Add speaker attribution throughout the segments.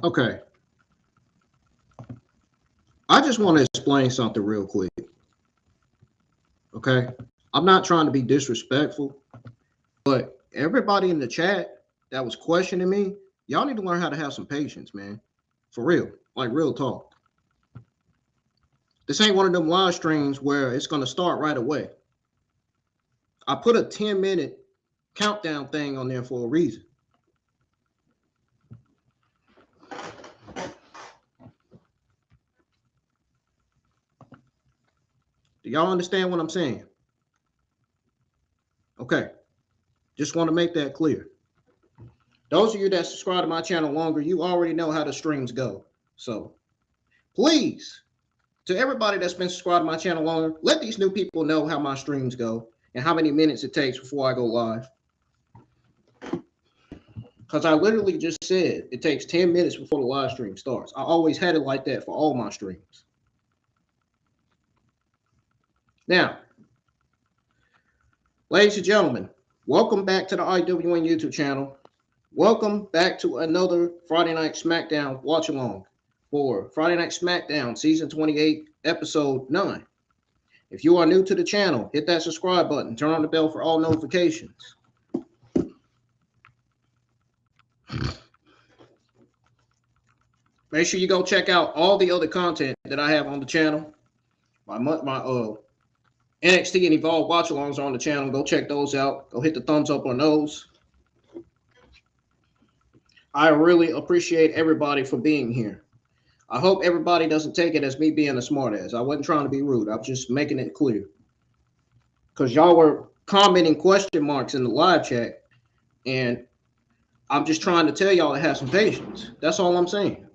Speaker 1: Okay. I just want to explain something real quick. Okay. I'm not trying to be disrespectful, but everybody in the chat that was questioning me, y'all need to learn how to have some patience, man. For real. Like real talk. This ain't one of them live streams where it's going to start right away. I put a 10-minute countdown thing on there for a reason. Do y'all understand what I'm saying? Okay. Just want to make that clear. Those of you that subscribe to my channel longer, you already know how the streams go. So please, to everybody that's been subscribed to my channel longer, let these new people know how my streams go and how many minutes it takes before I go live. Because I literally just said it takes 10 minutes before the live stream starts. I always had it like that for all my streams. Now, ladies and gentlemen, welcome back to the IWN YouTube channel. Welcome back to another Friday Night SmackDown watch along for Friday Night SmackDown Season 28, Episode 9. If you are new to the channel, hit that subscribe button, turn on the bell for all notifications. Make sure you go check out all the other content that I have on the channel. My NXT and Evolve watch-alongs are on the channel. Go check those out. Go hit the thumbs up on those. I really appreciate everybody for being here. I hope everybody doesn't take it as me being a smartass. I wasn't trying to be rude. I'm just making it clear. Because y'all were commenting question marks in the live chat, and I'm just trying to tell y'all to have some patience. That's all I'm saying.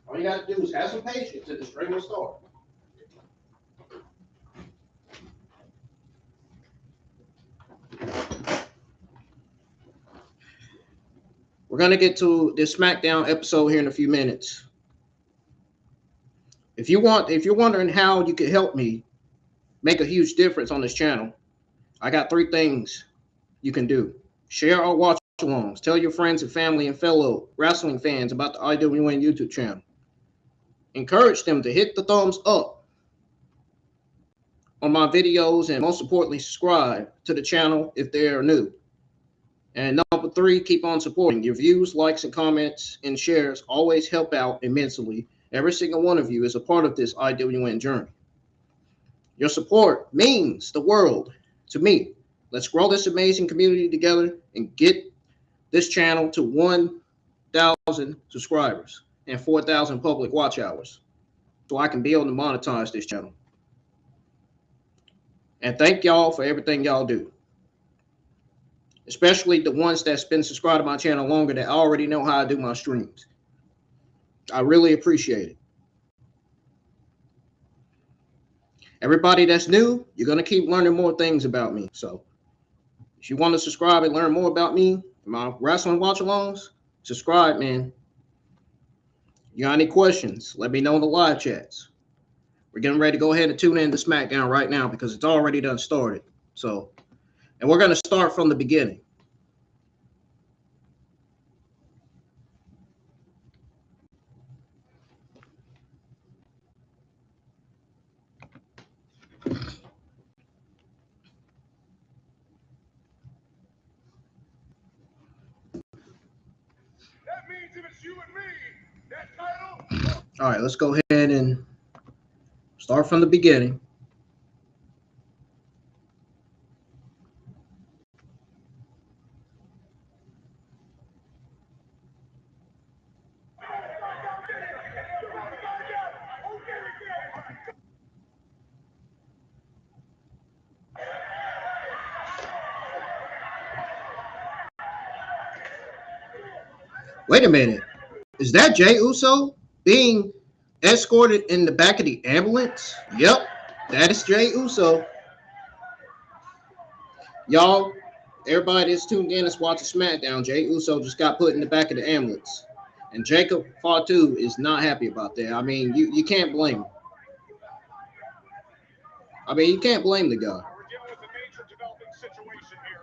Speaker 1: All you got to do is have some patience and the stream will start. We're going to get to this SmackDown episode here in a few minutes. If you're wondering how you could help me make a huge difference on this channel, I got 3 things you can do. Share our watch-alongs. Tell your friends and family and fellow wrestling fans about the IWN YouTube channel. Encourage them to hit the thumbs up on my videos, and most importantly, subscribe to the channel if they're new. And number 3, keep on supporting. Your views, likes, and comments and shares always help out immensely. Every single one of you is a part of this IWN journey. Your support means the world to me. Let's grow this amazing community together and get this channel to 1,000 subscribers and 4,000 public watch hours so I can be able to monetize this channel. And thank y'all for everything y'all do. Especially the ones that's been subscribed to my channel longer that already know how I do my streams. I really appreciate it. Everybody that's new, you're going to keep learning more things about me. So if you want to subscribe and learn more about me, my wrestling watch-alongs, subscribe, man. You got any questions? Let me know in the live chats. We're getting ready to go ahead and tune in to SmackDown right now because it's already done started. So, and we're going to start from the beginning.
Speaker 2: That means if it's you and me, that title.
Speaker 1: All right, let's go ahead and start from the beginning. Wait a minute. Is that Jey Uso being escorted in the back of the ambulance? Yep, that is Jey Uso. Y'all, everybody that's tuned in is watching SmackDown. Jey Uso just got put in the back of the ambulance. And Jacob Fatu is not happy about that. I mean, you can't blame him. I mean, you can't blame the guy.
Speaker 2: We're dealing with a major developing situation here.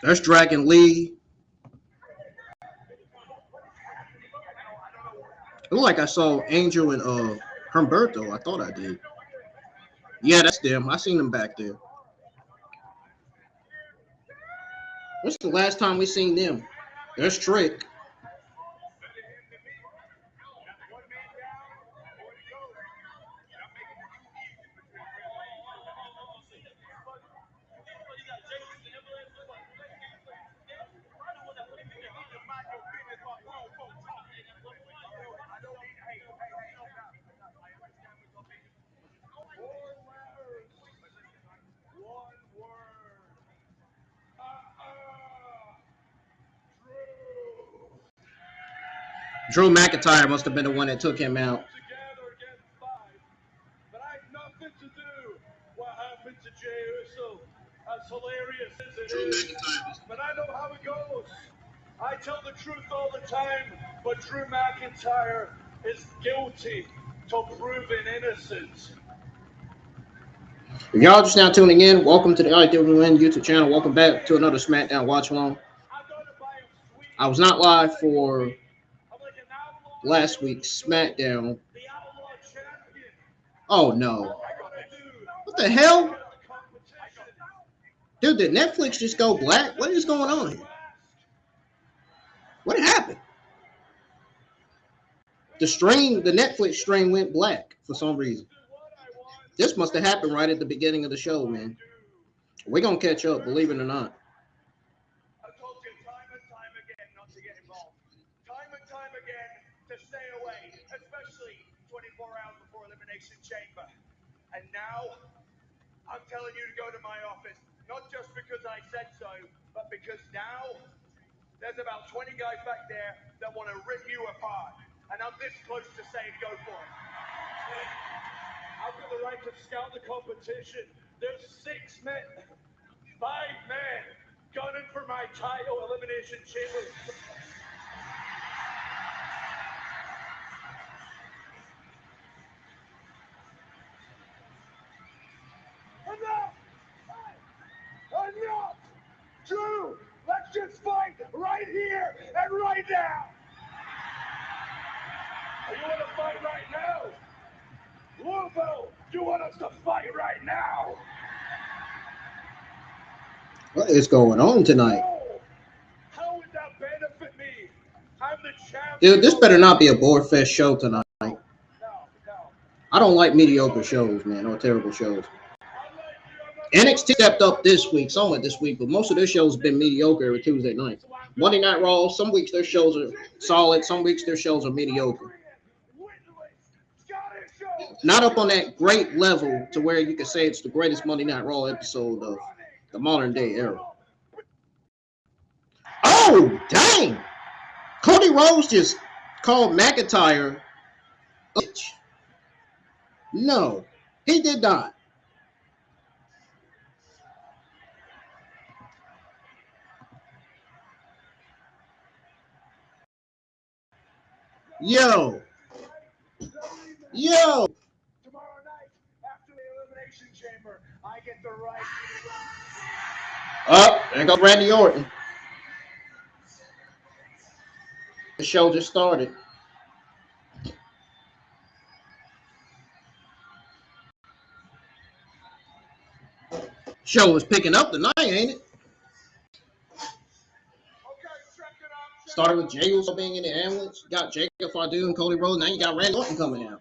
Speaker 1: There's Dragon Lee. It looked like I saw Angel and Humberto. I thought I did. Yeah, that's them. I seen them back there. What's the last time we seen them? There's Trick. Drew McIntyre must have been the one that took him out.
Speaker 2: Together against five, but I have nothing to do what happened to Jey Uso. As hilarious as it is, but I know how it goes. I tell the truth all the time, but Drew McIntyre is guilty till proven innocent.
Speaker 1: If y'all just now tuning in, welcome to the IWN YouTube channel. Welcome back to another SmackDown Watch Along. I was not live for last week's SmackDown. Oh no. What the hell? Dude, did Netflix just go black? What is going on here? What happened? The Netflix stream went black for some reason. This must have happened right at the beginning of the show, man. We're going to catch up, believe it or not.
Speaker 2: I told you time and time again not to get involved. Time and time again to stay away, especially 24 hours before Elimination Chamber. And now, I'm telling you to go to my office, not just because I said so, but because now, there's about 20 guys back there that want to rip you apart. And I'm this close to saying go for it. I've got the right to scout the competition. There's 6 men, 5 men, gunning for my title, Elimination Chamber. Enough! Enough! Drew, let's just fight right here and right now! You want to fight right now? Louisville, you want us to fight right now?
Speaker 1: What is going on tonight?
Speaker 2: No. How would that benefit me? I'm the champion.
Speaker 1: Dude, this better not be a board fest show tonight.
Speaker 2: No.
Speaker 1: I don't like mediocre shows, man, or terrible shows. NXT stepped up this week, somewhat this week, but most of their shows have been mediocre every Tuesday night. Monday Night Raw, some weeks their shows are solid, some weeks their shows are mediocre. Not up on that great level to where you could say it's the greatest Monday Night Raw episode of the modern day era. Oh, dang! Cody Rhodes just called McIntyre a bitch. No, he did not. Yo.
Speaker 2: Tomorrow night, after the Elimination Chamber, I get the right.
Speaker 1: Up, there goes Randy Orton. The show just started. Show is picking up tonight, ain't it? Started with Jey Uso being in the ambulance. Got Jacob Fadu and Cody Rhodes. Now you got Randy Orton coming out.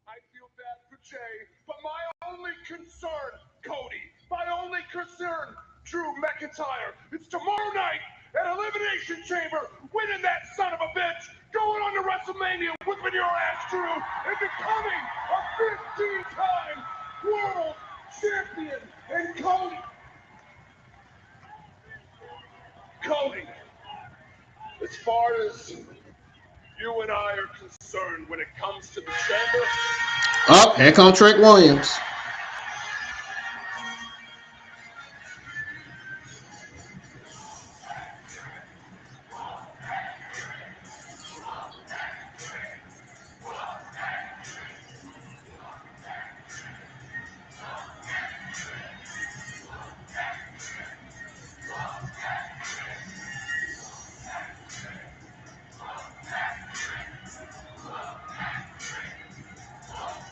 Speaker 2: I feel bad for Jey, but my only concern, Cody, my only concern, Drew McIntyre, it's tomorrow night at Elimination Chamber, winning that son of a bitch, going on to WrestleMania, whipping your ass, Drew, and becoming a 15-time world champion. And Cody, as far as you and I are concerned when it comes to the chamber.
Speaker 1: Up, here comes Trick Williams.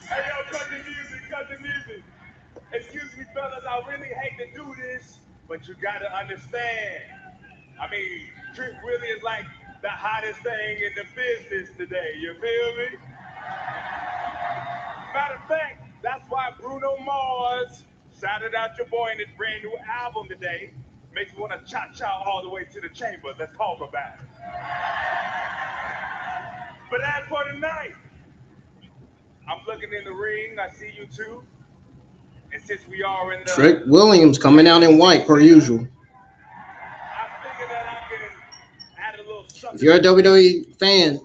Speaker 2: Hey, yo, cut the music. Excuse me, fellas, I really hate to do this, but you gotta understand. I mean, Trick Williams like the hottest thing in the business today, you feel me? Matter of fact, that's why Bruno Mars shouted out your boy in his brand new album today. Makes me want to cha-cha all the way to the chamber. Let's talk about it. But as for tonight, I'm looking in the ring. I see you two. And since we are in the...
Speaker 1: Trick Williams coming out in white, per usual.
Speaker 2: I figured that I can add a little something.
Speaker 1: If you're a WWE fan,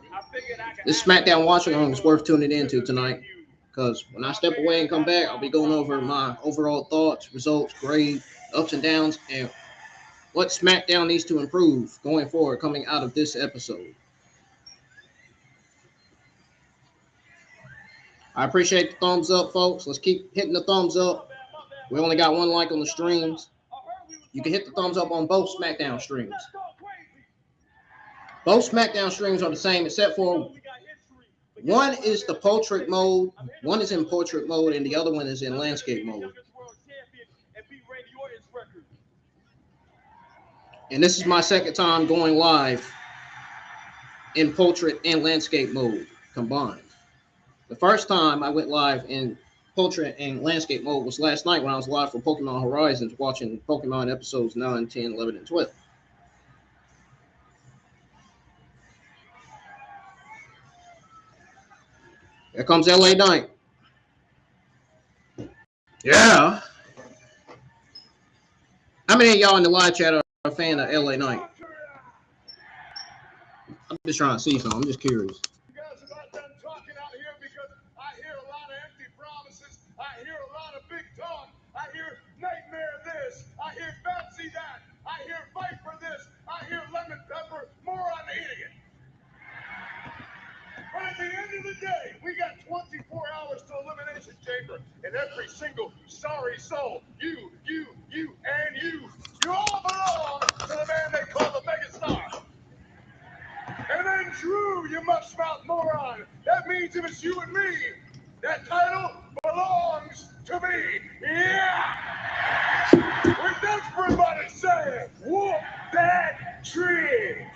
Speaker 1: this SmackDown Watch-Along is worth tuning into tonight. Because when I step away and come back, I'll be going over my overall thoughts, results, grade, ups and downs, and what SmackDown needs to improve going forward coming out of this episode. I appreciate the thumbs up, folks. Let's keep hitting the thumbs up. We only got one like on the streams. You can hit the thumbs up on both SmackDown streams. Both SmackDown streams are the same, except for one is the portrait mode, one is in portrait mode, and the other one is in landscape mode. And this is my second time going live in portrait and landscape mode combined. The first time I went live in portrait and landscape mode was last night when I was live for Pokemon Horizons watching Pokemon episodes 9, 10, 11, and 12. Here comes LA Knight. Yeah. How many of y'all in the live chat are a fan of LA Knight? I'm just trying to see something. I'm just curious.
Speaker 2: You guys about done talking out here because I hear a lot of empty promises. I hear a lot of big talk. I hear nightmare this. I hear fancy that. I hear fight for this. I hear lemon pepper, moron idiot. But at the end of the day, we got 24 hours to Elimination Chamber, and every single sorry soul, you, and you all belong to the man they call the Megastar. And then Drew, you mush-mouth moron, that means if it's you and me, that title belongs to me. Yeah! We're desperate about it saying, whoop that trick.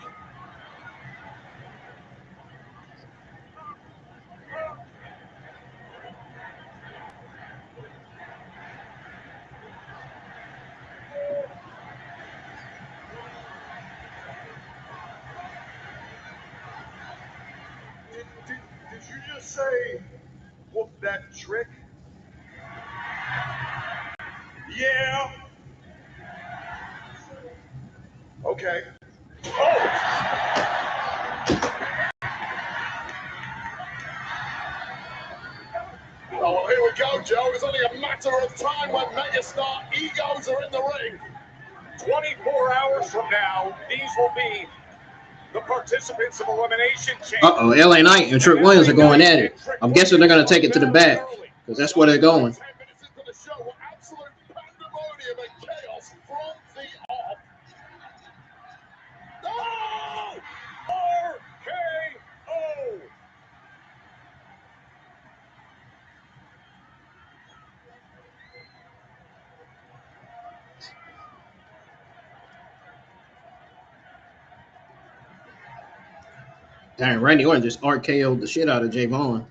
Speaker 2: Did you just say, whoop that trick? Yeah. Okay. Oh! Oh, well, here we go, Joe. It's only a matter of time when Megastar egos are in the ring.
Speaker 3: 24 hours from now, these will be
Speaker 2: the participants of Elimination Chamber.
Speaker 1: Uh-oh, LA Knight and Trick Williams are going at it. I'm guessing they're going to take it to the back because that's where they're going.
Speaker 2: 10 minutes into the show, absolute pandemonium and chaos from the off. Oh! RKO!
Speaker 1: Dang, Randy Orton just RKO'd the shit out of Jay Vaughn.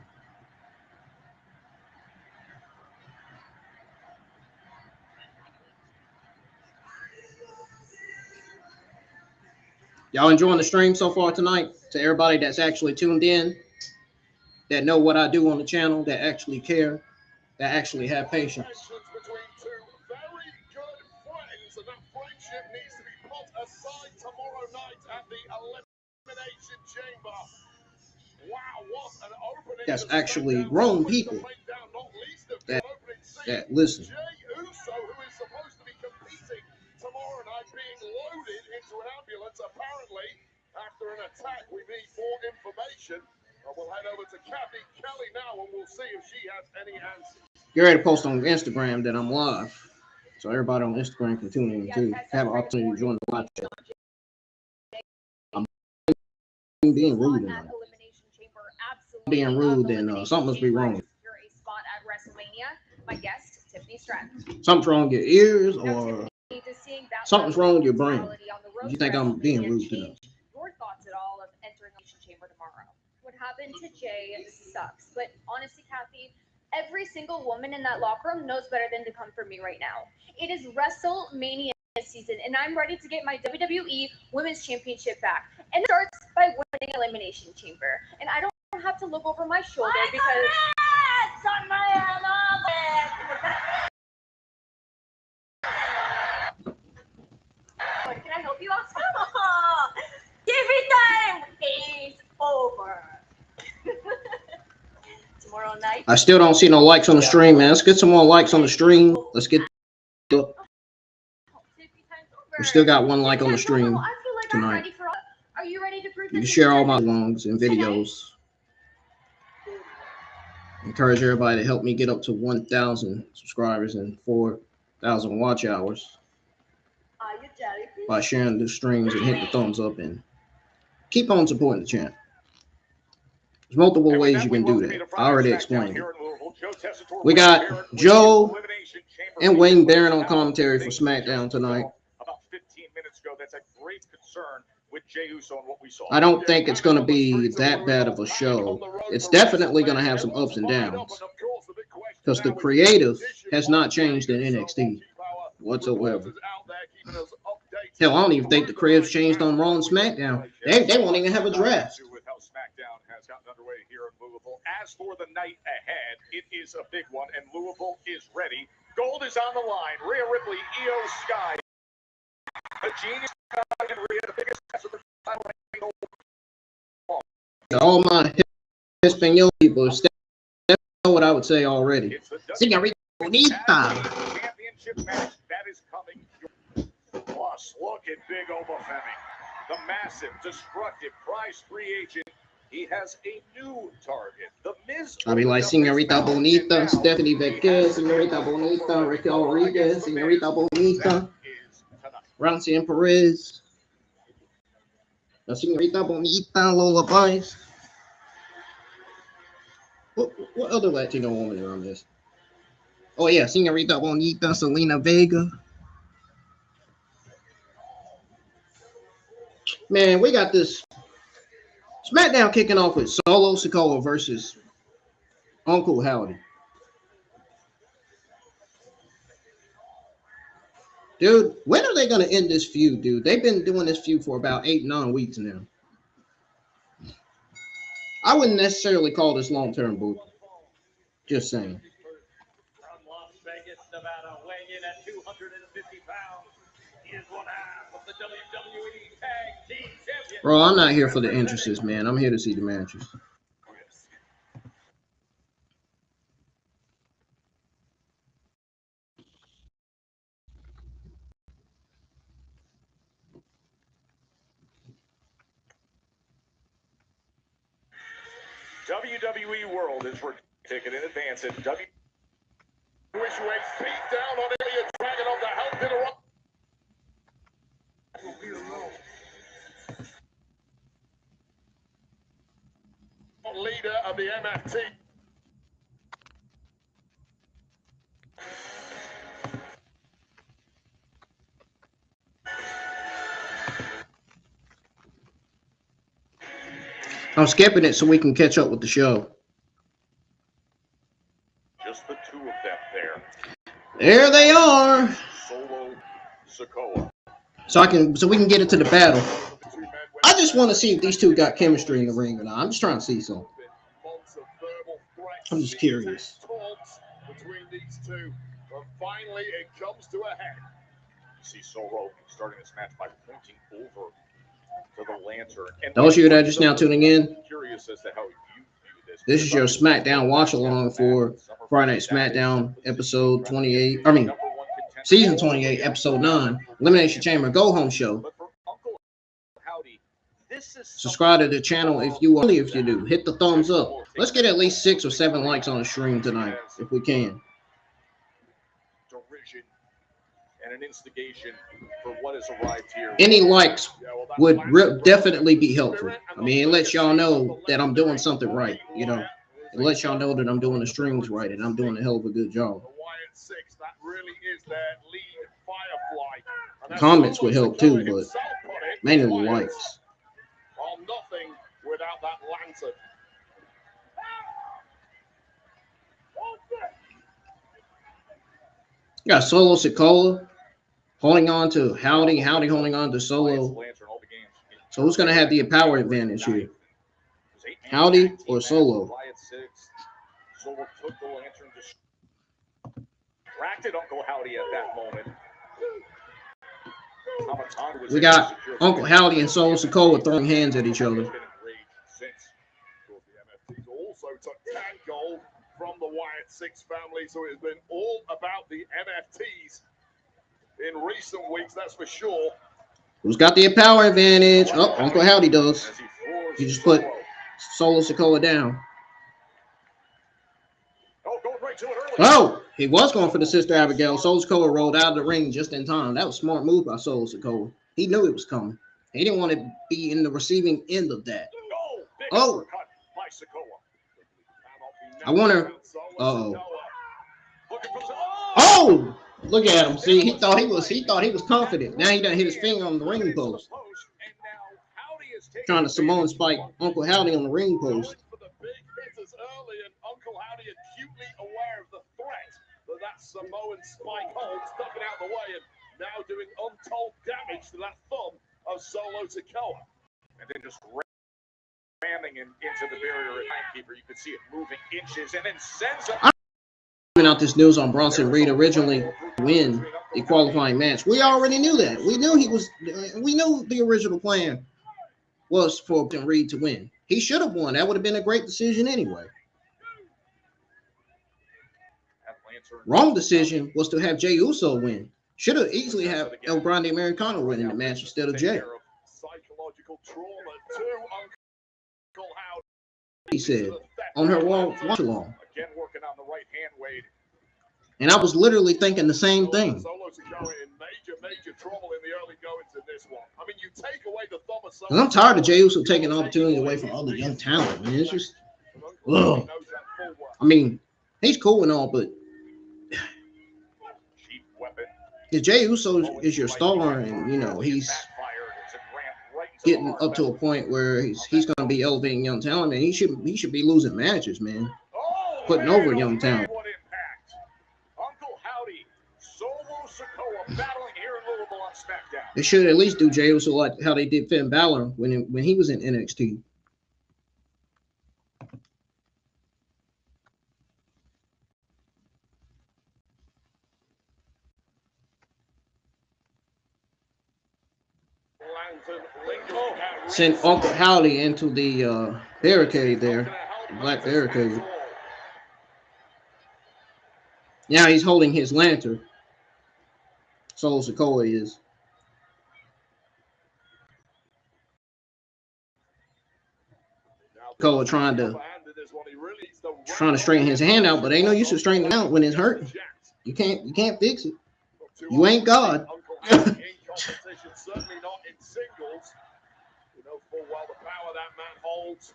Speaker 1: Y'all enjoying the stream so far tonight? To everybody that's actually tuned in, that know what I do on the channel, that actually care, that actually have patience.
Speaker 2: Between two very good friends, and that friendship needs to be put aside tomorrow night at the Elimination Chamber. Wow, what an opening!
Speaker 1: That's actually grown people that listen.
Speaker 2: Jey Uso, who is supposed to be competing tomorrow night, being loaded into an ambulance. Apparently, after an attack, we need more information. We'll head over to Kathy Kelly now, and we'll see if she has any answers.
Speaker 1: Get ready to post on Instagram that I'm live, so everybody on Instagram can tune in too. Have an opportunity to join the live chat. I'm being rude tonight. Being rude, then something must be wrong.
Speaker 3: My guest, Tiffany Stratton.
Speaker 1: Something's wrong with your ears, or something's wrong with your brain. You think I'm being rude tonight?
Speaker 3: Your thoughts at all of entering the Elimination Chamber tomorrow? What happened to Jay sucks, but honestly, Kathy, every single woman in that locker room knows better than to come for me right now. It is WrestleMania season, and I'm ready to get my WWE Women's Championship back. And it starts by winning Elimination Chamber. And I don't have to look over my shoulder because can I help you, Oscar? TV time is over. Tomorrow night.
Speaker 1: I still don't see no likes on the stream, man. Let's get some more likes on the stream. Let's get. We still got one like on the stream tonight.
Speaker 3: Are you ready to prove
Speaker 1: you can share all my vlogs and videos. Encourage everybody to help me get up to 1,000 subscribers and 4,000 watch hours by sharing the streams and hit the thumbs up and keep on supporting the channel. There's multiple ways you can do that. I already explained it. We got Joe and Wayne Barron on commentary for SmackDown tonight.
Speaker 2: About 15 minutes ago, that's a great concern with Jey Uso and what we saw.
Speaker 1: I don't think it's going to be that bad of a show. It's definitely going to have some ups and downs because the creative has not changed in NXT whatsoever. Hell, I don't even think the creative's changed on Raw and SmackDown. They won't even have a draft.
Speaker 2: With how SmackDown has gotten underway here in Louisville. As for the night ahead, it is a big one, and Louisville is ready. Gold is on the line. Rhea Ripley, Io Sky, the Genius, and Rhea, the biggest test of the title.
Speaker 1: All my Hispanic people know what I would say already. Señorita Bonita.
Speaker 2: Championship match that is coming. Plus, look at Big Obafemi, the massive, destructive prize free agent. He has a new target. The Miz.
Speaker 1: I'll be like Señorita Bonita, Stephanie Vecchia, Señorita Bonita, Raquel Rodriguez, Señorita Bonita, Rousey and Perez, La Señorita Bonita, Lola Vice. What other Latino woman around this? Oh yeah, Señorita Bonita, Selena Vega. Man, we got this SmackDown kicking off with Solo Sikoa versus Uncle Howdy. Dude, when are they going to end this feud, dude? They've been doing this feud for about 8-9 weeks now. I wouldn't necessarily call this long-term booking. Just saying.
Speaker 4: From Las Vegas, Nevada, weighing in at 250 pounds, he is one half of the WWE Tag Team Champions.
Speaker 1: Bro, I'm not here for the entrances, man. I'm here to see the matches.
Speaker 5: WWE World is for ticket in advance at W. Wish way feet down on Ilya Dragunov to help interrupt. Leader of the MFT.
Speaker 1: I'm skipping it so we can catch up with the show.
Speaker 5: Just the two of them there.
Speaker 1: There they are.
Speaker 5: Solo Sikoa.
Speaker 1: So we can get into the battle. I just want to see if these two got chemistry in the ring or not. I'm just trying to see something. I'm just curious.
Speaker 5: Talks between these two, but finally it comes to a head. See Solo starting this match by pointing over to the lantern. And
Speaker 1: Those of you that are just now tuning in,
Speaker 5: curious as to how you view
Speaker 1: this is your SmackDown watch along for Friday Night SmackDown episode 28. I mean, season 28, episode 9, Elimination Chamber Go Home Show.
Speaker 5: But for Uncle Howdy, this is
Speaker 1: Subscribe to the channel if you do. Hit the thumbs up. Let's get at least 6 or 7 likes on the stream tonight if we can.
Speaker 5: derision and an instigation for what has arrived here.
Speaker 1: Any likes would definitely be helpful. I mean, it lets y'all know that I'm doing something right. You know, it lets y'all know that I'm doing the streams right and I'm doing a hell of a good job.
Speaker 5: The Wyatt 6, that really is their lead firefly. And that's
Speaker 1: Comments would help too,
Speaker 5: Sikoa
Speaker 1: but
Speaker 5: himself put it.
Speaker 1: mainly the
Speaker 5: Wyatt
Speaker 1: likes.
Speaker 5: are nothing without that lantern.
Speaker 1: Got Solo Sikoa holding on to Howdy holding on to
Speaker 5: Wyatt's
Speaker 1: Solo.
Speaker 5: lantern all began in
Speaker 1: So who's going to have the power advantage here? Howdy or Solo?
Speaker 5: Wyatt 6. Solo took the lantern, distracted Uncle Howdy at that moment. Kamatani was
Speaker 1: We
Speaker 5: able to
Speaker 1: got
Speaker 5: secure
Speaker 1: Uncle
Speaker 5: the
Speaker 1: Howdy and Solo Sikoa throwing hands at each other.
Speaker 5: Been enraged since. Of course, the MFTs also took 10 gold from the Wyatt 6 family, so it's been all about the MFTs in recent weeks, that's for sure.
Speaker 1: Who's got the power advantage? Oh, Uncle Howdy does.
Speaker 5: As he floors
Speaker 1: He just put
Speaker 5: Solo.
Speaker 1: Solo Sikoa down.
Speaker 5: Oh, going right to it early.
Speaker 1: Oh, he was going for the Sister Abigail. Solo Sikoa rolled out of the ring just in time. That was a smart move by Solo Sikoa. He knew it was coming. He didn't want to be in the receiving end of that.
Speaker 5: Oh, big
Speaker 1: Oh.
Speaker 5: uppercut by Sikoa.
Speaker 1: I wonder.
Speaker 5: Solo
Speaker 1: Uh-oh.
Speaker 5: Sikoa. Looking for some-
Speaker 1: Oh, look at him. See, he thought he was confident. Now he done hit his finger on the ring post. Trying to Samoan spike Uncle Howdy on the ring post.
Speaker 5: For the big hitters early, and Uncle Howdy acutely aware of the threat that Samoan spike holds, ducking out the way, and now doing untold damage to that thumb of Solo Sikoa. And then just ramming him into the barrier at timekeeper. You could see it moving inches, and then sends him.
Speaker 1: Giving out this news on Bronson Reed originally win the qualifying match. We already knew that. We knew the original plan was for Bronson Reed to win. He should have won. That would have been a great decision anyway. Wrong decision was to have Jey Uso win. Should have easily have El Grande Americano win in the match instead of Jey.
Speaker 5: Psychological trauma to Uncle Howdy.
Speaker 1: He said on her watch along.
Speaker 5: Again, working on the right hand, Wade.
Speaker 1: And I was literally thinking the same thing.
Speaker 5: Solo Sikoa in major trouble in the early goings in this one. I mean, you take away the thumb of Solo.
Speaker 1: And I'm tired of Jey Uso taking the opportunity away from other young talent, man. It's just, ugh. I mean, he's cool and all, but
Speaker 5: Cheap weapon.
Speaker 1: if Jey Uso is your star, and you know he's getting up to a point where he's going to be elevating young talent, and he should be losing matches, man. Putting over young talent.
Speaker 5: What impact. Uncle Howdy, Solo Sikoa battling here in Louisville on SmackDown.
Speaker 1: They should at least do Jey Uso like how they did Finn Balor when he was in NXT. Send Uncle Howdy into the barricade there, the black barricade. Now he's holding his lantern. Solo Sikoa is. Sikoa trying to
Speaker 5: this one. He really needs to
Speaker 1: Trying to straighten his hand out, but ain't no use to straighten it out when it's hurting. You can't fix it. You ain't God.
Speaker 5: Uncle Howdy in competition, certainly not in singles. You know full well the power that man holds.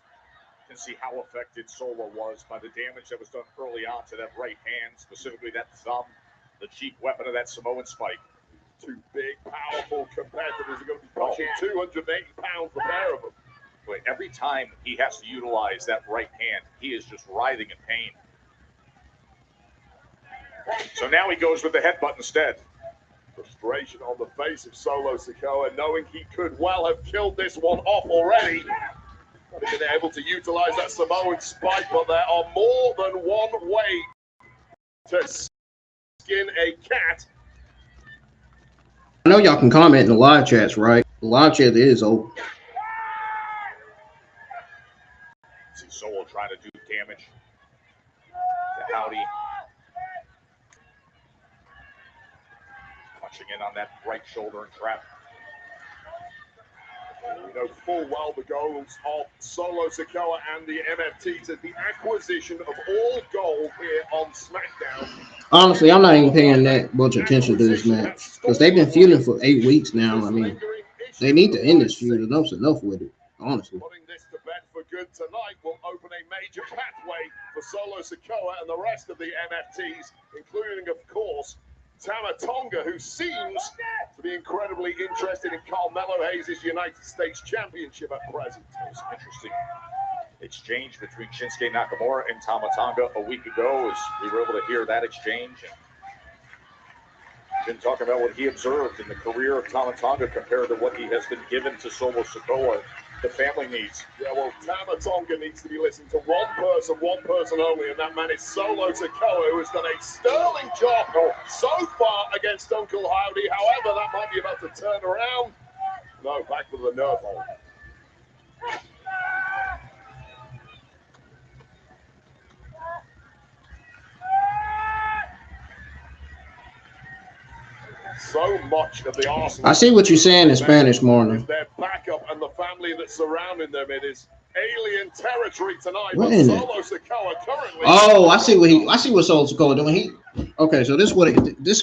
Speaker 6: You can see how affected Solo was by the damage that was done early on to that right hand, specifically that thumb, the chief weapon of that Samoan spike.
Speaker 5: Two big, powerful competitors are going to be pushing 280 pounds the pair of them.
Speaker 6: But every time he has to utilize that right hand, he is just writhing in pain. So now he goes with the headbutt instead.
Speaker 5: Frustration on the face of Solo Sikoa, knowing he could well have killed this one off already. Not been able to utilize that Samoan spike, but there are more than one way to skin a cat.
Speaker 1: I know y'all can comment in the live chats, right? The live chat is open.
Speaker 6: See Solo trying to do damage to Howdy. Punching in on that right shoulder and trap.
Speaker 5: We know full well the goals of Solo Sikoa and the MFTs is the acquisition of all gold here on SmackDown.
Speaker 1: Honestly, I'm not even paying that much attention to this match because they've been feuding for 8 weeks now. I mean, they need to end this feud. Enough's enough with it, honestly.
Speaker 5: Putting this to bed for good tonight will open a major pathway for Solo Sikoa and the rest of the MFTs, including, of course, Tama Tonga, who seems to be incredibly interested in Carmelo Hayes' United States Championship at present.
Speaker 6: It was an interesting exchange between Shinsuke Nakamura and Tama Tonga a week ago, as we were able to hear that exchange. And Jim talking about what he observed in the career of Tama Tonga compared to what he has been given to Solo Sikoa, the family needs.
Speaker 5: Yeah, well, Tama Tonga needs to be listening to one person only, and that man is Solo Sikoa, who has done a sterling job so far against Uncle Howdy. However, that might be about to turn around. No, back with the nerve hold. So much of the Arsenal.
Speaker 1: I see what you're saying in Spanish, Marlon.
Speaker 5: Their backup and the family that's surrounding them. It is alien territory tonight.
Speaker 1: What
Speaker 5: But
Speaker 1: in
Speaker 5: Solo Sikoa currently.
Speaker 1: Oh, I see what Solo Sikoa doing. Okay, so this is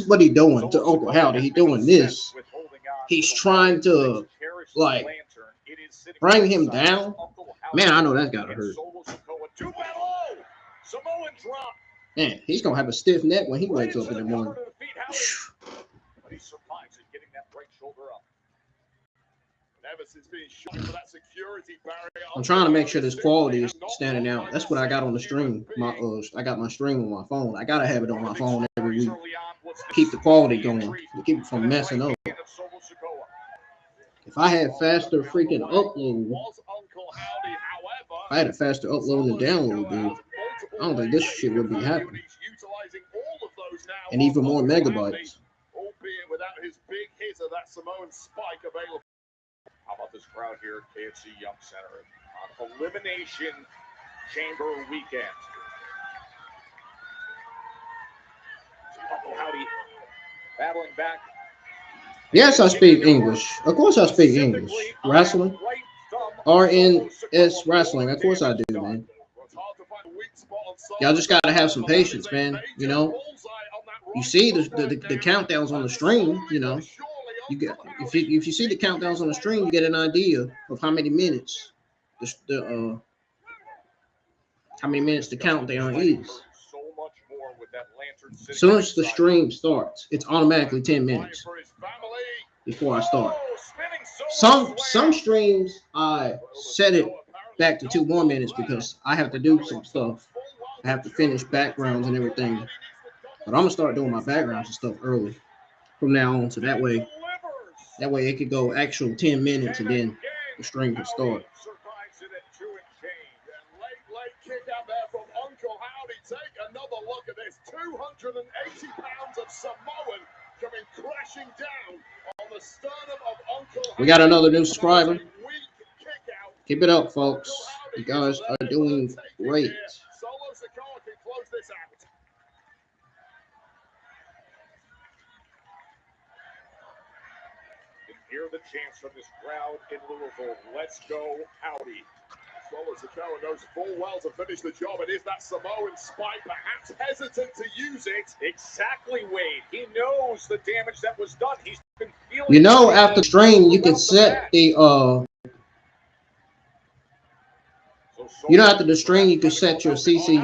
Speaker 1: what he doing to Uncle Howdy. He doing this. He's trying to like bring him down. Man, I know that's gotta hurt. Man, he's gonna have a stiff neck when he wakes up in the morning.
Speaker 6: But he survives at getting that right shoulder up.
Speaker 5: Ever since being shot for that security barrier.
Speaker 1: I'm trying to make sure this quality is standing out. That's what I got on the stream. I got my stream on my phone. I gotta have it on my phone every week. Keep the quality going. To keep it from messing up. If I had faster freaking upload, if I had a faster upload and download, dude, I don't think this shit would be happening. And even more megabytes.
Speaker 5: Albeit without his big hitter, that Samoan spike available.
Speaker 6: How about this crowd here at KFC Young Center on Elimination Chamber weekend? Uncle Howdy battling back.
Speaker 1: Yes, I speak English. Of course I speak English. Wrestling. RNS Wrestling. Of course I do, man. Y'all just gotta have some patience, man. You know, you see the countdowns on the stream. You know, you get if you see the countdowns on the stream, you get an idea of how many minutes the countdown is. As soon as the stream starts, it's automatically 10 minutes before I start. Some streams I set it back to 2 more minutes because I have to do some stuff. I have to finish backgrounds and everything. But I'm gonna start doing my backgrounds and stuff early from now on, so that way it could go actual 10 minutes and then the stream can start.
Speaker 5: Late kick out there from Uncle Howdy. Take another look at this. 280 pounds of Samoan coming crashing down on the sternum of Uncle Howdy.
Speaker 1: We got another new subscriber. Keep it up, folks. You guys are doing great.
Speaker 5: Solo Sikoa can close this out.
Speaker 6: Hear the chants from this crowd in Louisville. Let's go, Howdy.
Speaker 5: Solo Sikoa knows full well to finish the job. It is that Samoan spike, perhaps hesitant to use it.
Speaker 6: Exactly, Wade. He knows the damage that was done. He's been feeling.
Speaker 1: You know, after stream, you can set the you know, after the stream, you can set your CC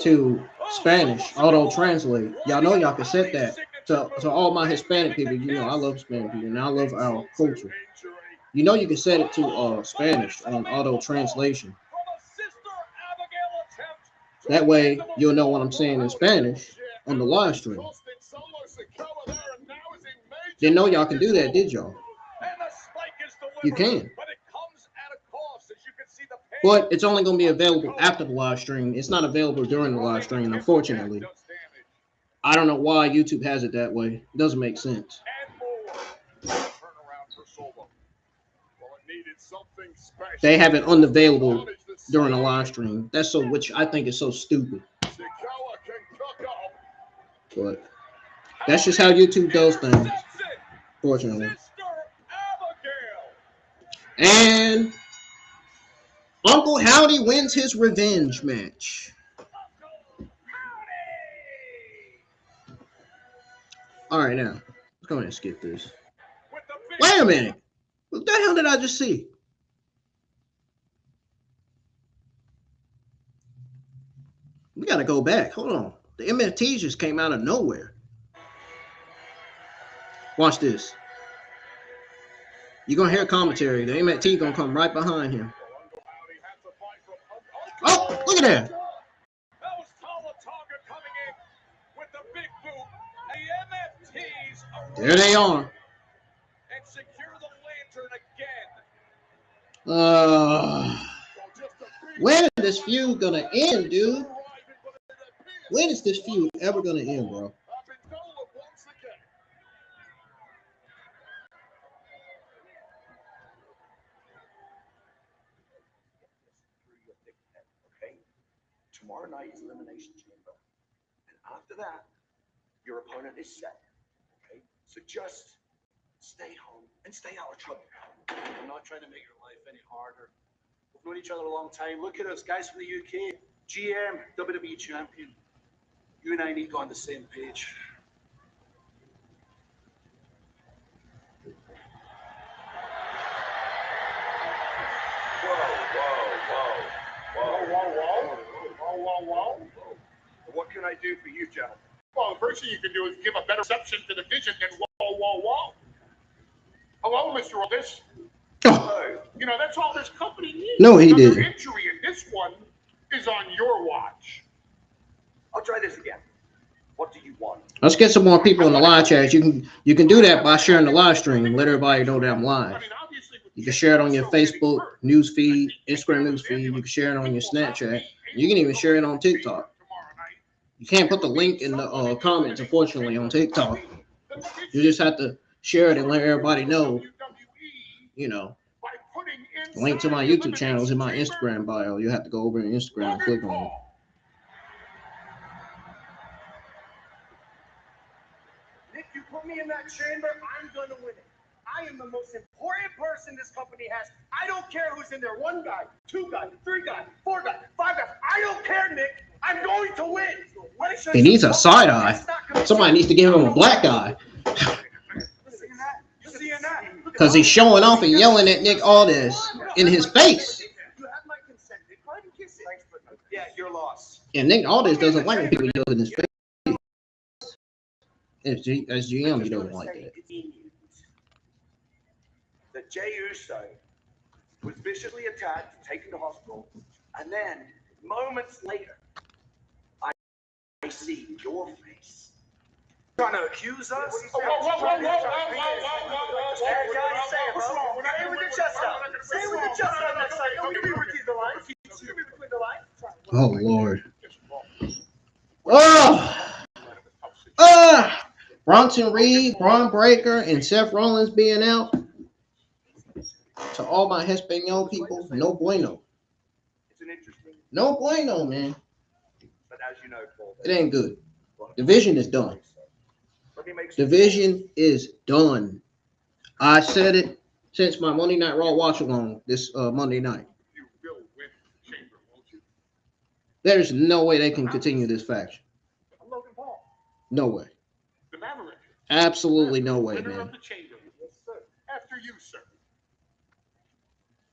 Speaker 1: to Spanish, auto translate. Y'all know y'all can set that to all my Hispanic people. You know, I love Hispanic people and I love our culture. You know, you can set it to Spanish on auto translation. That way, you'll know what I'm saying in Spanish on the live stream. Didn't know y'all can do that, did y'all? You can. But it's only going to be available after the live stream. It's not available during the live stream, unfortunately. I don't know why YouTube has it that way. It doesn't make sense. They have it unavailable during the live stream. That's so, which I think is so stupid. But that's just how YouTube does things, fortunately. And Uncle Howdy wins his revenge match. All right, now let's go ahead and skip this. Wait a minute. What the hell did I just see? We got to go back. Hold on. The MFT just came out of nowhere. Watch this. You're going to hear commentary. The MFT going to come right behind him. Oh, look at that.
Speaker 6: That was Tama Tonga coming in with the big boot. The MFTs
Speaker 1: There they are.
Speaker 6: And secure the lantern again.
Speaker 1: When is this feud going to end, dude? When is this feud ever going to end, bro?
Speaker 2: Tomorrow night is Elimination Chamber. And after that, your opponent is set. Okay? So just stay home and stay out of trouble.
Speaker 7: I'm not trying to make your life any harder. We've known each other a long time. Look at us, guys from the UK. GM, WWE champion. You and I need to go on the same page.
Speaker 2: Whoa. What can I do for you, gentlemen?
Speaker 5: Well, the first thing you can do is give a better reception to the vision than whoa. Hello, Mr. Otis. You know, that's all this company needs.
Speaker 1: No, he
Speaker 5: Another
Speaker 1: didn't.
Speaker 5: injury, and this one is on your watch.
Speaker 2: I'll try this again. What do you want?
Speaker 1: Let's get some more people in the live chat. You can do that by sharing the live stream. Let everybody know that I'm live.
Speaker 5: I mean, obviously, with
Speaker 1: You can share it on your Facebook news feed, Instagram news feed. You can share it on your Snapchat. You can even share it on TikTok. You can't put the link in the comments, unfortunately, on TikTok. You just have to share it and let everybody know, you know. The link to my YouTube channel is in my Instagram bio. You have to go over to Instagram and click on it.
Speaker 2: Nick, you put me in that chamber, I'm gonna win it. I am the most important person this company has. I don't care who's in there. 1 guy, 2 guys, 3 guys, 4 guys, 5 guys. I don't care, Nick. I'm going to win.
Speaker 1: He needs a side eye. Somebody needs to give him a black eye. Because he's showing off and yelling at Nick Aldis in his face.
Speaker 2: You have my consent. Nick, go ahead and kiss it. Yeah, your loss.
Speaker 1: And Nick Aldis doesn't like when people yell in his face. As GM, he doesn't like that.
Speaker 2: That Jey Uso was viciously attacked, taken to hospital, and then moments later, I see your face. Trying to accuse us?
Speaker 5: Whoa.
Speaker 2: Say it with your chest out. Say it with your chest out next time. Don't give me between the lines. Give me between the lines.
Speaker 1: Oh, Lord. Bronson Reed, Braun Breaker, and Seth Rollins being out. To all my Espanol people, no bueno.
Speaker 2: It's an interesting.
Speaker 1: No bueno, man.
Speaker 2: But as you know, Paul,
Speaker 1: It ain't good. Division is done. Division is done. I said it since my Monday Night Raw watch along this Monday night.
Speaker 5: You will win.
Speaker 1: There's no way they can continue this faction.
Speaker 7: I'm Logan Paul,
Speaker 1: No way.
Speaker 7: the Maverick.
Speaker 1: Absolutely no way,
Speaker 7: Winner
Speaker 1: man.
Speaker 7: of the chamber. Yes, sir.
Speaker 5: After you, sir.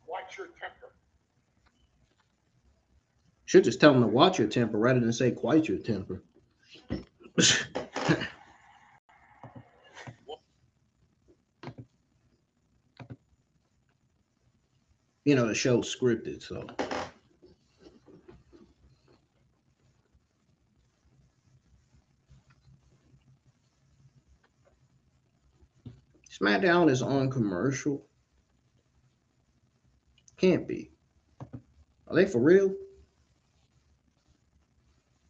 Speaker 5: Watch your temper.
Speaker 1: Should just tell them to watch your temper rather than say quite your temper. You know, the show's scripted, so. SmackDown is on commercial. Can't be. Are they for real?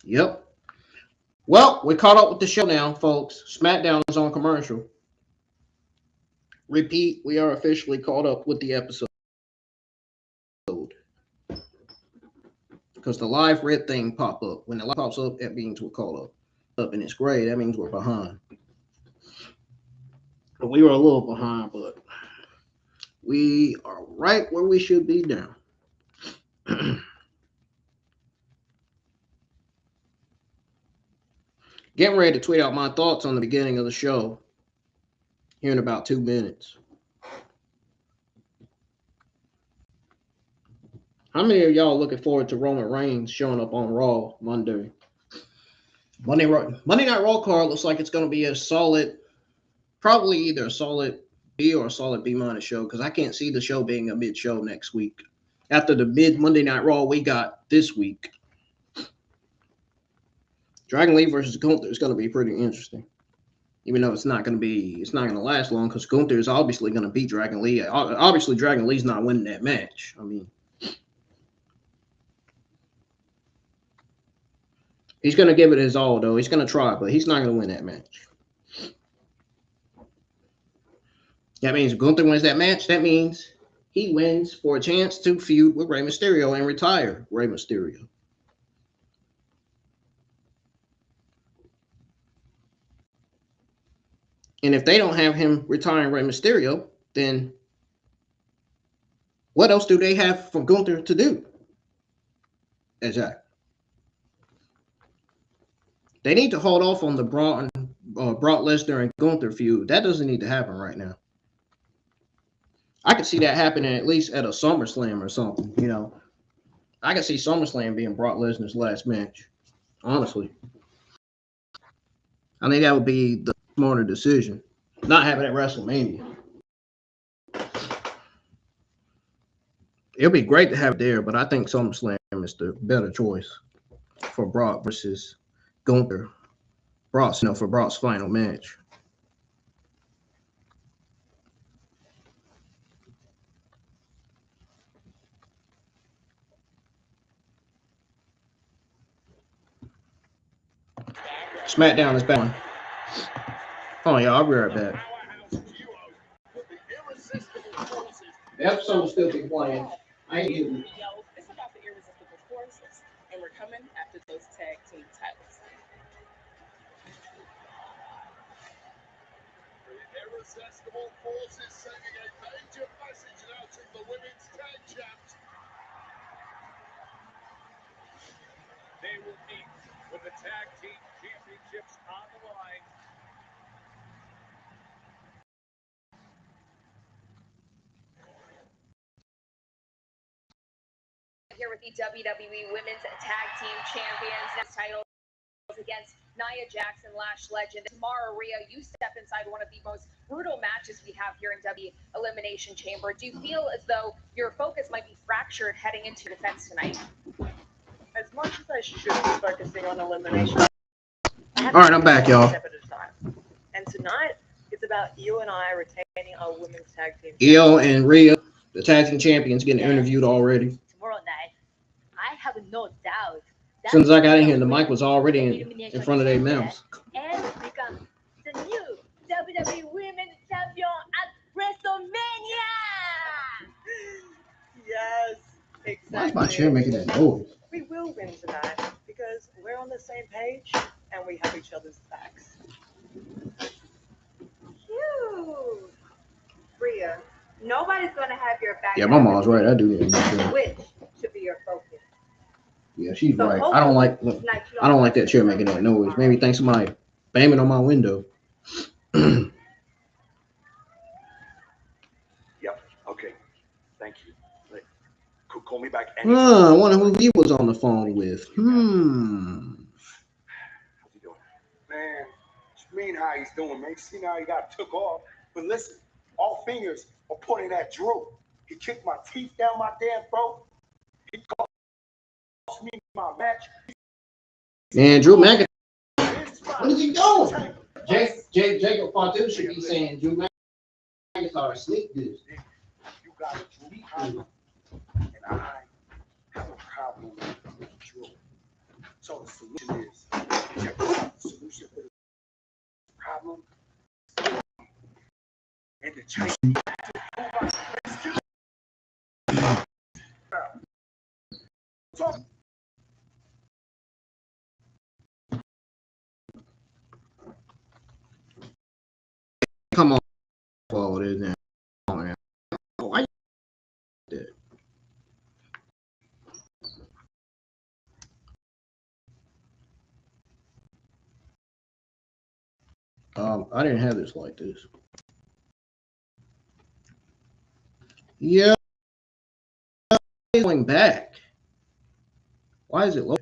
Speaker 1: Yep. Well, we're caught up with the show now, folks. SmackDown is on commercial. Repeat, we are officially caught up with the episode. Because the live red thing pop up. When the live pops up, that means we're caught up. And it's gray, that means we're behind. We were a little behind, but we are right where we should be now. Getting ready to tweet out my thoughts on the beginning of the show here in about 2 minutes. How many of y'all looking forward to Roman Reigns showing up on Raw Monday? Monday Night Raw card looks like it's going to be a solid, probably either a solid B or a solid B minus show, because I can't see the show being a mid show next week. After the mid Monday Night Raw we got this week, Dragon Lee versus Gunther is going to be pretty interesting. Even though it's not going to last long, because Gunther is obviously going to beat Dragon Lee. Obviously, Dragon Lee's not winning that match. I mean, he's going to give it his all, though. He's going to try, but he's not going to win that match. That means if Gunther wins that match, that means he wins for a chance to feud with Rey Mysterio and retire Rey Mysterio. And if they don't have him retiring Rey Mysterio, then what else do they have for Gunther to do? Exactly. They need to hold off on the Brock Lesnar and Gunther feud. That doesn't need to happen right now. I could see that happening at least at a SummerSlam or something, you know. I could see SummerSlam being Brock Lesnar's last match, honestly. I think that would be the smarter decision. Not having it at WrestleMania. It'll be great to have it there, but I think SummerSlam is the better choice for Brock versus Gunther. For Brock's final match. SmackDown is back on. Oh, yeah, I'll be right back. The episode will still be playing. I ain't getting it.
Speaker 8: It's about the irresistible forces, and we're coming after those tag team titles.
Speaker 5: The irresistible forces sending a major message now to the women's tag champs. They will meet with the tag team championships on the line.
Speaker 3: Here with the WWE Women's Tag Team Champions, next titles against Nia Jax and Lash Legend. Tomorrow, Rhea, you step inside one of the most brutal matches we have here in W Elimination Chamber. Do you feel as though your focus might be fractured heading into defense tonight?
Speaker 8: As much as I should be focusing on elimination,
Speaker 1: All right, I'm back, y'all.
Speaker 8: step at a time. And tonight, it's about you and I retaining our women's tag team.
Speaker 1: Io and Rhea, the tag team champions, getting interviewed already.
Speaker 9: Tomorrow night, I have no doubt.
Speaker 1: As soon as I got in here, the mic was already in front of their mouths.
Speaker 9: And become the new WWE Women's Champion at WrestleMania.
Speaker 8: Yes, exactly.
Speaker 1: Why is my chair making that noise?
Speaker 8: We will win tonight because we're on the same page and we have each other's backs.
Speaker 10: Phew. Rhea, nobody's going to have your back.
Speaker 1: Yeah, my mom's right. I do need to make sure.
Speaker 10: Which should be your focus?
Speaker 1: Yeah, she's
Speaker 10: So
Speaker 1: right. I don't like
Speaker 10: hopefully tonight you
Speaker 1: I don't like that chair making that noise. Made me think somebody banging on my window.
Speaker 7: Yep. Okay. Thank you. Right. Call me back
Speaker 1: I
Speaker 7: anytime.
Speaker 1: wonder who he was on the phone with.
Speaker 7: How's he doing?
Speaker 11: Man, what you mean how he's doing, man? You see now he got took off. But listen, all fingers are pointing at Drew. He kicked my teeth down my damn throat. He cost me my match.
Speaker 1: Man, Drew McIntyre.
Speaker 11: What
Speaker 1: What is he doing? Jacob Fatu should be saying Drew McIntyre sleep this.
Speaker 11: You got a Drew problem, and I have a problem with Drew. So the solution is, check this out. The solution to the problem and the change.
Speaker 1: Come on, all this now. Oh, man. Why you did? I didn't have this like this. Yeah, going back. Why is it low?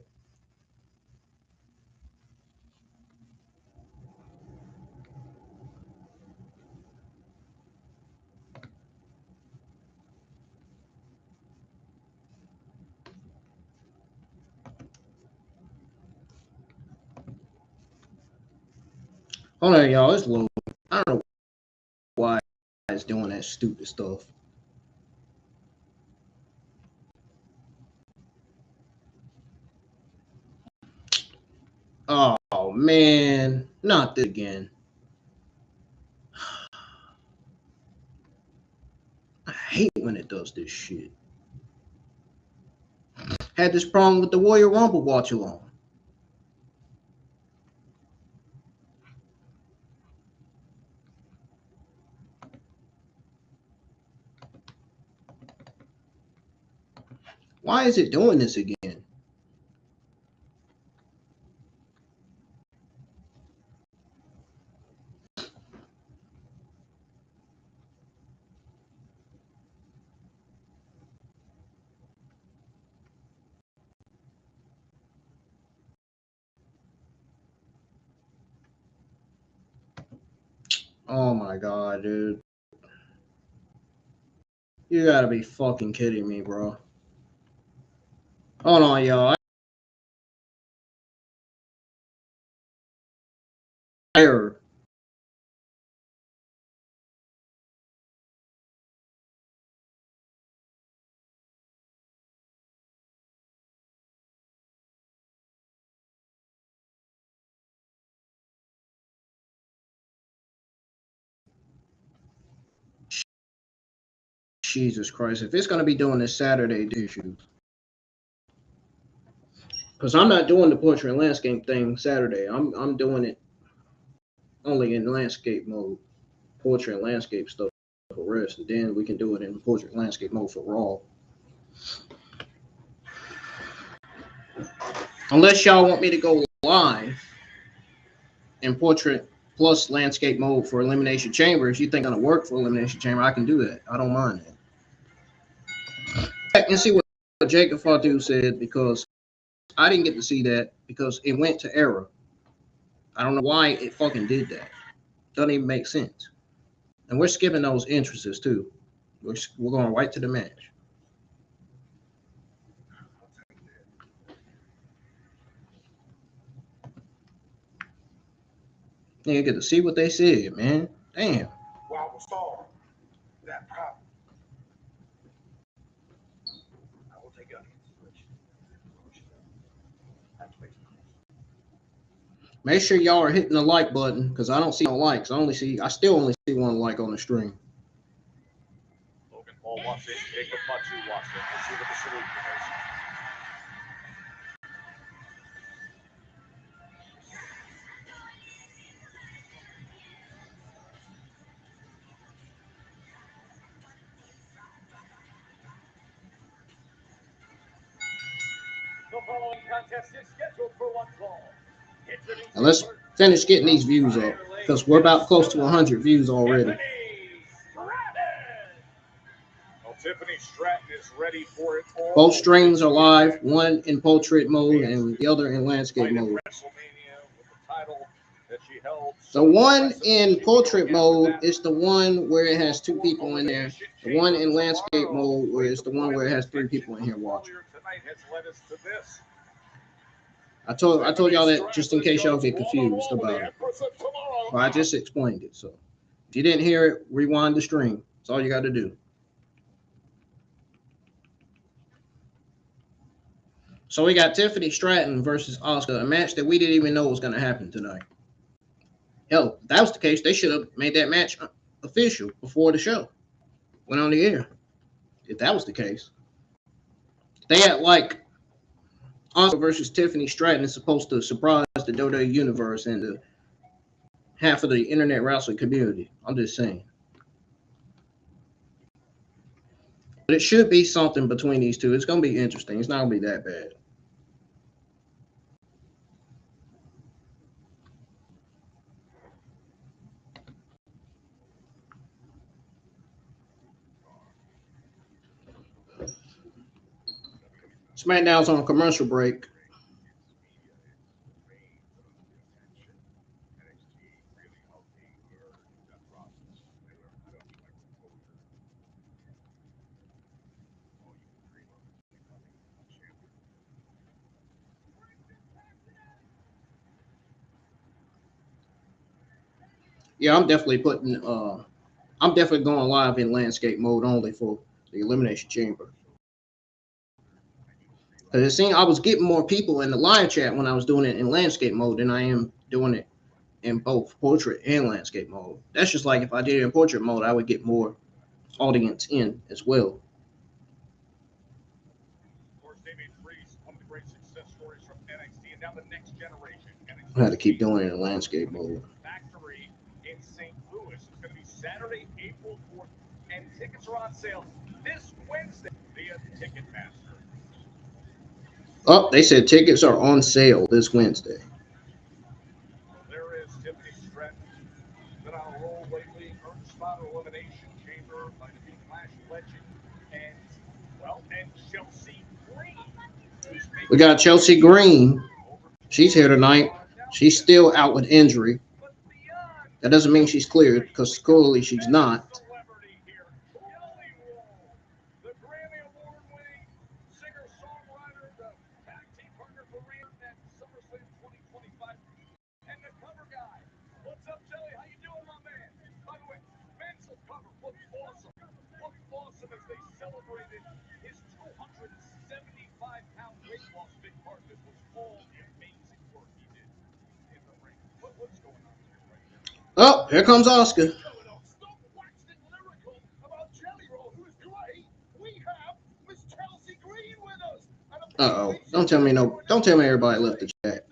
Speaker 1: Hold on, y'all. It's low. I don't know why it's doing that stupid stuff. Oh man, not this again. I hate when it does this shit. Had this problem with the Royal Rumble watch along. Why is it doing this again? Oh my god, dude. You gotta be fucking kidding me, bro. Hold on, y'all. Error. Jesus Christ. If it's gonna be doing this Saturday issues. Because I'm not doing the portrait and landscape thing Saturday. I'm doing it only in landscape mode. Portrait and landscape stuff for rest. And then we can do it in portrait and landscape mode for Raw. Unless y'all want me to go live in portrait plus landscape mode for Elimination Chamber. If you think it's gonna work for Elimination Chamber, I can do that. I don't mind that. Check and see what Jacob Fatu said, because I didn't get to see that because it went to error. I don't know why it fucking did that. Doesn't even make sense. And we're skipping those entrances too. We're going right to the match. You get to see what they said, man. Damn.
Speaker 11: Wow, will solve that problem. I will take it under consideration.
Speaker 1: Make sure y'all are hitting the like button, because I don't see no likes. I still only see one like on the stream.
Speaker 6: Logan Paul wants it. Jacob Fatu wants it. We'll see what the solution is.
Speaker 4: following contest is scheduled for one fall.
Speaker 1: Now let's finish getting these views up because we're about close to 100 views already.
Speaker 6: Well, Tiffany Stratton is ready for it all.
Speaker 1: Both streams are live, one in portrait mode and the other in landscape mode. The one in portrait mode is the one where it has 2 people in there. The one in landscape mode is the one where it has 3 people in here watching. I told y'all that just in case y'all get confused about it. Well, I just explained it. So if you didn't hear it, rewind the stream. That's all you got to do. So we got Tiffany Stratton versus Asuka, a match that we didn't even know was going to happen tonight. Hell, if that was the case, they should have made that match official before the show went on the air. If that was the case. They had like Asuka versus Tiffany Stratton is supposed to surprise the WWE Universe and the half of the internet wrestling community. I'm just saying. But it should be something between these two. It's going to be interesting. It's not going to be that bad. SmackDown's on a commercial break. Yeah, I'm definitely going live in landscape mode only for the Elimination Chamber. Because it seemed I was getting more people in the live chat when I was doing it in landscape mode than I am doing it in both portrait and landscape mode. That's just like if I did it in portrait mode, I would get more audience in as well. I had to keep doing it in landscape mode.
Speaker 6: Factory in St. Louis. It's going to be Saturday, April 4th, and tickets are on sale this Wednesday via Ticketmaster.
Speaker 1: Oh, they said tickets are on sale this Wednesday.
Speaker 6: There is Tiffany Stratton. Been on a roll lately. Earned spot Elimination Chamber by the Big Flash Legend. And, well, and Chelsea Green.
Speaker 1: We got Chelsea Green. She's here tonight. She's still out with injury. That doesn't mean she's cleared because clearly she's not. Oh, here comes Asuka. Uh-oh. Don't tell me everybody left the chat.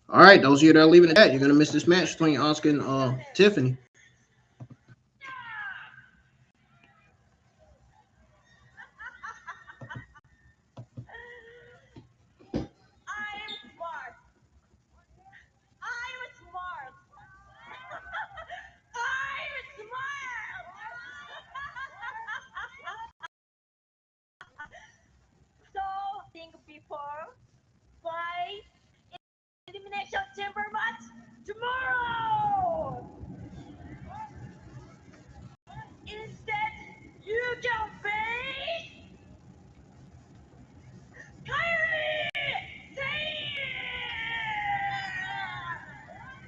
Speaker 1: All right, those of you that are leaving the chat, you're going to miss this match between Asuka and Tiffany.
Speaker 9: Before fight Elimination Chamber match tomorrow. Instead, you can face Kyrie Sane.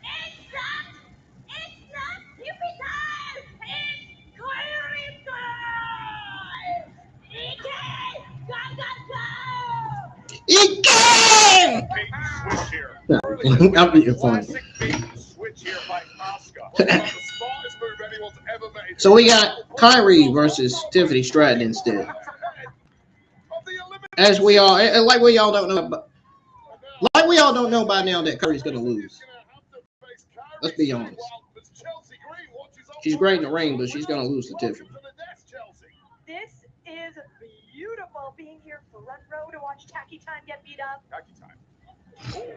Speaker 9: It's not stupid time. It's Kyrie time.
Speaker 1: I'm being funny. So we got Kyrie versus Tiffany Stratton instead. As we all don't know by now that Kyrie's gonna lose. Let's be honest. She's great in the ring, but she's gonna lose to Tiffany.
Speaker 8: This is beautiful being here front row to watch Tacky Time get beat up.
Speaker 6: Tacky Time. Oh,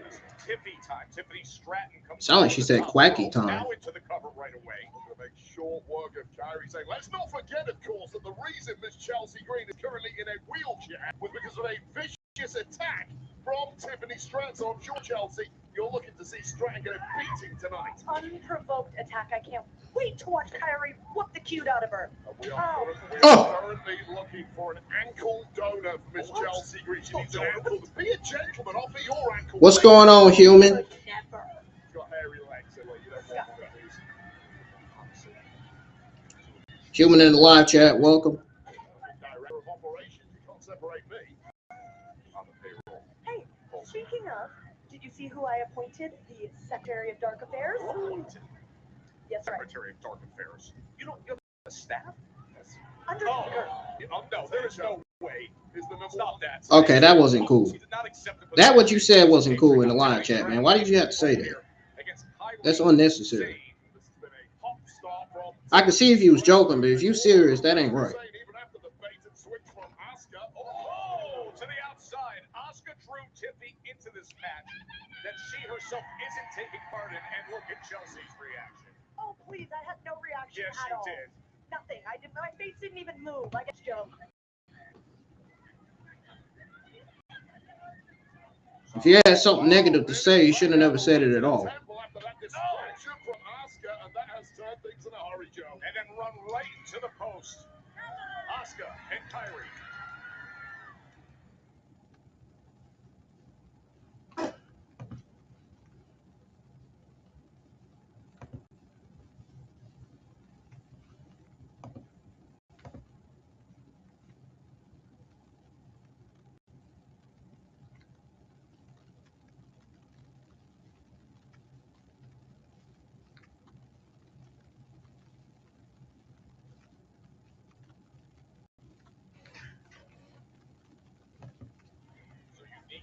Speaker 6: Tiffy Time. Tiffany Stratton comes.
Speaker 1: Sound like she said Quacky Time.
Speaker 6: Now into the cover right away. Going to make short work of Kyrie saying, let's not forget, of course, that the reason Miss Chelsea Green is currently in a wheelchair was because of a vicious attack from Tiffany Stratton. So I'm sure, Chelsea, you're looking to see Stratton get a beating tonight.
Speaker 8: Unprovoked attack. I can't wait to watch Kyrie whoop the cute out of her.
Speaker 6: We are currently looking for an ankle donor for Miss Chelsea Green. She needs an ankle. Be a gentleman. Offer your ankle.
Speaker 1: What's going on, human?
Speaker 8: Never.
Speaker 6: She's got hairy legs. So you don't want one of these.
Speaker 1: Human in the live chat, welcome.
Speaker 6: Director of operations. You can't separate me. On the payroll.
Speaker 8: Hey, speaking of, did you see who I appointed the Secretary of Dark Affairs?
Speaker 6: Appointed.
Speaker 8: Yes, right.
Speaker 6: Secretary of Dark Affairs. You don't have a staff?
Speaker 8: Undertaker.
Speaker 6: No, there is no way. Is the number Stop that.
Speaker 1: Okay, that wasn't cool. That what you said wasn't cool in the live chat, man. Why did you have to say that? That's unnecessary. I can see if you was joking, but if you serious, that ain't right.
Speaker 6: Oh, to the outside. Asuka drew Tiffy into this match that she herself isn't taking part in, and look at Chelsea's reaction.
Speaker 8: Oh, please, I had no reaction
Speaker 6: Yes,
Speaker 8: at
Speaker 6: you
Speaker 8: all.
Speaker 6: did.
Speaker 8: Nothing. My face didn't even move. I guess joke.
Speaker 1: If you had something negative to say, you should have never said it at all.
Speaker 6: And then run right into the post. Asuka and Kyrie.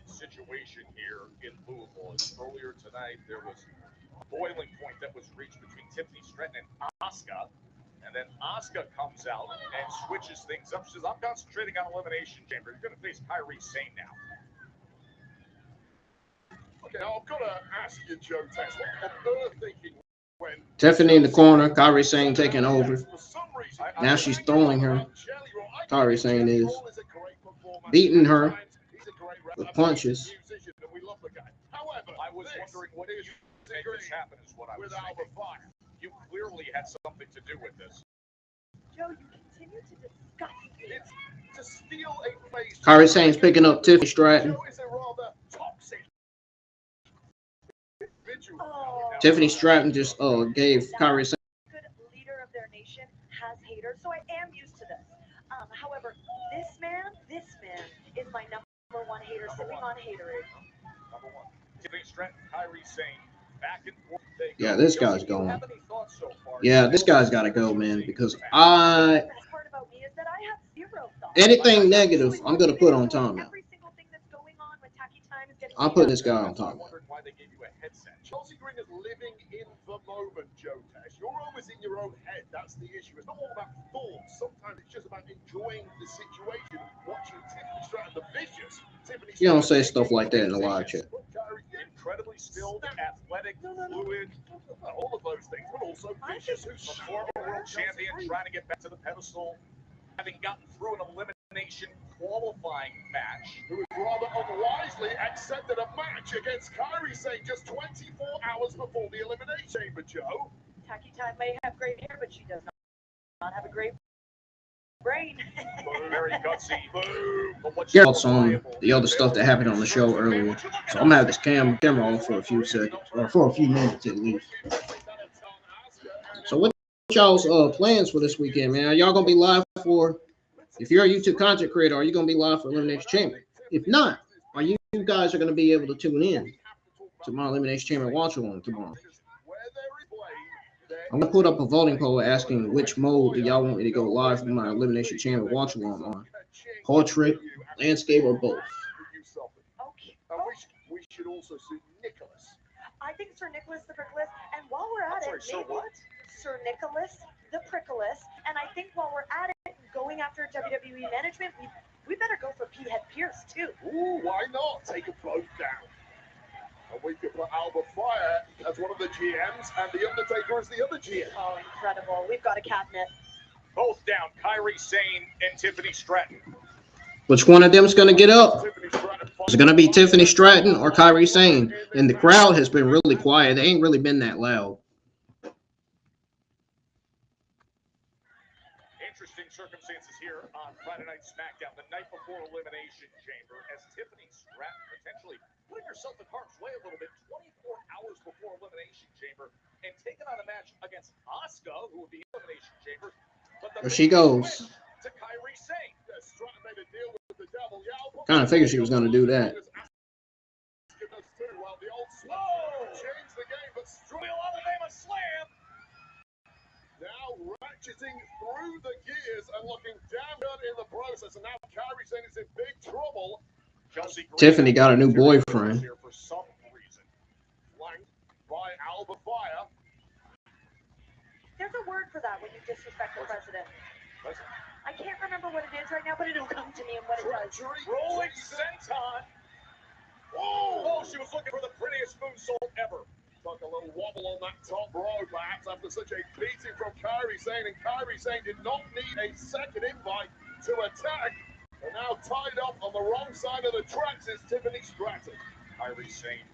Speaker 6: Situation here in Louisville. Earlier tonight, there was a boiling point that was reached between Tiffany Stratton and Asuka, and then Asuka comes out and switches things up. She says, "I'm concentrating on Elimination Chamber. You're going to face Kyrie Sane now." Okay, now I've got to ask you, Joe Tex, what on earth thinking when
Speaker 1: Tiffany in the corner, Kyrie Sane taking over. Now she's throwing her. Kyrie Sane is beating her with punches.
Speaker 6: However, I was wondering what is make this happen is what I was thinking. You clearly had something to do with this.
Speaker 8: Joe, you continue to disgust me.
Speaker 6: It's to steal a face.
Speaker 1: Kyrie Sane's picking up Tiffany Stratton.
Speaker 6: Is a rather toxic individual.
Speaker 1: Tiffany Stratton just gave Kyrie Sane.
Speaker 8: Good leader of their nation has haters, so I am used to this. However, this man is my number one hater, sipping on haterade.
Speaker 6: Number one. Tiffany Stratton, Kyrie Sane, back and forth.
Speaker 1: Yeah, this guy's going. Yeah, this guy's got to go, man, because anything negative, I'm going to put on timeout. I'm putting this guy on timeout.
Speaker 6: Why they gave you a headset. Chelsea Green is living in the moment, Joe Tesh. You're always in your own head. That's the issue. It's not all about thoughts. Sometimes it's just about enjoying the situation, watching Tiffany Stratton, the vicious Tiffany.
Speaker 1: You don't say stuff like that in the live chat.
Speaker 6: Incredibly skilled, athletic, fluid, all of those things, but also vicious. Who's a former world champion trying to get back to the pedestal, having gotten through an elimination qualifying match, who has rather unwisely accepted a match against Kyrie Sane just 24 hours before the Elimination Chamber, Joe.
Speaker 8: Tacky Time may have great hair, but she does not have a great brain.
Speaker 6: Very gutsy.
Speaker 1: Yeah, on the other stuff that happened on the show earlier. So I'm gonna have this camera off for a few seconds, or for a few minutes at least. So what y'all's plans for this weekend, man? Are y'all gonna be live for? If you're a YouTube content creator, are you going to be live for Elimination Chamber? If not, are you guys are going to be able to tune in to my Elimination Chamber watch along tomorrow? I'm going to put up a voting poll asking which mode do y'all want me to go live for my Elimination Chamber watch along on? Portrait, landscape, or both?
Speaker 8: Okay.
Speaker 6: We should also see Nicholas.
Speaker 8: I think Sir Nicholas the Brickless, and while we're at it,
Speaker 6: Sir
Speaker 8: maybe
Speaker 6: what?
Speaker 8: Sir Nicholas, the Prickles, and I think while we're at it, going after WWE management, we better go for P-Head Pierce too.
Speaker 5: Ooh, why not? Take them both down. And we could put Alba Fire as one of the GMs and The Undertaker as the other GM.
Speaker 8: Oh, incredible. We've got a cabinet.
Speaker 6: Both down, Kairi Sane and Tiffany Stratton.
Speaker 1: Which one of them is going to get up? Is it going to be Tiffany Stratton or Kairi Sane? And the crowd has been really quiet. They ain't really been that loud.
Speaker 6: Interesting circumstances here on Friday Night SmackDown, the night before Elimination Chamber, as Tiffany Stratton potentially putting herself in harm's way a little bit 24 hours before Elimination Chamber and taking on a match against Asuka, who would be in Elimination Chamber. But
Speaker 1: There she goes.
Speaker 6: to Kairi Sane.
Speaker 5: Stratton made a deal with the devil.
Speaker 1: Kind of figured she was going to do that.
Speaker 5: Well, the old slow changed the game, but
Speaker 6: We love the name of Slam.
Speaker 5: now ratcheting through the gears and looking damn good in the process. And now Kairi Sane is in big trouble.
Speaker 6: Chelsea Green
Speaker 1: Tiffany got a new boyfriend.
Speaker 6: here for some reason.
Speaker 5: Flanked by Alba Fire.
Speaker 8: There's a word for that when you disrespect the president. I can't remember what it is right now, but it'll come to me and what it does.
Speaker 6: Rolling senton. Oh, she was looking for the prettiest moonsault ever.
Speaker 5: Took a little wobble on that top row, perhaps after such a beating from Kairi Sane. And Kairi Sane did not need a second invite to attack. And now tied up on the wrong side of the tracks is Tiffany Stratton.
Speaker 6: Kairi Sane.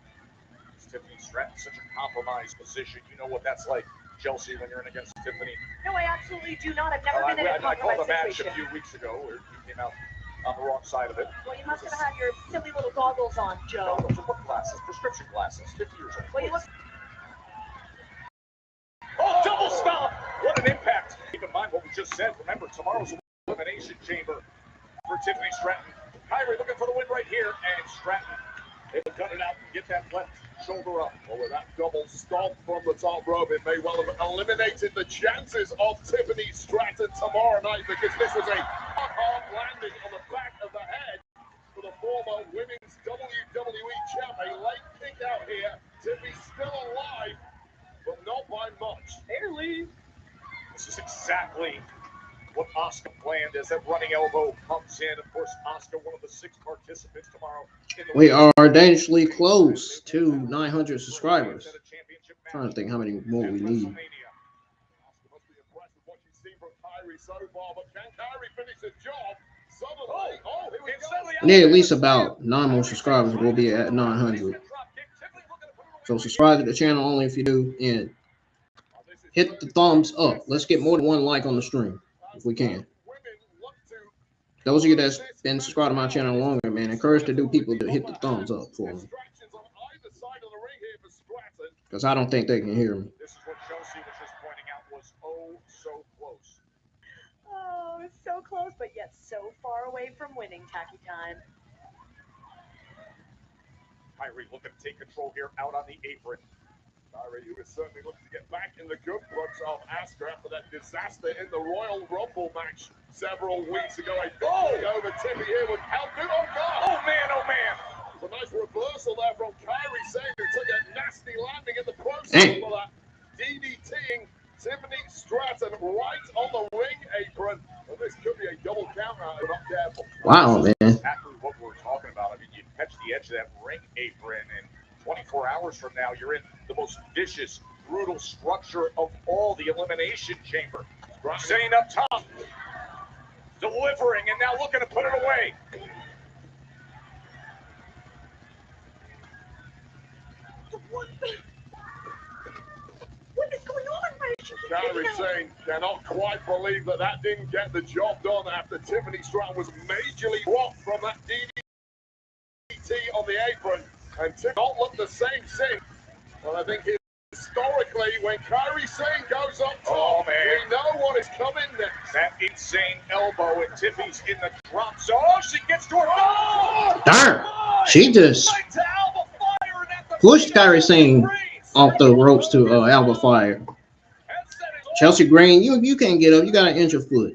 Speaker 6: Tiffany Stratton, such a compromised position. You know what that's like, Chelsea, when you're in against Tiffany.
Speaker 8: No, I absolutely do not. I've never been in a
Speaker 6: I called a
Speaker 8: compromised
Speaker 6: match
Speaker 8: situation.
Speaker 6: a few weeks ago where you came out on the wrong side of it.
Speaker 8: Well, you must have had your silly little goggles on, Joe.
Speaker 6: No, those are what glasses? Prescription glasses. 50 years old.
Speaker 8: Well, you look.
Speaker 6: Oh, double stomp! What an impact! Keep in mind what we just said. Remember, tomorrow's Elimination Chamber for Tiffany Stratton. Kairi looking for the win right here, and Stratton able to cut it out and get that left shoulder up.
Speaker 5: Well, with that double stomp from the top rope, it may well have eliminated the chances of Tiffany Stratton tomorrow night, because this was a hard landing on the back of the head for the former women's WWE champ. A late kick out here. Tiffany still alive, but not by much.
Speaker 6: Barely. This is exactly what Asuka planned as that running elbow comes in. Of course, Asuka, one of the 6 participants tomorrow.
Speaker 1: We are dangerously close to 900 subscribers. I'm trying to think how many more we need.
Speaker 5: Asuka must be impressed with what she's seen from Kairi so far, but can Kairi finish the job? Suddenly, here we go.
Speaker 1: Yeah, at least about 9 more subscribers. We'll be at 900. So subscribe to the channel only if you do, and hit the thumbs up. Let's get more than 1 like on the stream if we can. Those of you that's been subscribed to my channel longer, man, encourage to do people to hit the thumbs up for me, because I don't think they can hear me.
Speaker 6: This is what Chelsea was just pointing out was oh so close.
Speaker 8: Oh, so close, but yet so far away from winning. Tacky time.
Speaker 6: Kairi looking to take control here out on the apron.
Speaker 5: Kairi, who is certainly looking to get back in the good books of Asuka after that disaster in the Royal Rumble match several weeks ago. A victory over Tiffany here would help it on guard.
Speaker 6: Oh man, oh man.
Speaker 5: It's a nice reversal there from Kairi Sane, who took a nasty landing in the process for that DDTing Tiffany Stratton right on the ring apron. Well, this could be a double count out if not careful.
Speaker 1: Wow, man.
Speaker 6: Exactly what we're talking about. I mean, you catch the edge of that ring apron, and 24 hours from now, you're in the most vicious, brutal structure of all, the Elimination Chamber. Sane up top, delivering, and now looking to put it away.
Speaker 8: What is going on? Why is she
Speaker 5: Kairi Sane cannot quite believe that that didn't get the job done after Tiffany Stratton was majorly dropped from that DDT on the apron. And to not look the same since. Well, I think historically, when Kairi Sane goes up top, we know what is coming next.
Speaker 6: That insane elbow, and Tiffany's in the drop zone. Oh, she gets to her.
Speaker 1: Darn. She just pushed Kairi Sane off the ropes to Alba Fire. Chelsea Green, you can't get up. You got to inch your foot.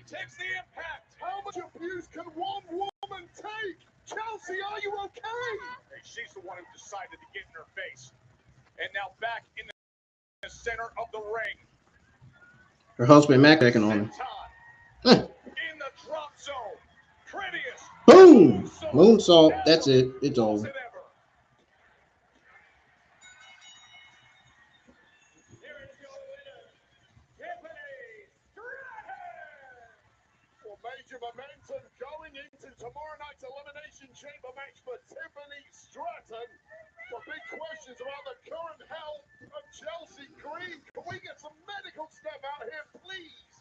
Speaker 5: takes the impact. How much abuse can one woman take? Chelsea, are you okay? Hey, she's the one who decided to get in her face. And now back in the center of the ring.
Speaker 1: Her husband Mac checking on her.
Speaker 5: In the drop zone. Prettiest.
Speaker 1: Boom! Moonsault. That's it. It's over.
Speaker 5: Major momentum going into tomorrow night's Elimination Chamber match for Tiffany Stratton. The big questions about the current health of Chelsea Green. Can we get some medical stuff out here, please?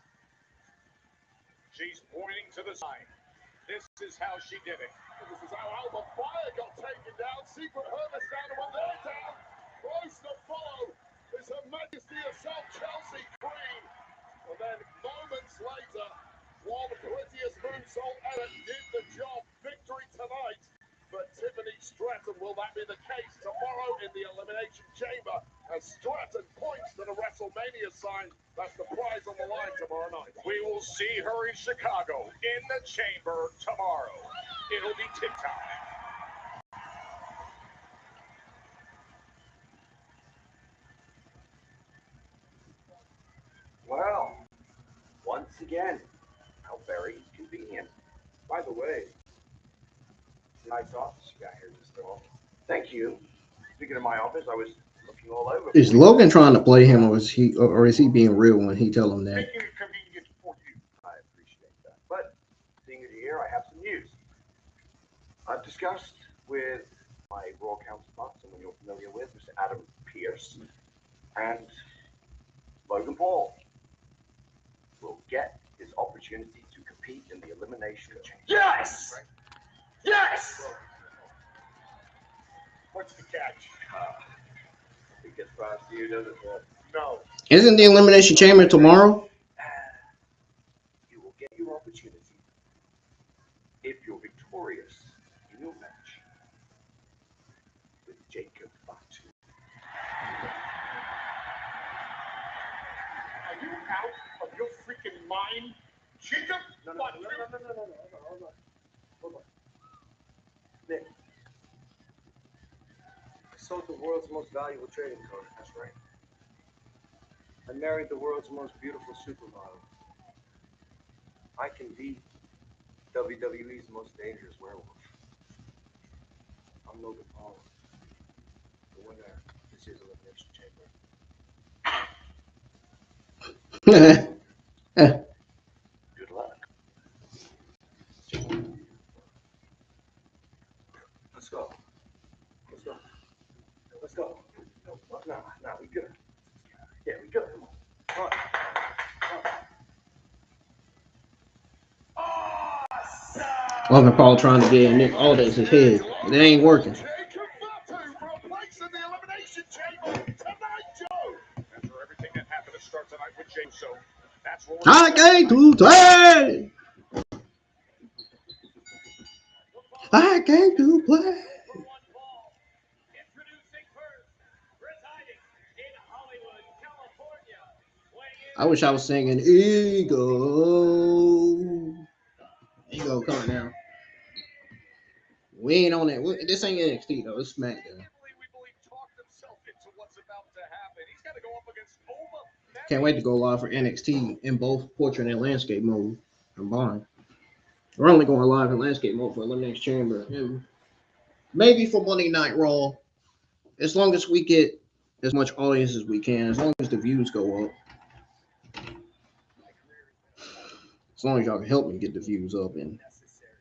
Speaker 5: She's pointing to the side. This is how she did it. This is how Alba Fire got taken down. Secret Hermes down, and when they're down, close to follow is Her Majesty herself, Chelsea Green. And then moments later, one prettiest moonsault ever did the job. Victory tonight for Tiffany Stratton. Will that be the case tomorrow in the Elimination Chamber? As Stratton points to the WrestleMania sign, that's the prize on the line tomorrow night. We will see her in Chicago in the chamber tomorrow. It'll be TikTok.
Speaker 12: Well, once again, how very convenient. By the way, it's a nice office you got here, Mr. Hall. Thank you. Speaking of my office, I was looking all over.
Speaker 1: Is Logan trying to play him, or is he being real when he tell him that?
Speaker 12: Making it convenient for you. I appreciate that. But seeing as you're here, I have some news. I've discussed with my Raw counterpart, someone you're familiar with, Mr. Adam Pearce, and Logan Paul will get his opportunity to compete in the Elimination Chamber.
Speaker 5: Yes! Yes! What's the catch?
Speaker 12: It gets past you, doesn't it?
Speaker 5: No.
Speaker 1: Isn't the Elimination Chamber tomorrow?
Speaker 12: You will get your opportunity if you're victorious in your match with Jacob Fatu.
Speaker 5: Are you out of your freaking mind? Jacob?
Speaker 12: No. Hold on. Nick, I sold the world's most valuable trading card. That's right. I married the world's most beautiful supermodel. I can be WWE's most dangerous werewolf. I'm Logan Paul, the winner of this year's Elimination Chamber. Good luck. Let's go. No, we good. Yeah, we good. Come on.
Speaker 1: Logan Paul trying to get Nick Aldis his head. It ain't working.
Speaker 5: Jacob Fatu for a place in the Elimination Chamber tonight, Joe. After everything that happened to start tonight with James, so that's what
Speaker 1: I came to play. I came to play. I wish I was singing Ego. Ego coming now. We ain't on that. This ain't NXT though. It's SmackDown. Can't wait to go live for NXT in both portrait and landscape mode combined. We're only going live in landscape mode for Elimination Chamber. And maybe for Monday Night Raw. As long as we get as much audience as we can, as long as the views go up. As long as y'all can help me get the views up and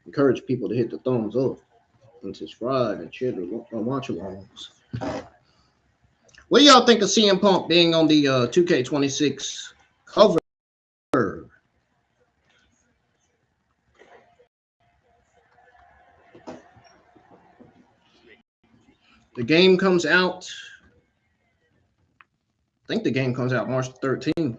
Speaker 1: encourage people to hit the thumbs up and subscribe and share the watch alongs. What do y'all think of CM Punk being on the 2K26 cover? The game comes out. I think the game comes out March 13th.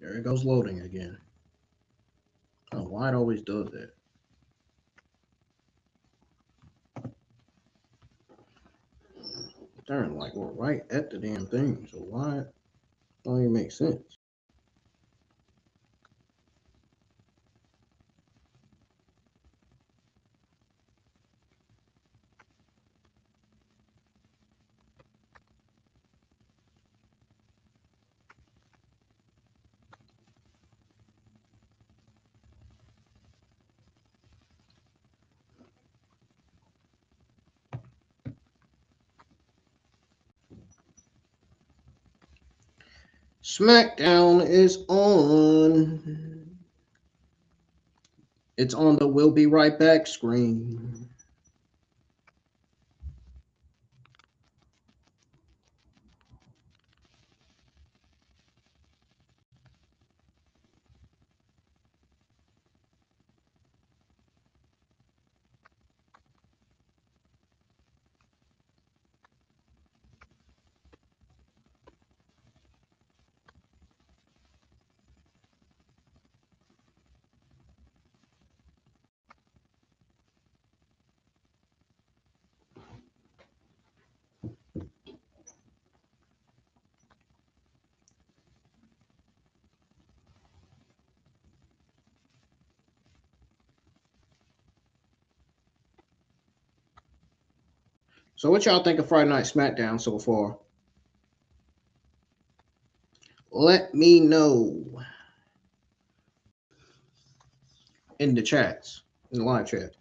Speaker 1: There it goes loading again. Oh, why it always does that? Darn, like we're right at the damn thing. So why? Don't even make sense. SmackDown is on. It's on the "We'll be right back" screen. So what y'all think of Friday Night SmackDown so far? Let me know in the chats, in the live chat.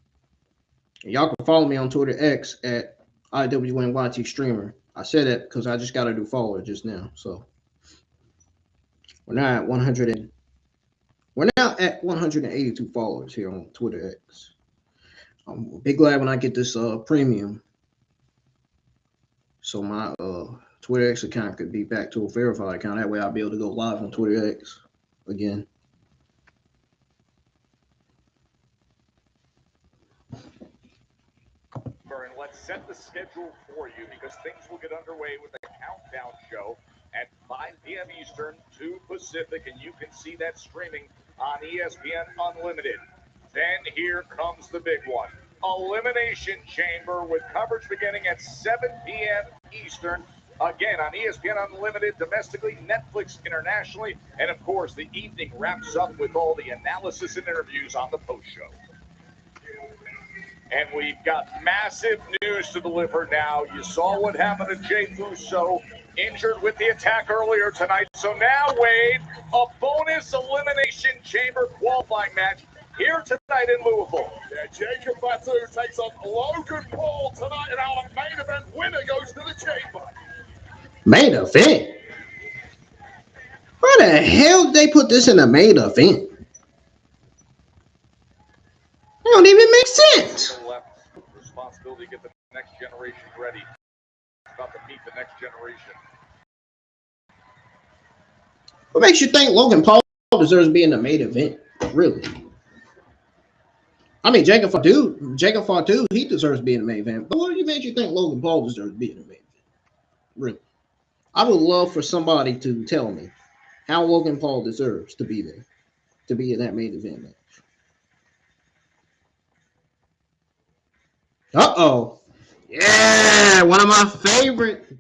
Speaker 1: Y'all can follow me on Twitter X at IWNYT Streamer. I said that because I just got to do follow just now. So we're now at 100. We're now at 182 followers here on Twitter X. I'll be glad when I get this premium, so my Twitter X account could be back to a verified account. That way I'll be able to go live on Twitter X again.
Speaker 6: And let's set the schedule for you because things will get underway with the countdown show at 5 p.m. Eastern, 2 Pacific, and you can see that streaming on ESPN Unlimited. Then here comes the big one, Elimination Chamber, with coverage beginning at 7 p.m. Eastern. Again, on ESPN Unlimited, domestically, Netflix internationally, and of course, the evening wraps up with all the analysis and interviews on the post show. And we've got massive news to deliver now. You saw what happened to Jey Uso, injured with the attack earlier tonight. So now, Wade, a bonus Elimination Chamber qualifying match here tonight in Louisville.
Speaker 5: Yeah, Jacob Fatu takes on Logan Paul tonight, and our main event winner goes to the Chamber.
Speaker 1: Main event? Why the hell did they put this in a main event? It don't even make sense.
Speaker 6: Left responsibility to get the next generation ready. About to meet the next generation.
Speaker 1: What makes you think Logan Paul deserves to be in the main event? Really? I mean, Jacob Fatu, he deserves to be in the main event. But what makes you think Logan Paul deserves to be in the main event? Really? I would love for somebody to tell me how Logan Paul deserves to be there, to be in that main event match. Uh-oh. Yeah, one of my favorite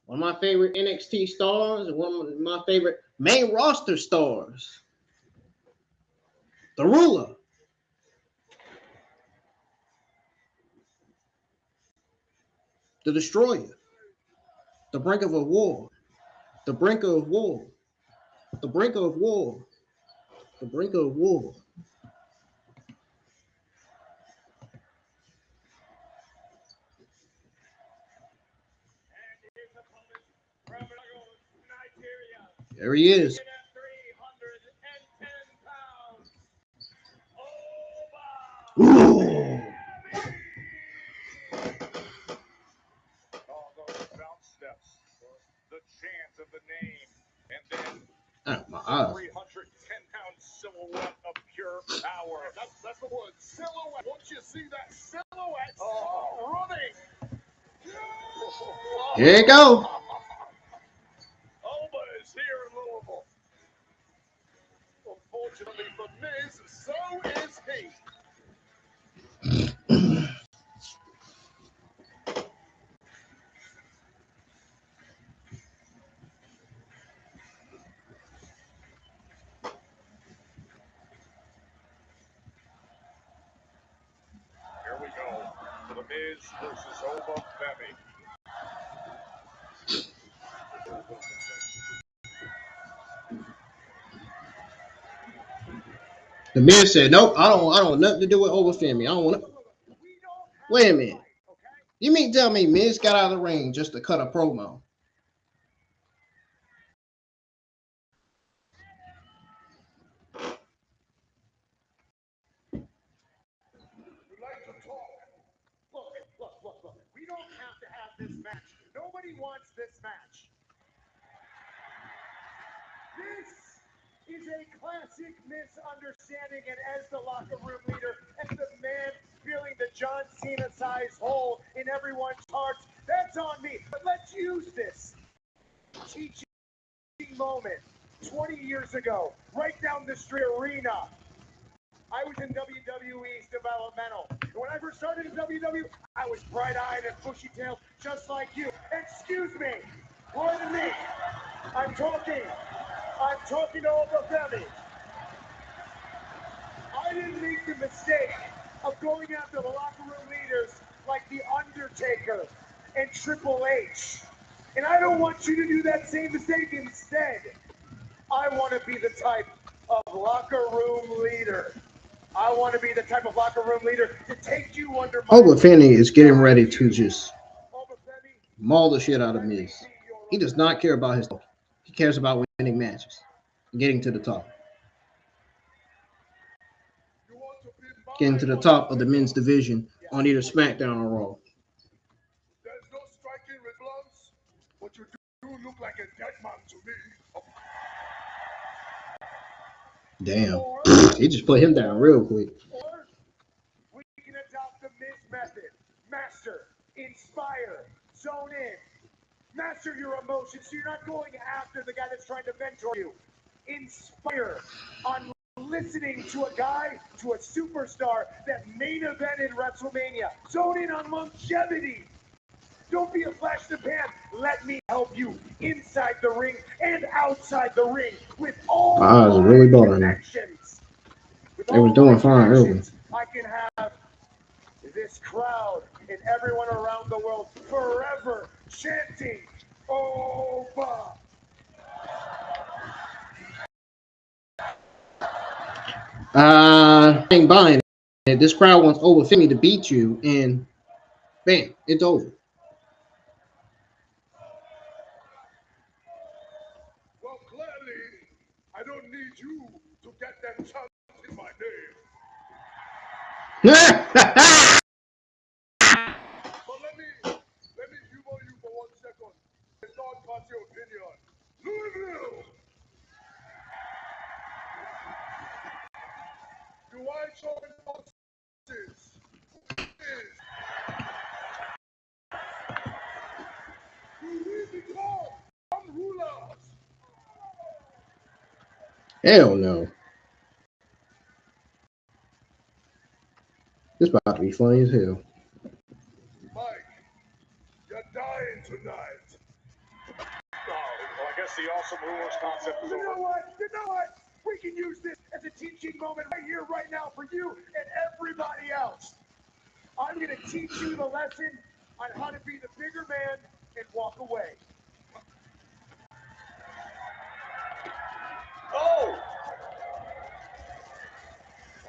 Speaker 1: NXT stars, and one of my favorite main roster stars. The Ruler. The Destroyer. The brink of a war. The brink of war. The brink of war. The brink of war. There he is. Ooh.
Speaker 6: The chant of the name, and then
Speaker 1: My eyes.
Speaker 6: 310-pound silhouette of pure power.
Speaker 5: That's the word, silhouette. Once you see that silhouette, running.
Speaker 1: Here you go.
Speaker 6: Alba is here in Louisville.
Speaker 5: Unfortunately for Miz, so is he. Here we go. The Miz versus Obafemi.
Speaker 1: The man said, "Nope, I don't want nothing to do with Obafemi. I don't want to." Wait a minute. You mean tell me Miz got out of the ring just to cut a promo?
Speaker 2: Look. We don't have to have this match. Nobody wants this match. This is a classic misunderstanding, and as the locker room leader, as the man filling the John Cena-sized hole in everyone's hearts, that's on me. But let's use this teaching moment 20 years ago, right down the street arena. I was in WWE's developmental. And when I first started in WWE, I was bright-eyed and bushy-tailed, just like you. Excuse me. Pardon me. I'm talking to Obafemi. I didn't make the mistake of going after the locker room leaders like The Undertaker and Triple H. And I don't want you to do that same mistake. Instead, I want to be the type of locker room leader. I want to be the type of locker room leader to take you under my...
Speaker 1: Obafemi is getting ready to just maul the shit out of Miz. He does not care about his... He cares about winning matches. Getting to the top. Getting to the top of the men's division on either SmackDown or Raw.
Speaker 5: There's no striking with gloves, but you do look like a dead man to me.
Speaker 1: Damn. He just put him down real quick.
Speaker 2: Or we can adopt the Miz method. Master, inspire, zone in. Master your emotions so you're not going after the guy that's trying to mentor you. Inspire on listening to a guy, to a superstar that main evented WrestleMania. Zone in on longevity. Don't be a flash in the pan. Let me help you inside the ring and outside the ring with all
Speaker 1: my eyes are really bothering me. They was doing fine earlier.
Speaker 2: I can have this crowd and everyone around the world forever chanting Oba.
Speaker 1: I ain't buying it. This crowd wants Obafemi to beat you, and bam, it's over.
Speaker 5: Well, clearly, I don't need you to get them chanting my name. But let me humor you for 1 second. A third-party opinion. Louisville! Do I join forces? Do we become rulers?
Speaker 1: Hell no. This about to be funny as hell.
Speaker 5: Mike, you're dying tonight. Oh, well, I guess the Awesome Rulers concept is over.
Speaker 2: You know what? We can use this as a teaching moment right here, right now for you and everybody else. I'm going to teach you the lesson on how to be the bigger man and walk away.
Speaker 5: Oh!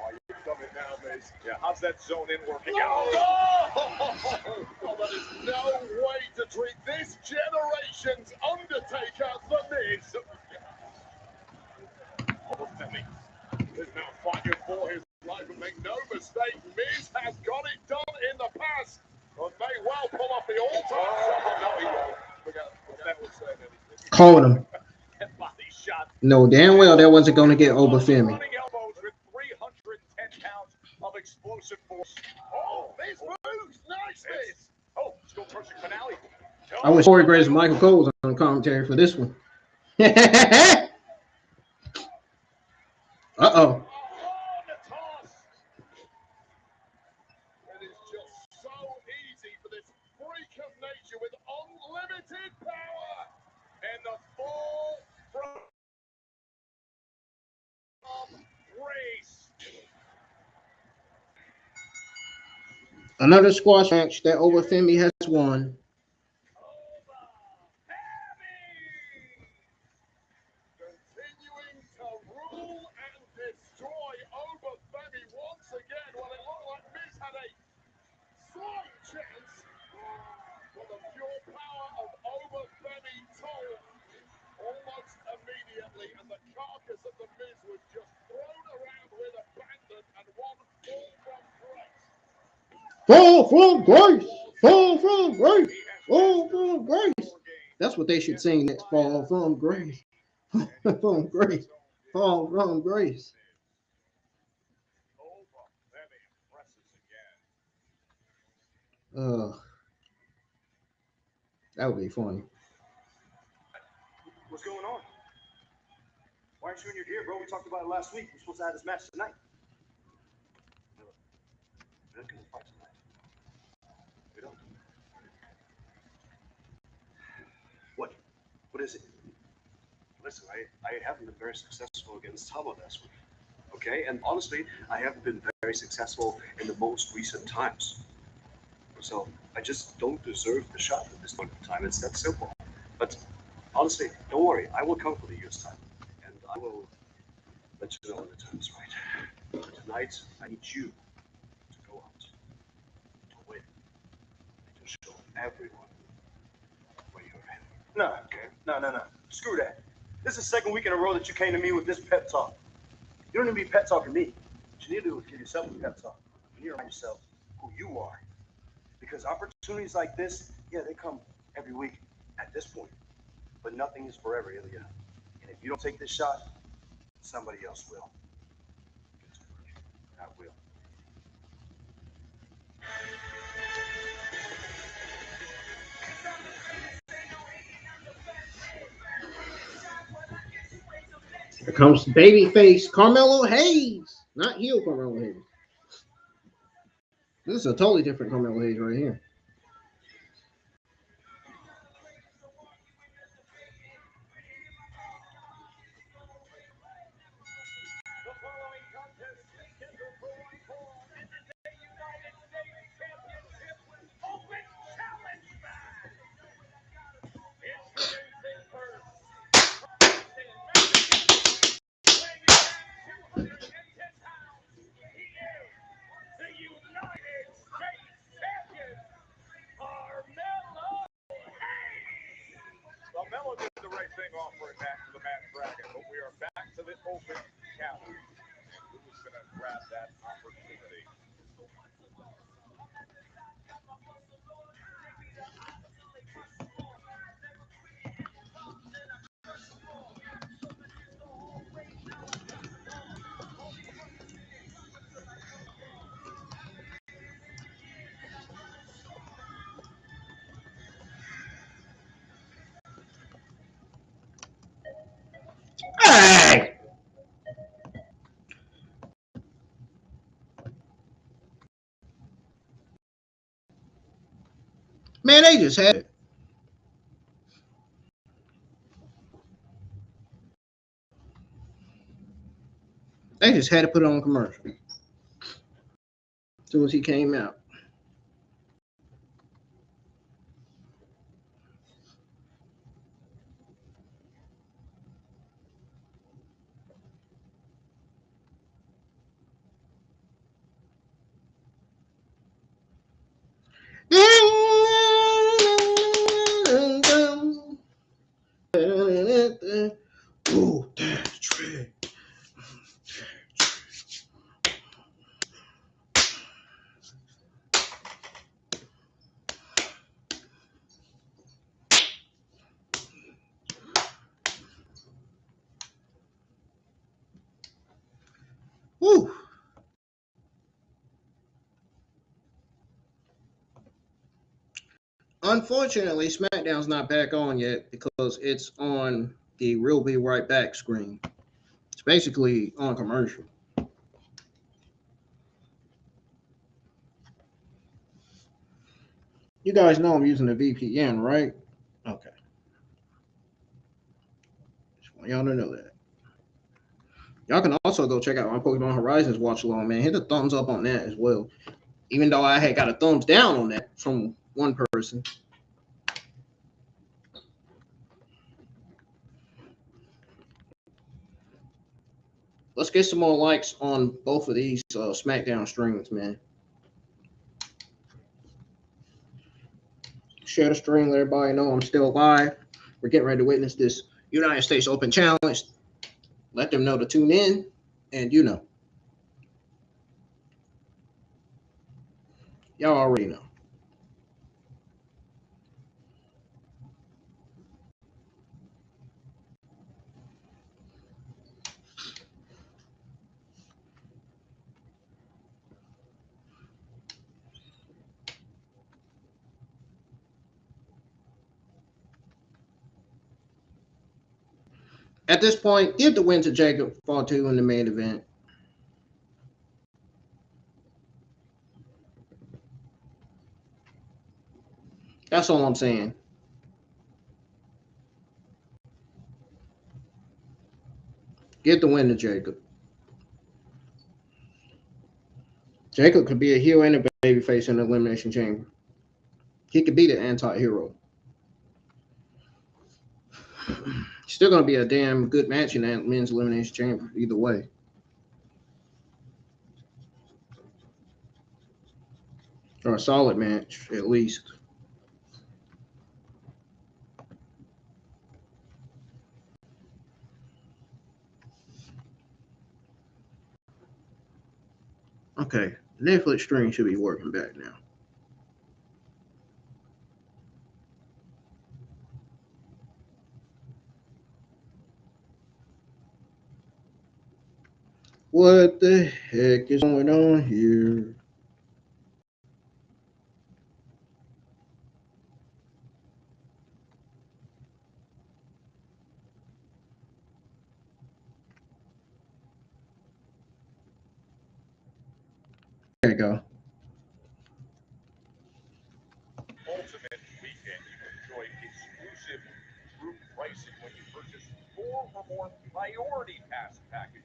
Speaker 5: Oh, you dumb it now, Miz. Yeah, how's that zone in working out? Oh, that is no way to treat this generation's Undertaker, The Miz. Obafemi is now fighting for his life, and make no mistake, Miz has got it done in the past, and may well pull off the all-time. No, he won't. Forget that was saying anything.
Speaker 1: Calling him.
Speaker 5: Body shot.
Speaker 1: No, damn well that wasn't going to get Obafemi.
Speaker 5: Running elbows with 310 pounds of explosive force. Oh, Miz moves. Nice, Miz. Oh, still pushing finale.
Speaker 1: I wish Corey Graves and Michael Cole was on commentary for this one. Uh-oh. Another squash match that Obafemi has won.
Speaker 5: Continuing to rule and destroy Obafemi once again. Well, it looked like Miz had a slight chance, but the pure power of Obafemi told almost immediately, and the carcass of the Miz was just thrown around with abandon and one fall from grace.
Speaker 1: Fall from grace. Fall from grace. Fall from grace. That's what they should sing next. Fall from grace. Fall from grace. Fall from grace.
Speaker 5: Obafemi impresses again.
Speaker 1: That would be funny.
Speaker 12: What's going on? Why aren't you in your gear, bro? We talked about it last week. We're supposed to have this match tonight. We're not gonna fight tonight. We don't. What? What is it? Listen, I haven't been very successful against Tama this week. Okay? And honestly, I haven't been very successful in the most recent times. So I just don't deserve the shot at this point in time. It's that simple. But honestly, don't worry. I will come for the US title. And I will let you know when the time is right. But tonight, I need you to go out, to win, to show everyone where you're headed. No, okay? No. Screw that. This is the second week in a row that you came to me with this pep talk. You don't need to be pep talking me. What you need to do is give yourself a pep talk. You need to remind yourself who you are. Because opportunities like this, yeah, they come every week at this point. But nothing is forever, Ilya. And if you don't take this shot, somebody else will. Get to work. I will.
Speaker 1: Here comes babyface Carmelo Hayes. Not heel Carmelo Hayes. This is a totally different Carmelo Hayes right here.
Speaker 4: The following contest is scheduled for one fall and is a United States Championship Open Challenge match. Introducing first, Boston, Massachusetts, weighing in at 210 pounds, he is the United States Champion, Carmelo Hayes.
Speaker 5: Well, Melo did the right thing offering that to the Matt Dragon, but we are back to the open challenge. Who was going to grab that opportunity?
Speaker 1: Hey! Man, they just had it. They just had to put it on commercial. As soon as he came out. Ooh, that's true. Woo. Unfortunately, SmackDown's not back on yet because it's on the Real Be Right Back screen. It's basically on commercial. You guys know I'm using a VPN, right? Okay. Just want y'all to know that. Y'all can also go check out my Pokemon Horizons watch along, man. Hit the thumbs up on that as well. even though I had got a thumbs down on that from one person. Let's get some more likes on both of these SmackDown streams, man. Share the stream, let everybody know I'm still live. We're getting ready to witness this United States Open Challenge. Let them know to tune in, and you know. Y'all already know. At this point, give the win to Jacob Fatu in the main event. That's all I'm saying. Get the win to Jacob. Jacob could be a heel and a babyface in the Elimination Chamber. He could be the anti-hero. Still going to be a damn good match in that men's Elimination Chamber, either way. Or a solid match, at least. Okay, Netflix stream should be working back now. What the heck is going on here? There you go.
Speaker 6: Ultimate Weekend. You can enjoy exclusive group pricing when you purchase 4 or more priority pass packages.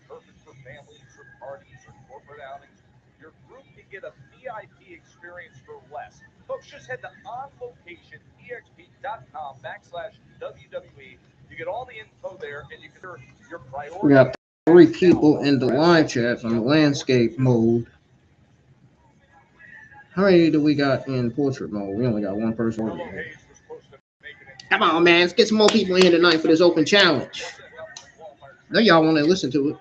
Speaker 6: Perfect for families or parties or corporate outings. Your group can get a VIP experience for less. Folks, just head to onlocationexp.com/WWE. You get all the info there, and you can your priority.
Speaker 1: We got 3 people in the live chat on the landscape mode. How many do we got in portrait mode? We only got 1 person. Come on, man. Let's get some more people in here tonight for this open challenge. I know y'all want to listen to it.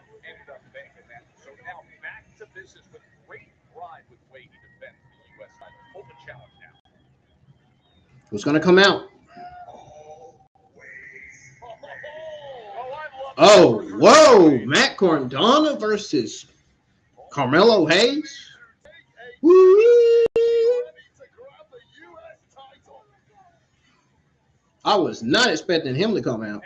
Speaker 6: So now back to business with great pride with way he defends the U.S. title. Open challenge now.
Speaker 1: Who's going to come out? Oh, whoa. Matt Cardona versus Carmelo Hayes. Woo! I was not expecting him to come out.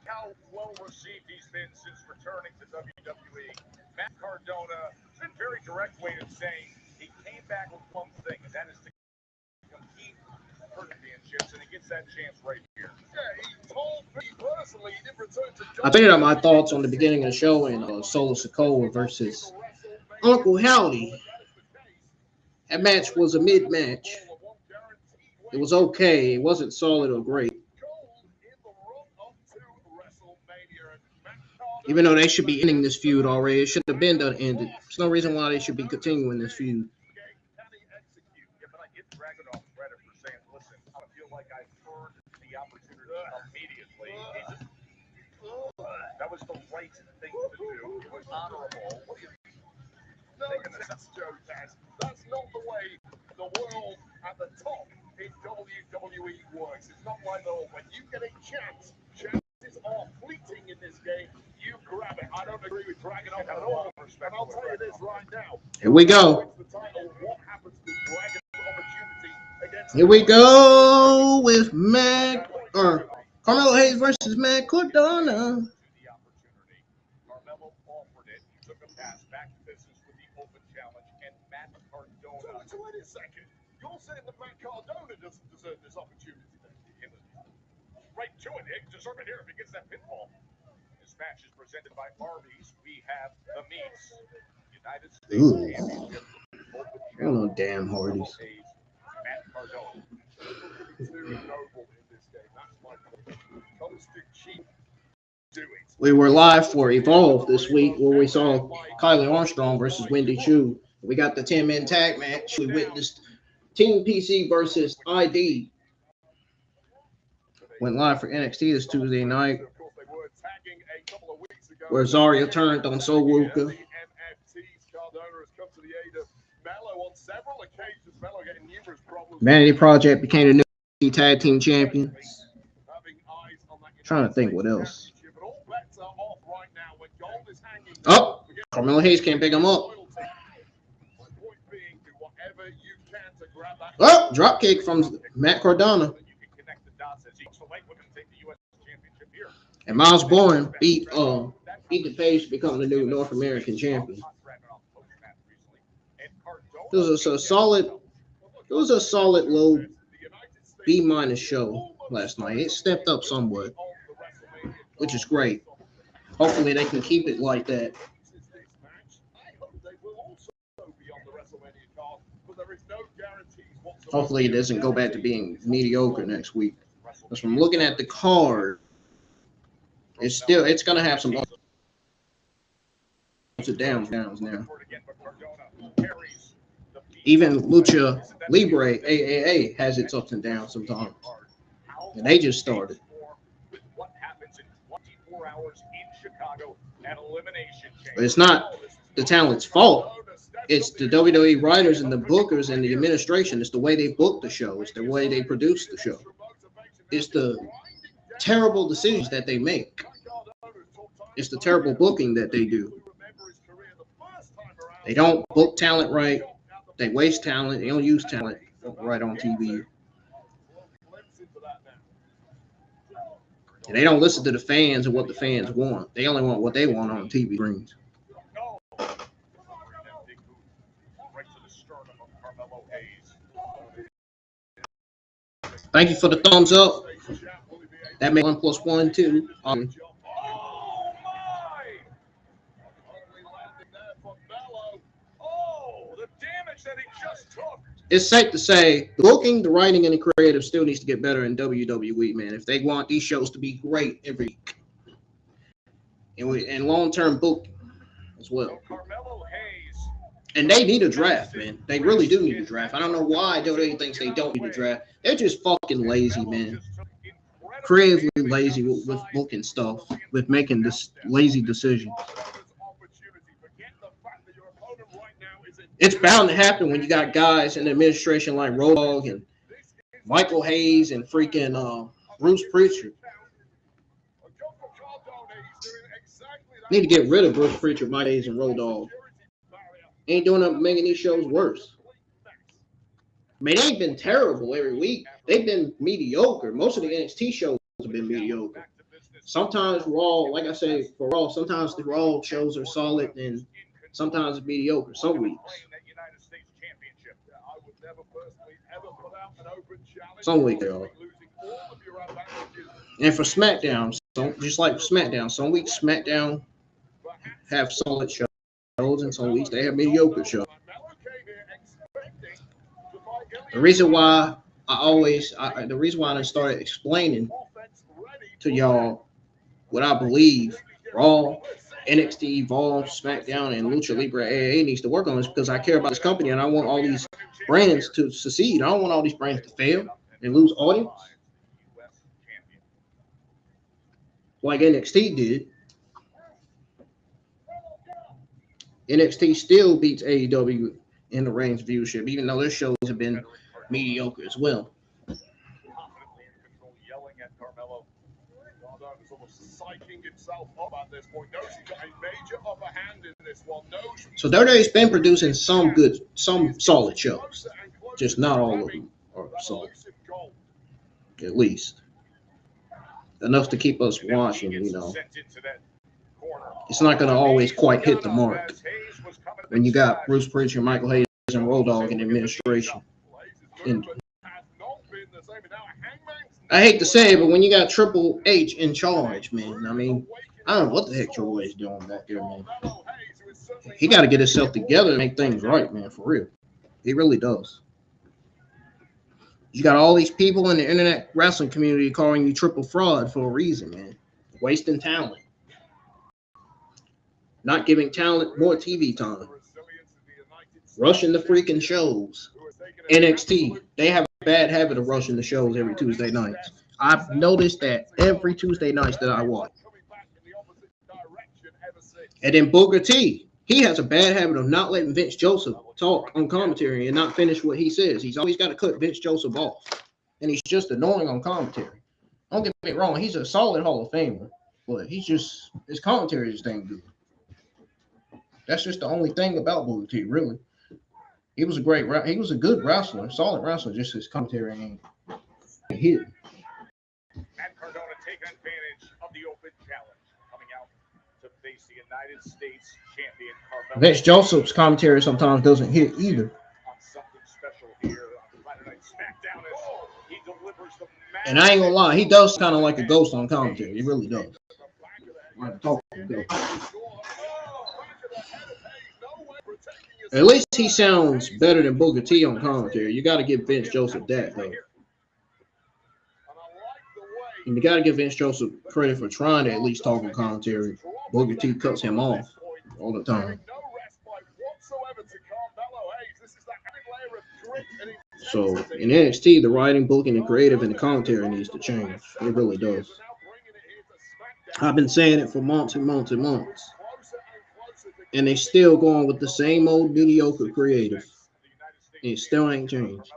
Speaker 6: How well received he's been since returning to WWE. Matt Cardona has been very direct way of saying he came back with one thing, and that is to compete for championships, and he gets that chance right here. Yeah, he told me personally he did return to
Speaker 1: I figured out my thoughts on the beginning of the show in Solo Sikoa versus Uncle Howdy. That match was a mid-match. It was okay. It wasn't solid or great. Even though they should be ending this feud already, it should have been done ended. There's no reason why they should be continuing this feud.
Speaker 6: That was the right thing to do. It was honorable. What do you think? No, that's Joe Taz. That's not the way the world at the top in WWE works. It's not like, oh, when you get a chance, chances are fleeting in this game. You grab it. I don't agree with Dragon at all. And I'll tell you this right now.
Speaker 1: Here we go. Here we go with Carmelo Hayes versus Matt Cardona.
Speaker 6: Carmelo offered it. He took a pass back to business with the open challenge, and Matt Cardona. So wait a second.
Speaker 5: you're saying that Matt Cardona doesn't deserve this opportunity, then? Right to it, he deserves it here if he gets that pinfall. This match is presented by Arby's. We have the meats. United States Championship.
Speaker 1: I don't know, damn Hardys.
Speaker 5: Matt Cardona. Too noble in this game. That's my point. Comes to cheap.
Speaker 1: We were live for Evolve this week where we saw Kylie Armstrong versus Wendy Chu. We got the 10-man tag match. We witnessed Team PC versus ID. Went live for NXT this Tuesday night, where Zarya turned on Sol Ruka. Vanity Project became the new tag team champions. Trying to think what else. Oh, Carmelo Hayes can't pick him up. Oh, drop kick from Matt Cardona. And Miles Bourne beat Ethan Page to become the new North American champion. It was a solid low B- show last night. It stepped up somewhat, which is great. Hopefully they can keep it like that. Hopefully it doesn't go back to being mediocre next week. Because from looking at the card, it's gonna have some ups and downs now. Even Lucha Libre AAA has its ups and downs sometimes. And they just started. But it's not the talent's fault. It's the WWE writers and the bookers and the administration. It's the way they book the show. It's the way they produce the show. It's the terrible decisions that they make. It's the terrible booking that they do. They don't book talent right. They waste talent. They don't use talent right on TV. And they don't listen to the fans and what the fans want. They only want what they want on TV screens. Thank you for the thumbs up. That makes 1 + 1 2. It's safe to say the booking, the writing, and the creative still needs to get better in WWE, man. If they want these shows to be great every week. And long-term booking as well. And they need a draft, man. They really do need a draft. I don't know why WWE thinks they don't need a draft. They're just fucking lazy, man. Creatively lazy with booking stuff, with making this lazy decision. It's bound to happen when you got guys in the administration like Road Dogg and Michael Hayes and freaking Bruce Pritchard. Need to get rid of Bruce Pritchard, Mike Hayes, and Road Dogg. Ain't doing up making these shows worse. I mean, they ain't been terrible every week. They've been mediocre. Most of the NXT shows have been mediocre. Sometimes Raw, like I say, for Raw, sometimes the Raw shows are solid and sometimes it's mediocre. Some weeks. Some weeks they are. And for SmackDown, so just like SmackDown, some weeks SmackDown have solid shows. And some weeks they have mediocre shows. The reason why I started explaining to y'all what I believe Raw, NXT, Evolve, SmackDown, and Lucha Libre AA needs to work on is because I care about this company and I want all these brands to succeed. I don't want all these brands to fail and lose audience like NXT did. NXT still beats AEW in the ratings viewership, even though their shows have been mediocre as well. So WWE's been producing some solid shows, just not all of them are solid. At least enough to keep us watching. You know, it's not going to always quite hit the mark when you got Bruce Pritchard, Michael Hayes, and Road Dogg in administration. And
Speaker 5: has not been the same. Now Hangman's
Speaker 1: I hate to say it, but when you got Triple H in charge, man, I mean, I don't know what the heck Triple H doing back there, man. He got to get himself together and make things right, man, for real. He really does. You got all these people in the internet wrestling community calling you triple fraud for a reason, man. Wasting talent. Not giving talent more TV time. Rushing the freaking shows. NXT, they have a bad habit of rushing the shows every Tuesday nights. I've noticed that every Tuesday nights that I watch. And then Booker T, he has a bad habit of not letting Vince Joseph talk on commentary and not finish what he says. He's always got to cut Vince Joseph off. And he's just annoying on commentary. Don't get me wrong, he's a solid Hall of Famer, but his commentary just ain't good. That's just the only thing about Booker T, really. He was a good wrestler, solid wrestler, just his commentary ain't hit.
Speaker 6: And Cardona taking advantage of the open challenge, coming out to face the United States champion Carmelo.
Speaker 1: Vince Joseph's commentary sometimes doesn't hit either.
Speaker 6: On something special here on Friday Night SmackDown as he delivers the match.
Speaker 1: And I ain't gonna lie, he does kind of like a ghost on commentary. He really does. Like a talking ghost. At least he sounds better than Booker T on commentary. You got to give Vince Joseph that, though. And you got to give Vince Joseph credit for trying to at least talk on commentary. Booker T cuts him off all the time. So in NXT, the writing, booking, and creative and the commentary needs to change. It really does. I've been saying it for months and months and months. And they still going with the same old mediocre creative. It still ain't changed.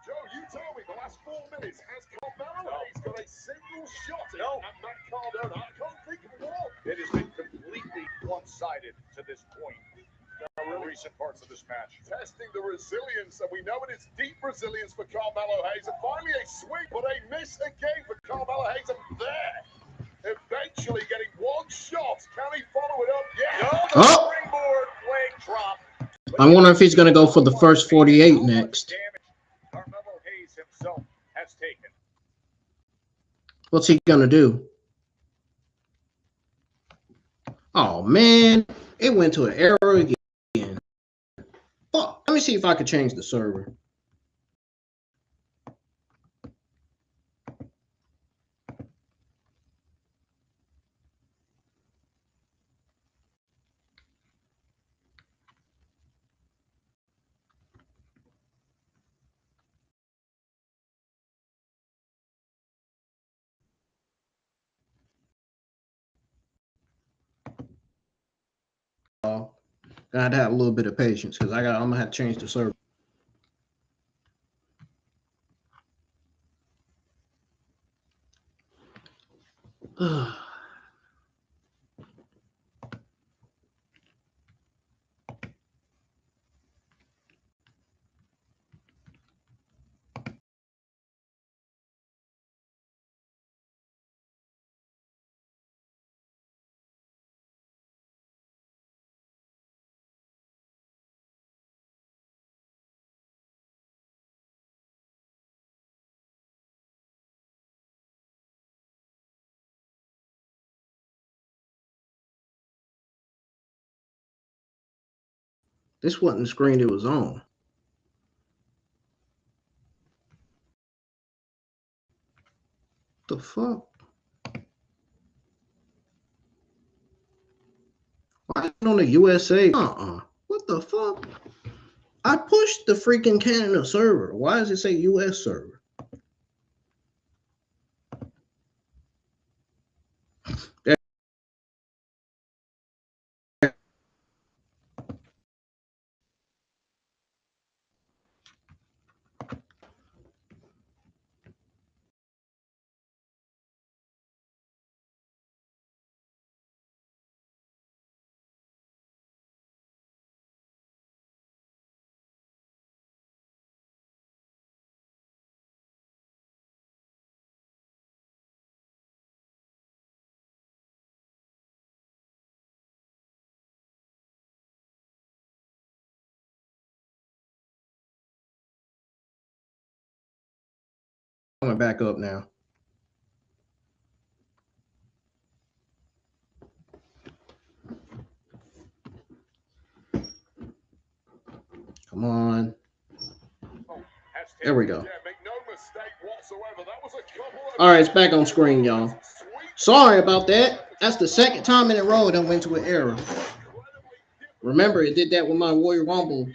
Speaker 5: Joe, you tell me the last 4 minutes has Carmelo Hayes got a single shot at Matt Cardona. I can't think of one.
Speaker 6: It has been completely one-sided to this point. In recent parts of this match.
Speaker 5: Testing the resilience, and we know it is deep resilience for Carmelo Hayes. And finally a swing, but a miss again for Carmelo Hayes. And there, eventually getting one shot. Can he follow it up? Yeah.
Speaker 1: Oh!
Speaker 6: Springboard leg drop.
Speaker 1: I wonder if he's going to go for the first 48 next.
Speaker 6: Carmelo Hayes himself has taken.
Speaker 1: What's he going to do? Oh, man. It went to an error again. Fuck. Let me see if I could change the server. Gotta have a little bit of patience because I'm gonna have to change the server. This wasn't the screen it was on. The fuck? Why is it on the USA? What the fuck? I pushed the freaking Canada server. Why does it say US server? coming back up now. Come on. There we go. All right, it's back on screen, y'all. Sorry about that. That's the second time in a row that went to an error. Remember, it did that with my Royal Rumble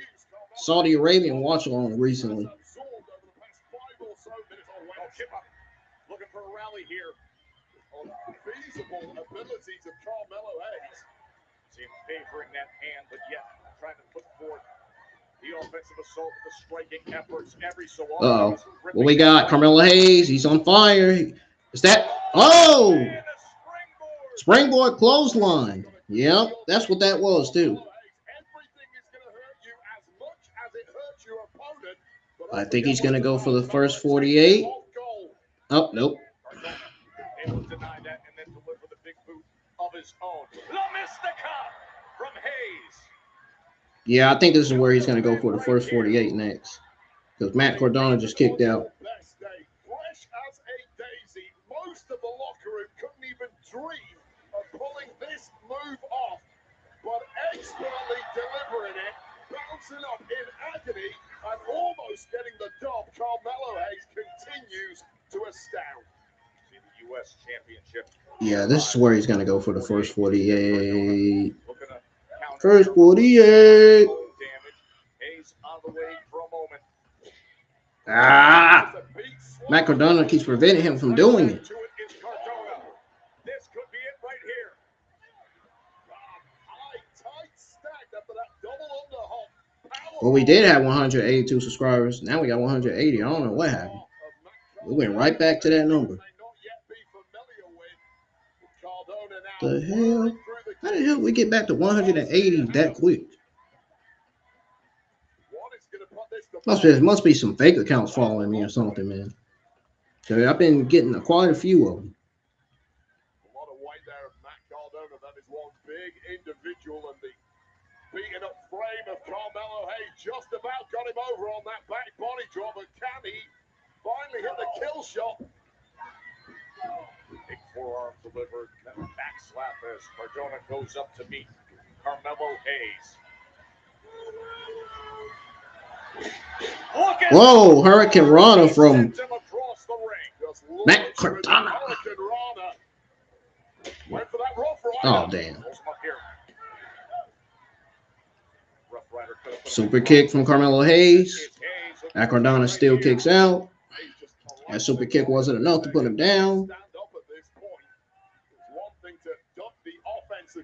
Speaker 1: Saudi Arabian watch along recently.
Speaker 5: Looking for a rally here on feasible abilities of Carmelo Hayes. Seems favoring that hand, but yet trying to put forth the offensive assault with the striking efforts every so often.
Speaker 1: What we got? Carmelo Hayes. He's on fire. Is that? Oh! Springboard clothesline. Yep, that's what that was, too. I think he's going to go for the first 48. Oh, nope.
Speaker 4: Able to deny that and then deliver the big boot of his own. La Mystica from Hayes.
Speaker 1: Yeah, I think this is where he's going to go for the first 48 next. Because Matt Cardona just kicked out.
Speaker 5: Fresh as a daisy. Most of the locker room couldn't even dream of pulling this move off. But expertly delivering it, bouncing up in agony, and almost getting the dub. Carmelo Hayes continues to astound.
Speaker 4: See the U.S. Championship.
Speaker 1: Yeah, this is where he's going to go for the first 48. First 48.
Speaker 4: Hayes on the way for a moment.
Speaker 1: Ah! Matt Cardona keeps preventing him from doing it.
Speaker 4: This could be it right here.
Speaker 1: Well, we did have 182 subscribers. Now we got 180. I don't know what happened. We went right back to that number. The hell? How the hell we get back to 180 that quick? Must be some fake accounts following me or something, man. So I've been getting quite a few of them.
Speaker 5: A lot of weight there of Matt Cardona. That is one big individual, and the beaten up frame of Carmelo Hayes just about got him over on that back body drop. And can he finally hit the kill shot?
Speaker 4: Big forearm delivered. Back slap as Cardona goes up to meet Carmelo Hayes.
Speaker 1: Whoa, Hurricane Rana from Matt Cardona. Oh, damn. Super kick from Carmelo Hayes. Matt Cardona still kicks out. That super kick wasn't enough to put him down.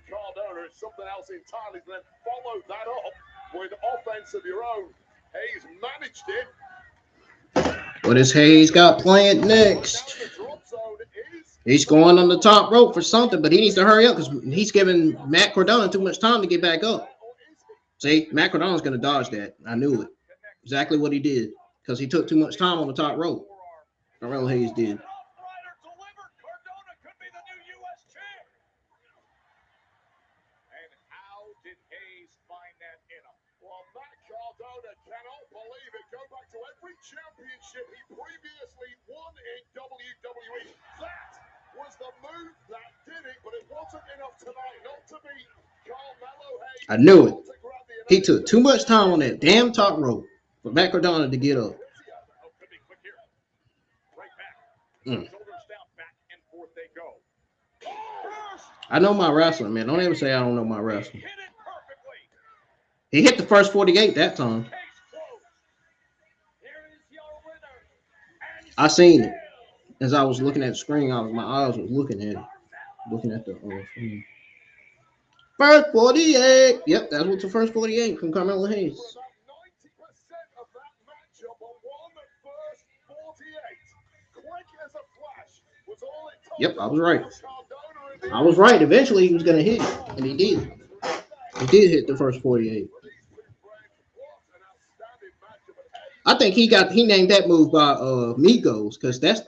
Speaker 5: Cardona, it's something else entirely. Then follow that up with offense of your own. Hayes managed it.
Speaker 1: What is Hayes got planned next? He's going on the top rope for something, but he needs to hurry up because he's giving Matt Cardona too much time to get back up. See, Matt Cardona's going to dodge that. I knew it. Exactly what he did because he took too much time on the top rope. Carmelo Hayes did.
Speaker 5: Championship he previously won in WWE. That was the move that did it, but it wasn't enough tonight not to beat Carmelo Hayes.
Speaker 1: I knew it. He took too much time on that damn top rope for Matt Cardona to get up. I know my wrestling, man. Don't ever say I don't know my wrestling. He hit the first 48 that time. I seen it as I was looking at the screen. My eyes was looking at it, looking at the first 48. Yep, that's what's the first 48 from Carmelo Hayes. Yep, I was right. I was right. Eventually, he was gonna hit, and he did. He did hit the first 48. I think he named that move by Migos because that's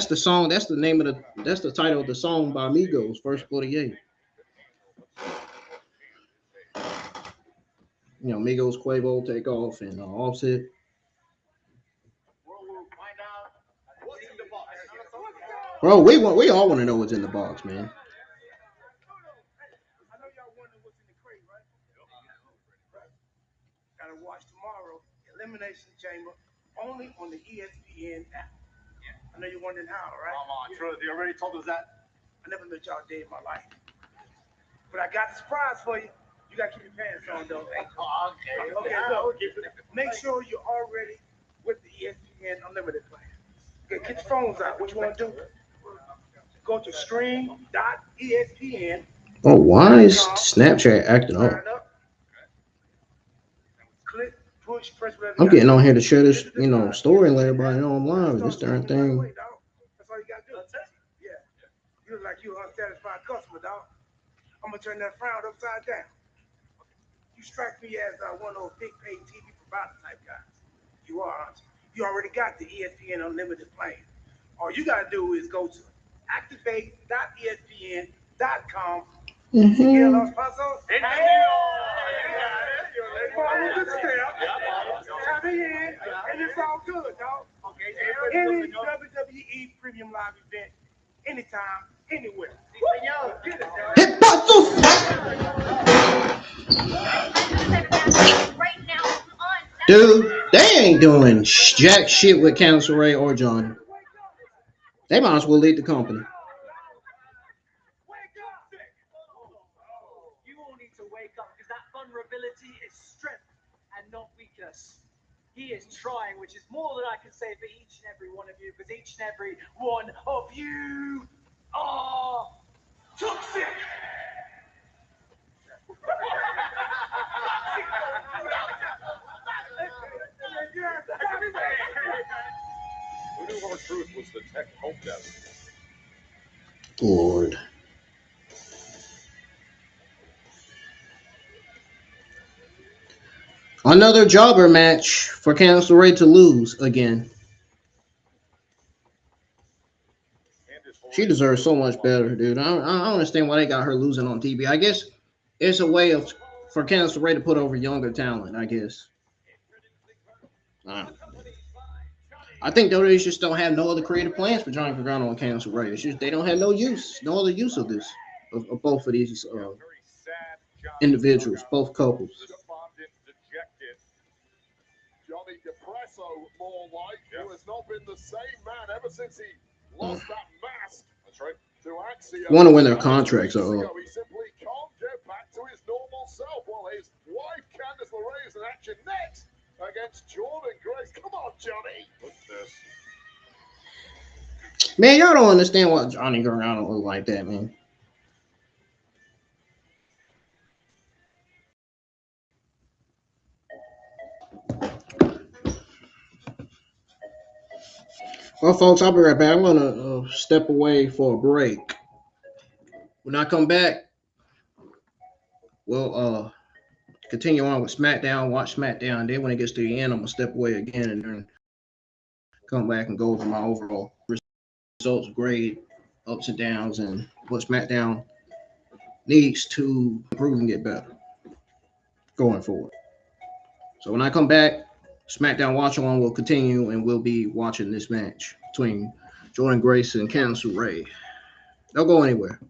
Speaker 1: the song. That's the name of that's the title of the song by Migos, First 48. You know, Migos, Quavo, Takeoff, and Offset. Bro, we all want to know what's in the box, man.
Speaker 11: I know y'all wondering what's in the crate, right? Gotta watch tomorrow. Elimination Chamber only on the ESPN app. I know you're wondering how, right?
Speaker 7: Come on, Truth. You already told us that.
Speaker 11: I never met y'all a day in my life. But I got a surprise for you. You gotta keep your pants on, though.
Speaker 7: Okay.
Speaker 11: Okay, so make sure you're already with the ESPN Unlimited plan. Okay, get your phones out. What you want to do? Go to stream.espn.
Speaker 1: Oh, why is Snapchat acting up?
Speaker 11: Sign up. Click, push, press whatever.
Speaker 1: I'm getting on here to share this, story and let everybody know I'm live. This darn thing.
Speaker 11: That's all you gotta do. Yeah. You look like you unsatisfied customer, dog. I'm gonna turn that frown upside down. You strike me as one of those big paid TV provider type guys. You are, aren't you? You already got the ESPN Unlimited plan. All you gotta do is go to activate.espn.com. Miguel Los Pasos. Hey, follow the steps. Have it in, and it's all good, dog. Okay. Any WWE Premium Live event, anytime, anywhere. Get it, dog.
Speaker 1: Hit Pasos!
Speaker 3: Right now on
Speaker 1: Dude, they ain't doing jack shit with Candice Ray or Johnny. They might as well lead the company.
Speaker 4: You all need to wake up because that vulnerability is strength and not weakness. He is trying, which is more than I can say for each and every one of you, because each and every one of you are toxic.
Speaker 5: Who knew R-Truth was the tech help desk?
Speaker 1: Lord. Another jobber match for Candice LeRae to lose again. She deserves so much better, dude. I don't understand why they got her losing on TV. I guess it's a way for Candice LeRae to put over younger talent, I guess. I think WWE just don't have no other creative plans for Johnny Gargano and Candice LeRae. It's just they don't have no other use of this, of both of these individuals, both couples.
Speaker 5: Johnny Depresso, more like, who has not been the same man ever since he lost that mask. That's right. To Axia.
Speaker 1: Want to win their contracts, though.
Speaker 5: He simply can't get back to his normal self. While his wife Candice LeRae is in action next against Jordan Grace. Come on, Johnny. What's this?
Speaker 1: Man, y'all don't understand why Johnny Gargano look like that, man. Well, folks, I'll be right back. I'm going to step away for a break. When I come back, we'll continue on with SmackDown, watch SmackDown. Then when it gets to the end, I'm going to step away again and then come back and go over my overall results, grade, ups and downs, and what SmackDown needs to improve and get better going forward. So when I come back, SmackDown Watch On will continue, and we'll be watching this match between Jordan Grace and Candice LeRae. Don't go anywhere.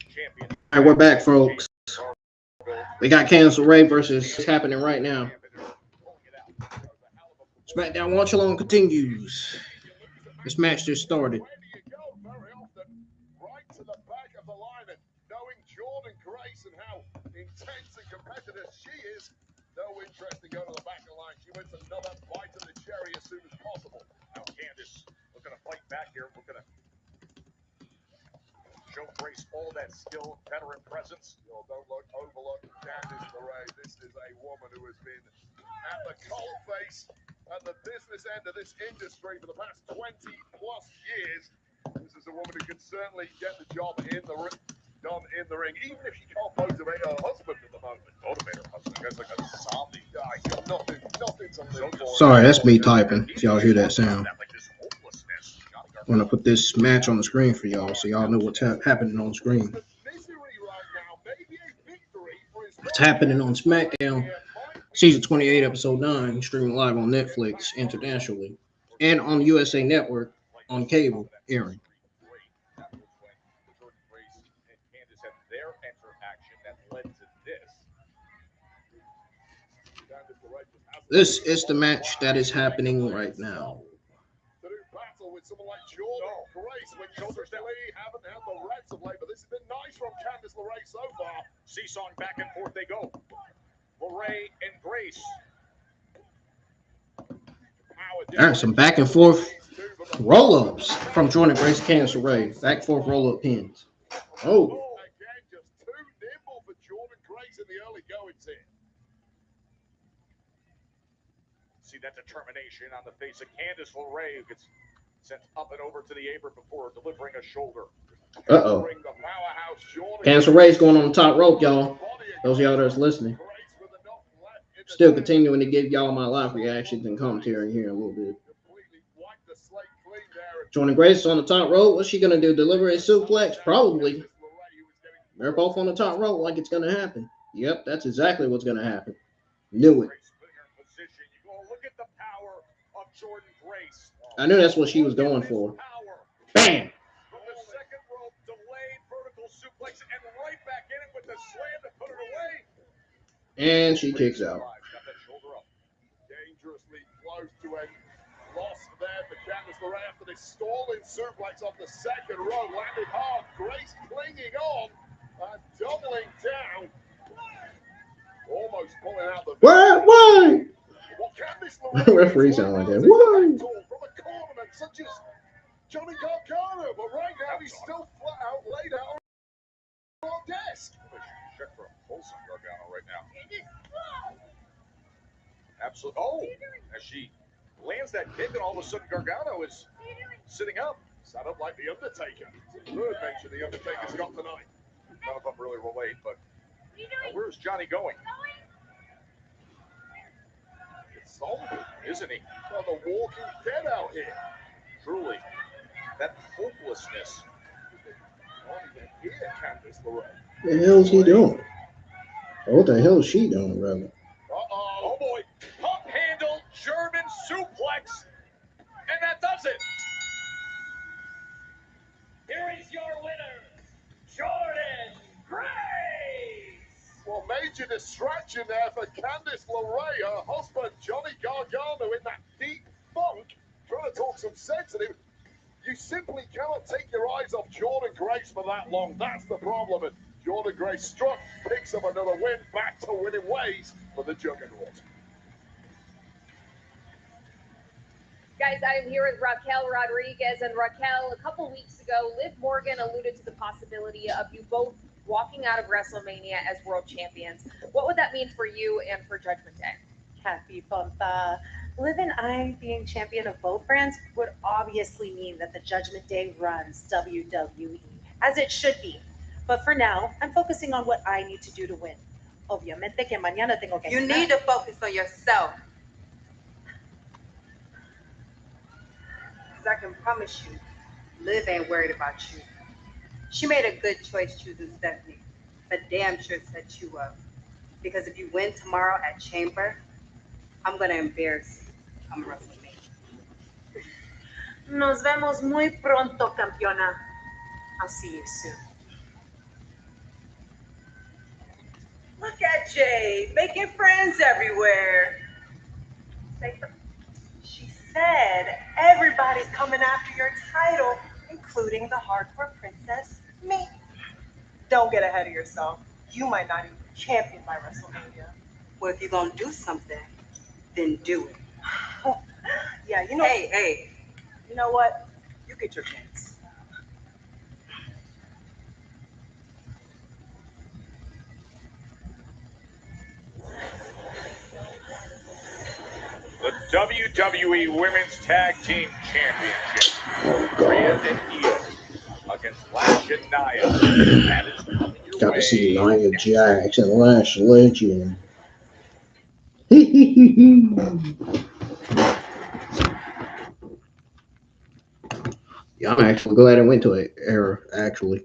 Speaker 5: Champion.
Speaker 1: All right, we're back, folks. We got Candice LeRae versus what's happening right now. SmackDown Watch Along continues. This match just started.
Speaker 5: Where do you go? Very often, right to the back of the line, and knowing Jordan Grace and how intense and competitive she is, no interest to go to the back of the line. She wants another bite of the cherry as soon as possible. Now Candice looking to fight back here, looking to show Grace all that skill, veteran presence. Don't overlook Candice LeRae. This is a woman who has been at the coalface, at the business end of this industry for the past 20 plus years. This is a woman who can certainly get the job done in the ring, even if she can't motivate her husband at the moment. Motivate her husband, I guess like a zombie guy. Nothing to live for.
Speaker 1: Sorry, that's me typing. If y'all hear that sound. I'm gonna put this match on the screen for y'all, so y'all know what's happening on screen. What's happening on SmackDown Season 28, Episode 9, streaming live on Netflix internationally, and on USA Network on cable airing. This is the match that is happening right now.
Speaker 5: To do battle with someone like Jordan Grace, when traditionally haven't had the reds of late, but this has been nice from Candice LeRae so far. Seesawing back and forth they go. LeRae and Grace.
Speaker 1: All right, some back and forth roll-ups from Jordan Grace, Candice LeRae. Back and forth roll-up pins. Oh.
Speaker 5: Again, just too nimble for Jordan Grace in the early goings here. See that determination on the face of Candice LeRae, who gets sent up and over to the apron before delivering a shoulder.
Speaker 1: Uh-oh. Candice LeRae's going on the top rope, y'all. Those of y'all that's listening. Still continuing to give y'all my live reactions and commentary here in a little bit. Jordan Grace on the top rope. What's she going to do? Deliver a suplex? Probably. They're both on the top rope like it's going to happen. Yep, that's exactly what's going to happen. Knew it.
Speaker 6: Grace putting her in position. You go look at the power of Jordan Grace.
Speaker 1: I knew that's what she was going for. Bam!
Speaker 6: From the second rope, delayed vertical suplex, and right back in it with the slam to put it away.
Speaker 1: And she kicks out.
Speaker 6: Got that shoulder up. Dangerously close to a loss there for Candice LeRae after this stalling suplex off the second rope. Landed hard. Grace clinging on and doubling down. Almost pulling out the.
Speaker 1: Why?
Speaker 6: Well, Candice
Speaker 1: The referee sound like that. Why?
Speaker 6: From a cornerman such as Johnny Gargano, but right now he's still flat out laid out on the desk. Check for a pulse on Gargano right now. Absolutely. Oh, as she lands that kick, and all of a sudden Gargano is sitting up. Sat up like the Undertaker. Third mention the Undertaker's got tonight. None of them really relate, but where's Johnny going? It's zombie, isn't he? Oh, the Walking Dead out here. Truly, that hopelessness. Not even here, Candice LeRae.
Speaker 1: What the hell is he doing? Or what the hell is she doing, rather?
Speaker 6: Uh-oh. Oh, boy. Pump handle, German suplex. And that does it.
Speaker 4: Here is your winner, Jordan Grace.
Speaker 6: Well, major distraction there for Candice LeRae. Her husband, Johnny Gargano, in that deep funk, trying to talk some sense to him. You simply cannot take your eyes off Jordan Grace for that long. That's the problem. And Jordan Grace struck, picks up another win, back to winning ways for the Juggernaut.
Speaker 3: Guys, I'm here with Raquel Rodriguez. And Raquel, a couple weeks ago, Liv Morgan alluded to the possibility of you both walking out of WrestleMania as world champions. What would that mean for you and for Judgment Day?
Speaker 10: Kathy Pompa. Liv and I being champion of both brands would obviously mean that the Judgment Day runs WWE, as it should be. But for now, I'm focusing on what I need to do to win. Obviamente que mañana tengo que
Speaker 13: You
Speaker 10: ganar.
Speaker 13: need to focus on yourself. Because I can promise you, Liv ain't worried about you. She made a good choice choosing Stephanie, but damn sure set you up. Because if you win tomorrow at Chamber, I'm going to embarrass you. I'm WrestleMania.
Speaker 10: Nos vemos muy pronto, campeona. I'll see you soon.
Speaker 13: Look at Jade, making friends everywhere.
Speaker 10: She said everybody's coming after your title, including the hardcore princess, me. Don't get ahead of yourself. You might not even be champion by WrestleMania.
Speaker 13: Well, if you're going to do something, then do it.
Speaker 10: Yeah, you know.
Speaker 13: Hey.
Speaker 10: You know what? You get your chance.
Speaker 6: The WWE Women's Tag Team Championship. Rhea and Io against Lash and Nia. That is coming your
Speaker 1: Got
Speaker 6: way.
Speaker 1: to see Nia Jax and Lash Legend. Yeah, I'm actually glad I went to an era, actually.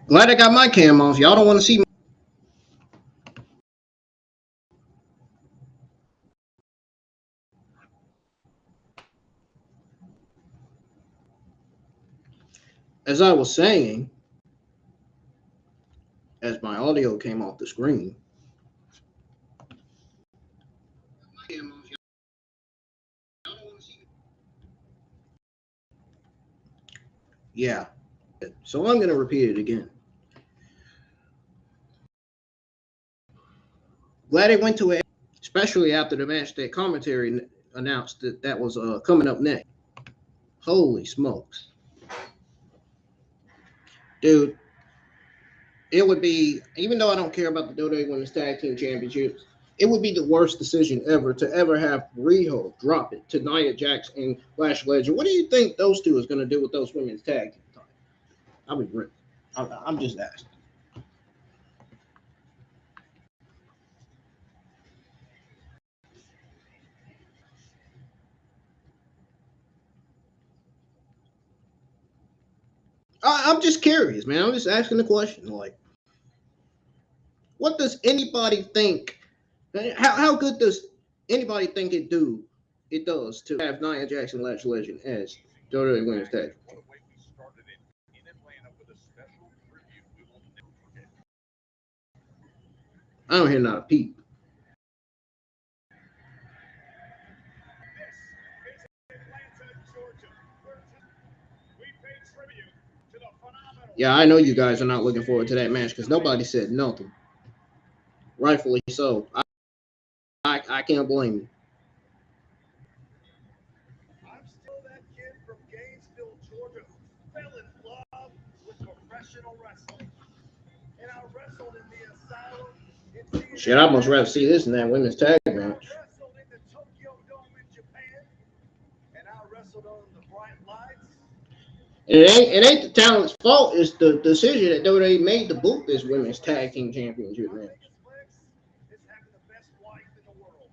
Speaker 1: Glad I got my cam off. Y'all don't want to see me. as I was saying, as my audio came off the screen, yeah. So I'm going to repeat it again. Glad it went to it, especially after the match that commentary announced that was coming up next. Holy smokes. Dude, it would be, even though I don't care about the WWE Women's Tag Team Championships, it would be the worst decision ever to ever have Riho drop it to Nia Jax and Lash Legend. What do you think those two is going to do with those women's tag team titles? I'll be real. I'm just asking. I'm just curious, man. I'm just asking the question. Like, what does anybody think? How good does anybody think it does to have Nia Jax and Lash Legend as WWE Women's Tag Team? I don't hear not a peep. Yeah, I know you guys are not looking forward to that match because nobody said nothing. Rightfully so. I can't blame you.
Speaker 2: I'm still that kid from Gainesville, Georgia, who fell in love with professional wrestling. And I wrestled in the asylum.
Speaker 1: Shit, I'd almost rather see this than that women's tag match.
Speaker 2: I wrestled in the Tokyo Dome in Japan. And I wrestled on the bright lights.
Speaker 1: It ain't the talent's fault. It's the decision that WWE made to book this women's tag team championship match.
Speaker 2: It's having the best wife in the world.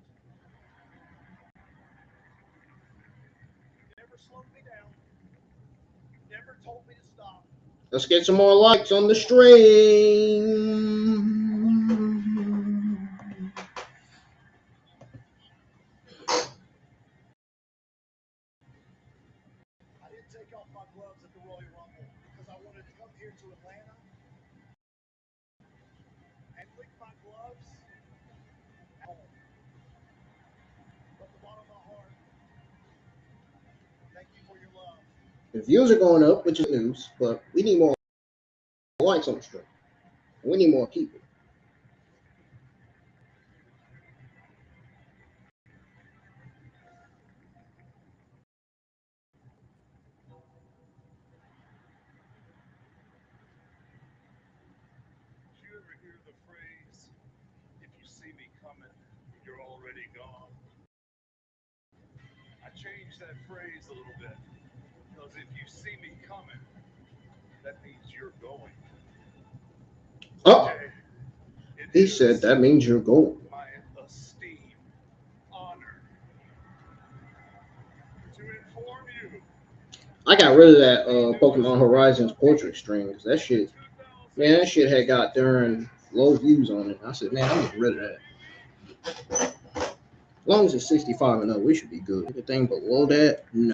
Speaker 2: Never slowed me down. Never told me to stop.
Speaker 1: Let's get some more likes on the stream.
Speaker 2: I didn't take off my gloves at the Royal Rumble because I wanted to come here to Atlanta and lick my gloves at home. From the bottom of my heart, thank you for your love.
Speaker 1: The views are going up, which is news, but we need more likes on the stream. We need more people.
Speaker 6: Did you ever hear the phrase, if you see me coming, you're already gone? I changed that phrase a little bit, because if you see me coming, that means you're going.
Speaker 1: Oh, he said that means you're going.
Speaker 6: My esteemed honor to inform you.
Speaker 1: I got rid of that Pokemon Horizons portrait string because that shit, man, that shit had got darn low views on it. I said, man, I'm getting rid of that. As long as it's 65 and up, we should be good. Anything below that, no.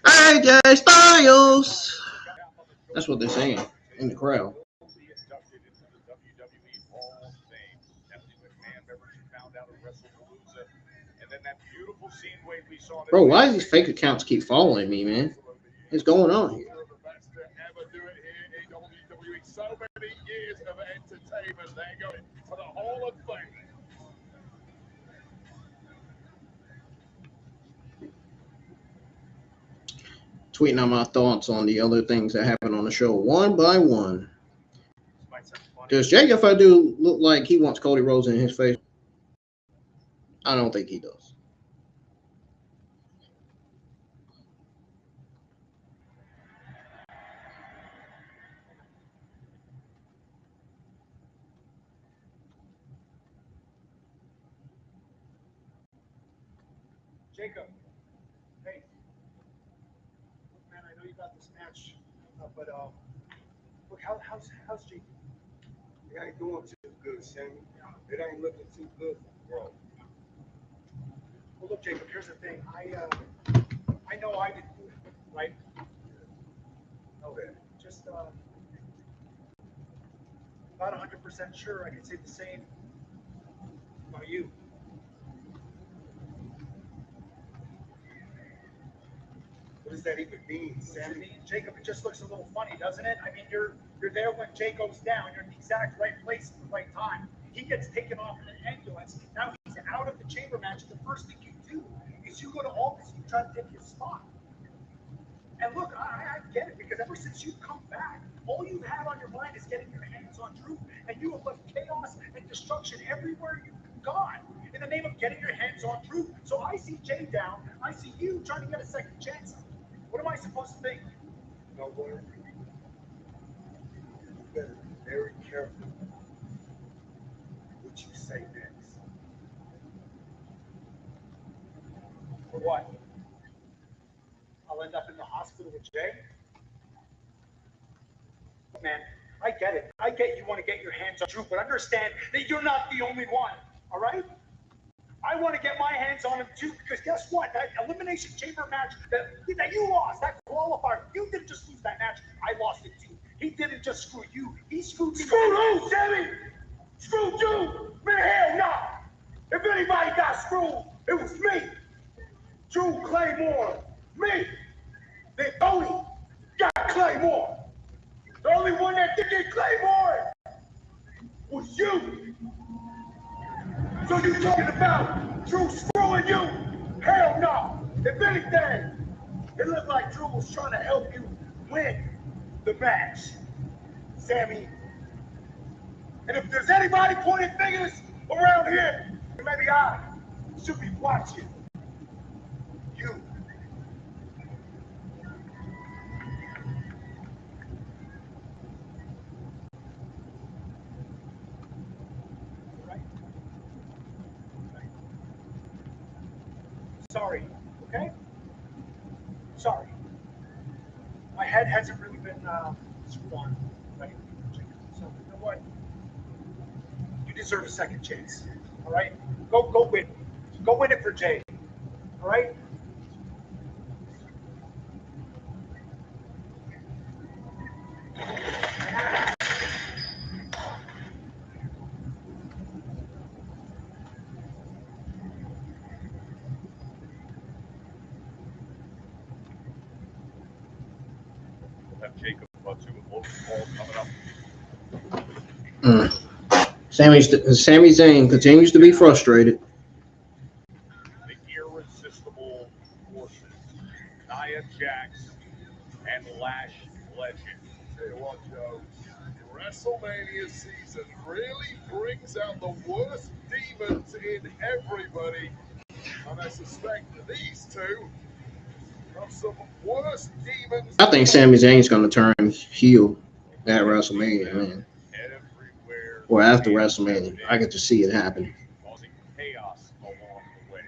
Speaker 1: AJ Styles. That's what they're saying in the crowd. Bro, why do these fake accounts keep following me, man? What's going on here?
Speaker 6: So many years of entertainment, they're going for the Hall of Fame.
Speaker 1: Tweeting out my thoughts on the other things that happen on the show one by one. Does Jacob Fadu look like he wants Cody Rhodes in his face? I don't think he does.
Speaker 7: Jacob. Hey. Look, man, I know you got this match, but look, how's Jacob?
Speaker 11: It ain't doing too good, Sammy. It ain't looking too good, bro.
Speaker 7: Well, look, Jacob. Here's the thing. I know I didn't do it, right? Okay. Just not 100% sure I can say the same about you.
Speaker 11: What does that even mean, Sammy?
Speaker 7: Jacob, it just looks a little funny, doesn't it? I mean, you're there when Jay goes down. You're in the exact right place at the right time. He gets taken off in an ambulance. Now he's out of the chamber match. And the first thing you do is you go to Aldous and you try to take his spot. And look, I get it, because ever since you've come back, all you've had on your mind is getting your hands on Drew, and you have left chaos and destruction everywhere you've gone in the name of getting your hands on Drew. So I see Jay down. I see you trying to get a second chance. What am I supposed to think?
Speaker 11: You know what? You better be very careful what you say next.
Speaker 7: For what? I'll end up in the hospital with Jay? Man, I get it. I get you want to get your hands on Drew, but understand that you're not the only one, all right? I want to get my hands on him too, because guess what? That Elimination Chamber match that you lost, that qualifier, you didn't just lose that match. I lost it too. He didn't just screw you. He screwed me.
Speaker 11: Screw who, Sammy? Screw you? Man, hell no. If anybody got screwed, it was me. Drew Claymore. Me. Then Tony got Claymore. The only one that did get Claymore was you. So you talking about Drew screwing you? Hell no. If anything, it looked like Drew was trying to help you win the match, Sammy. And if there's anybody pointing fingers around here, maybe I should be watching you.
Speaker 7: Sorry, okay? Sorry. My head hasn't really been screwed on right? So you know what? You deserve a second chance. All right? Go win. Go win it for Jay. All right?
Speaker 5: We'll have Jacob Fatu and Logan Paul coming up.
Speaker 1: Sami Zayn continues to be frustrated.
Speaker 5: The irresistible forces, Nia Jax and Lash Legend. Tell you what, Joe, WrestleMania season really brings out the worst demons in everybody. And I suspect these two have some worst demons.
Speaker 1: I think Sami Zayn's going to turn heel at WrestleMania, man. Or after WrestleMania. I get to see it happen.
Speaker 5: Causing chaos along the way.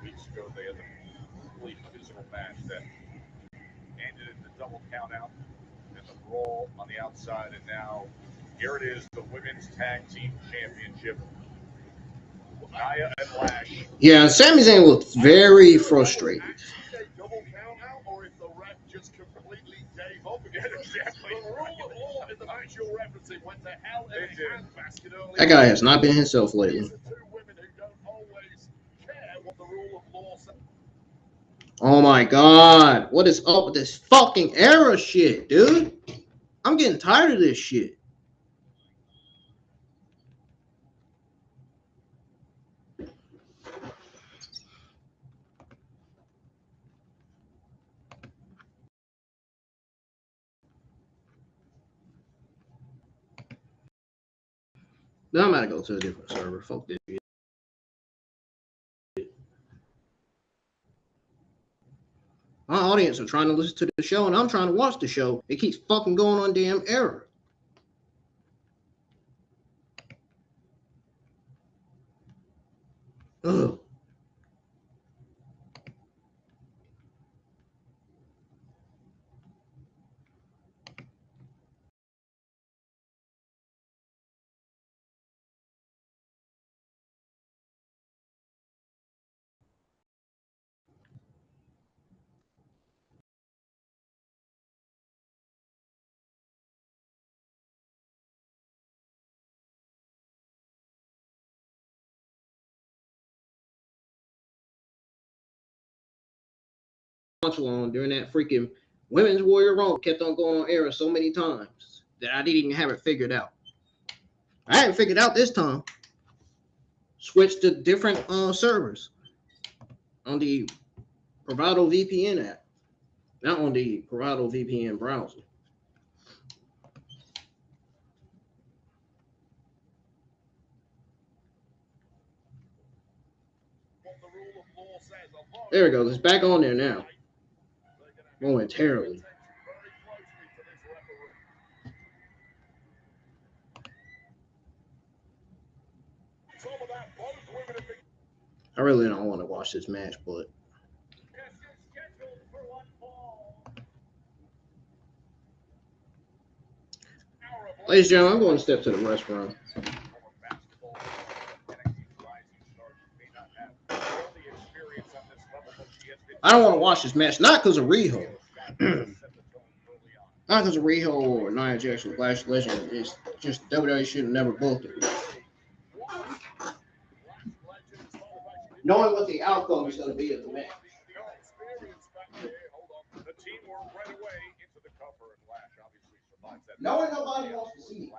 Speaker 5: 2 weeks ago, they had the complete physical match that ended in the double countout and the brawl on the outside. And now here it is, the Women's Tag Team Championship. Nia and Lash.
Speaker 1: Yeah, Sami Zayn looks very frustrated.
Speaker 5: Double countout, or if the ref just completely gave up again. Exactly. The rule of law in the match you're referencing went to hell in a handbasket earlier.
Speaker 1: That guy has not been himself lately.
Speaker 5: These are two women who don't always care what the rule of law says.
Speaker 1: Oh my God. What is up with this fucking era shit, dude? I'm getting tired of this shit. Now I'm about to go to a different server. Fuck this shit. My audience are trying to listen to the show, and I'm trying to watch the show. It keeps fucking going on damn error. Ugh. on during that freaking Women's Warrior Rumble kept on going on air so many times that I didn't even have it figured out. I hadn't figured out this time. Switched to different servers on the Bravado VPN app, not on the Bravado VPN browser. There it goes. It's back on there now. Momentarily. I really don't want to watch this match, but ladies and gentlemen, I'm going to step to the restroom. I don't want to watch this match, not because of Riho. Not because of Riho or Nia Jax or Lash Legend. It's just WWE should have never booked it. Knowing what the outcome is going to be of the match. Knowing nobody wants to see it.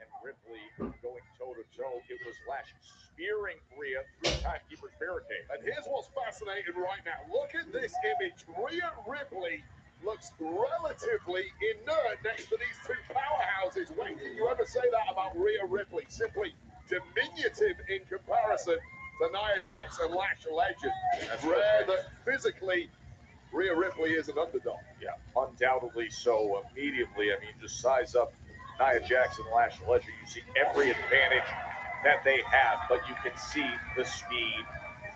Speaker 6: And Ripley going toe to toe. It was Lash spearing Rhea through Timekeeper's barricade. And here's what's fascinating right now. Look at this image. Rhea Ripley looks relatively inert next to these two powerhouses. When can you ever say that about Rhea Ripley? Simply diminutive in comparison to Nia Jax and Lash Legend. It's rare that physically Rhea Ripley is an underdog. Yeah, undoubtedly so. Immediately, I mean, just size up Nia Jax and Lash Legend. You see every advantage that they have, but you can see the speed,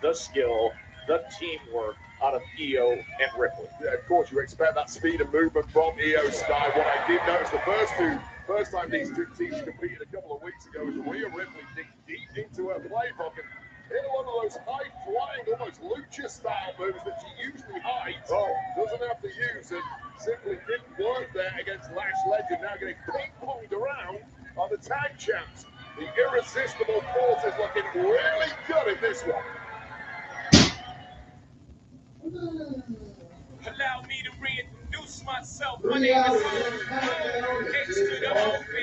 Speaker 6: the skill, the teamwork out of Io and Ripley. Yeah, of course, you expect that speed and movement from Io Sky. What I did notice the first time these two teams competed a couple of weeks ago is Rhea Ripley digged deep into her playbook and hit one of those high-flying, almost lucha-style moves that she usually hides. Doesn't have to use it. Simply didn't work there against Lash Legend. Now getting ping-ponged around on the tag champs. The irresistible force is looking really good in this one.
Speaker 14: Allow me to reintroduce myself. My name is H to the OB.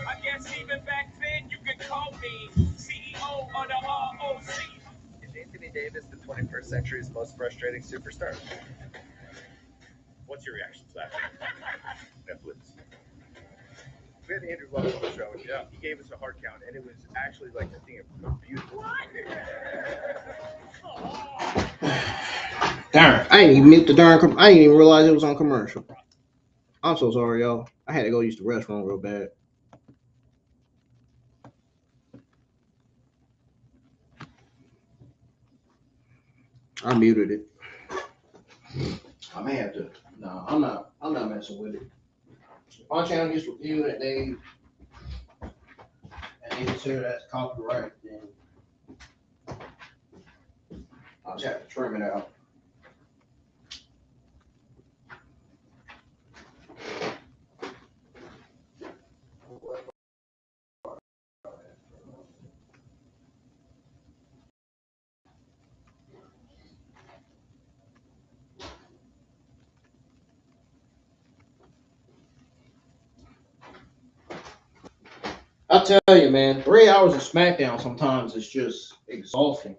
Speaker 14: I guess even back then you could call me CEO of the ROC.
Speaker 15: Is Anthony Davis the 21st century's most frustrating superstar?
Speaker 6: What's your reaction to that? Netflix.
Speaker 15: We had Andrew Love on the show, and he gave us a hard count, and it was actually like a thing of beautiful.
Speaker 1: Darn, I didn't even mute the darn. I didn't even realize it was on commercial. I'm so sorry, y'all. I had to go use the restroom real bad. I muted it. I may have to. No, I'm not messing with it. My channel gets reviewed and they consider that copyright, then I'll just have to trim it out. I'll tell you, man, 3 hours of SmackDown sometimes is just exhausting.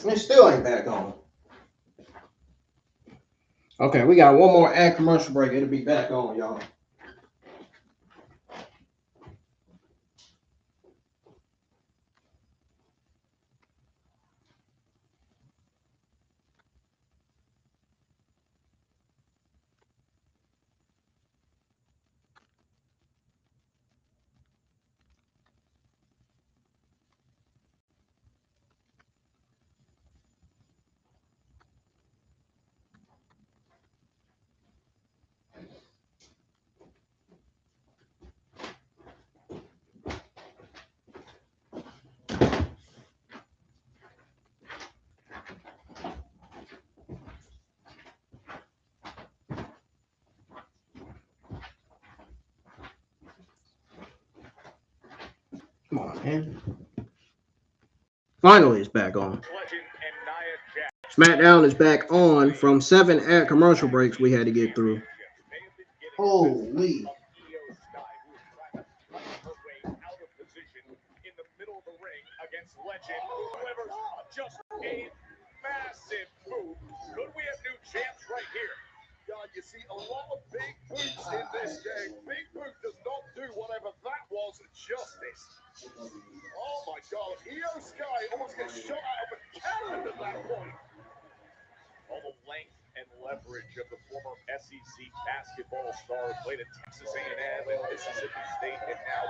Speaker 1: It still ain't back on. Okay, we got one more ad commercial break. It'll be back on, y'all. Come on, man. Finally, it's back on. SmackDown is back on from 7 ad commercial breaks we had to get through. Holy.
Speaker 6: Against Legend, who delivers just a massive move. Could we have new champs right here? God, you see a lot of big boots in this game. Big Boot does not do whatever that was justice. Oh my God, Io Sky almost gets shot out of a cannon at that point. All the length and leverage of the former SEC basketball star who played at Texas A&M and Mississippi State and now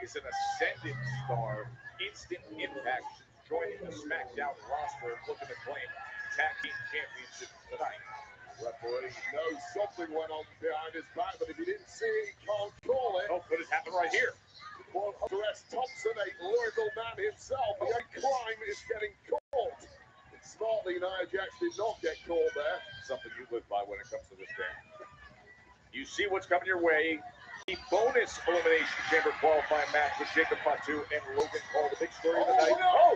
Speaker 6: is an ascendant star. Instant impact, joining the SmackDown roster, looking to claim tag team championship tonight. Referee knows something went on behind his back, but if he didn't see it, he can't call it. Oh, could it happen right here? Well, Hunter S. Thompson, a Louisville man himself, the crime is getting caught. Smartly, Nia Jax did not get called there. Something you live by when it comes to this game. You see what's coming your way. The bonus Elimination Chamber qualifying match with Jacob Fatu and Logan Paul. The big story of the night. Oh!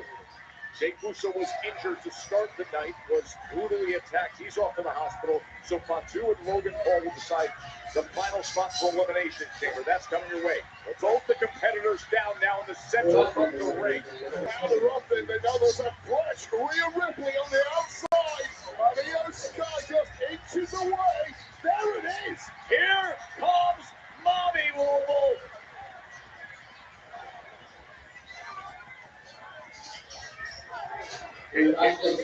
Speaker 6: Jake Uso was injured to start the night, was brutally attacked. He's off to the hospital. So Fatu and Logan Paul will decide the final spot for Elimination Chamber. That's coming your way. Both the competitors down now in the center of the ring. Now they're up there. They know there's a flash. Rhea Ripley on the outside. Io Sky just inches away. There it is. Here comes Mommy Louisville.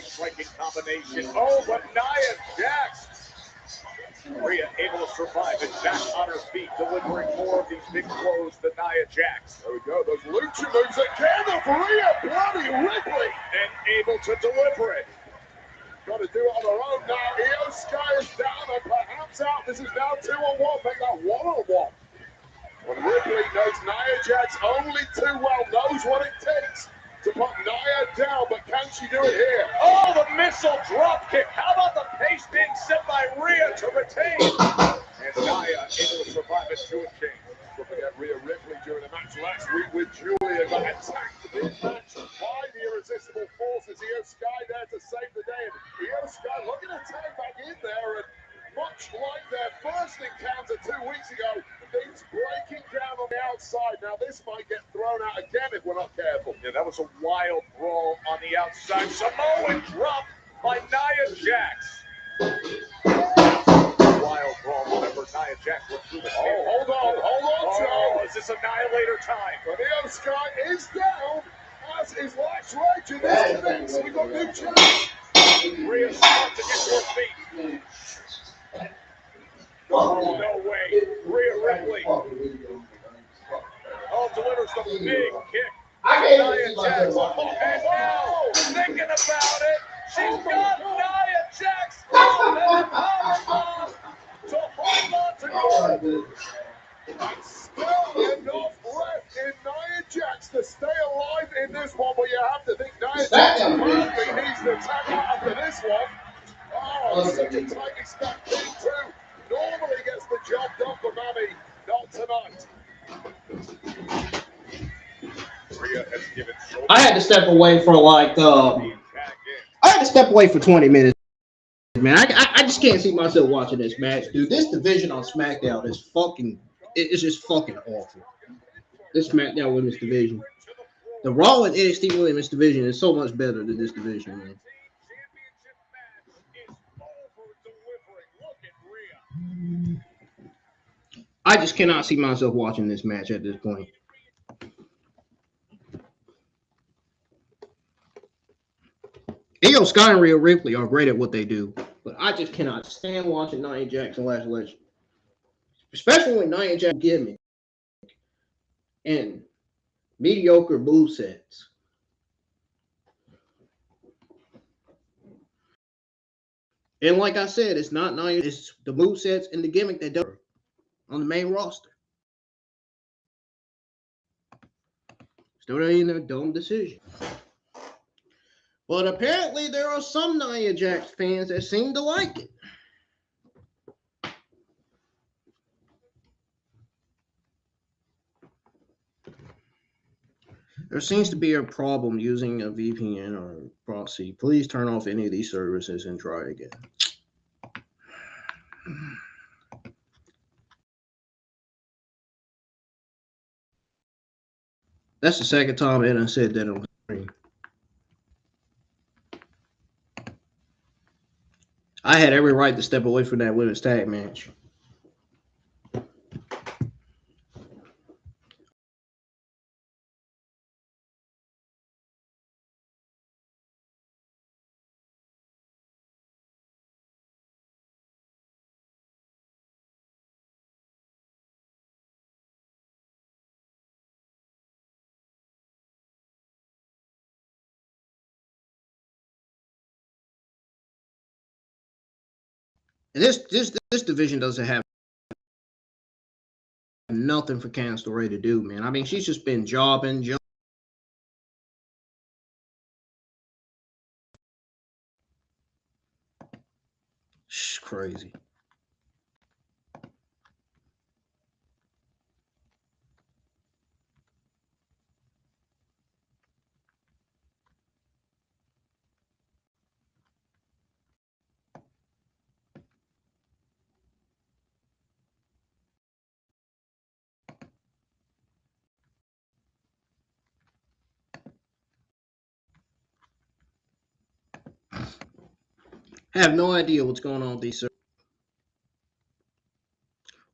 Speaker 6: Striking combination. Oh, but Nia Jax. Rhea able to survive and back on her feet, delivering more of these big blows than Nia Jax. There we go. Those lucha moves again of Rhea Bloody Ripley. And able to deliver it. Got to do it on her own now. Io Sky is down and perhaps out. This is now 2-on-1. Make that 1-on-1. When Ripley knows Nia Jax only too well, knows what it takes to put Nia down, but can she do it here? Oh, the missile drop kick. How about the pace being set by Rhea to retain? And Nia able to survive it to a change. Looking at Rhea Ripley during the match last week with Julia, got attacked this match by the irresistible forces. Io Sky there to save the day. And Io Sky looking to tag back in there, and much like their first encounter 2 weeks ago, things breaking down on the outside. Now this might get thrown out again if we're not careful. Yeah, that was a wild brawl on the outside. Samoan drop by Nia Jax. Wild brawl. Remember, Nia Jax went through the table. Hold on, Joe. Is this Annihilator time? But Io Sky is down, as is Lex Rage in this mix. We got new chance. Rhea starts to get to her feet. Oh, no way. Rhea Ripley. Oh, delivers the big kick. Nia Jax. Oh, thinking about it. She's got Nia Jax. Oh, and a powerbomb to hold on to gold. And still enough left in Nia Jax to stay alive in this one, but you have to think Nia Jax probably needs to tag out after this one. Oh, such a tightly stacked team too. Normally gets the job done for Mammy, not tonight.
Speaker 1: I had to step away for for 20 minutes, man. I just can't see myself watching this match, dude. This division on SmackDown is it's just fucking awful. This SmackDown Women's Division. The Raw and NXT Women's Division is so much better than this division, man. I just cannot see myself watching this match at this point. Io Sky and Rhea Ripley are great at what they do, but I just cannot stand watching Nia Jax and Lash Legend. Especially when Nia Jax gimmick and mediocre movesets. And like I said, it's not Nia, it's the movesets and the gimmick that do on the main roster. Still ain't a dumb decision. But apparently there are some Nia Jax fans that seem to like it. There seems to be a problem using a VPN or proxy. Please turn off any of these services and try again. That's the second time I said that on screen. I had every right to step away from that women's tag match. And this division doesn't have nothing for Candice LeRae to do, man. I mean, she's just been jobbing. Shh, crazy. I have no idea what's going on with these servers.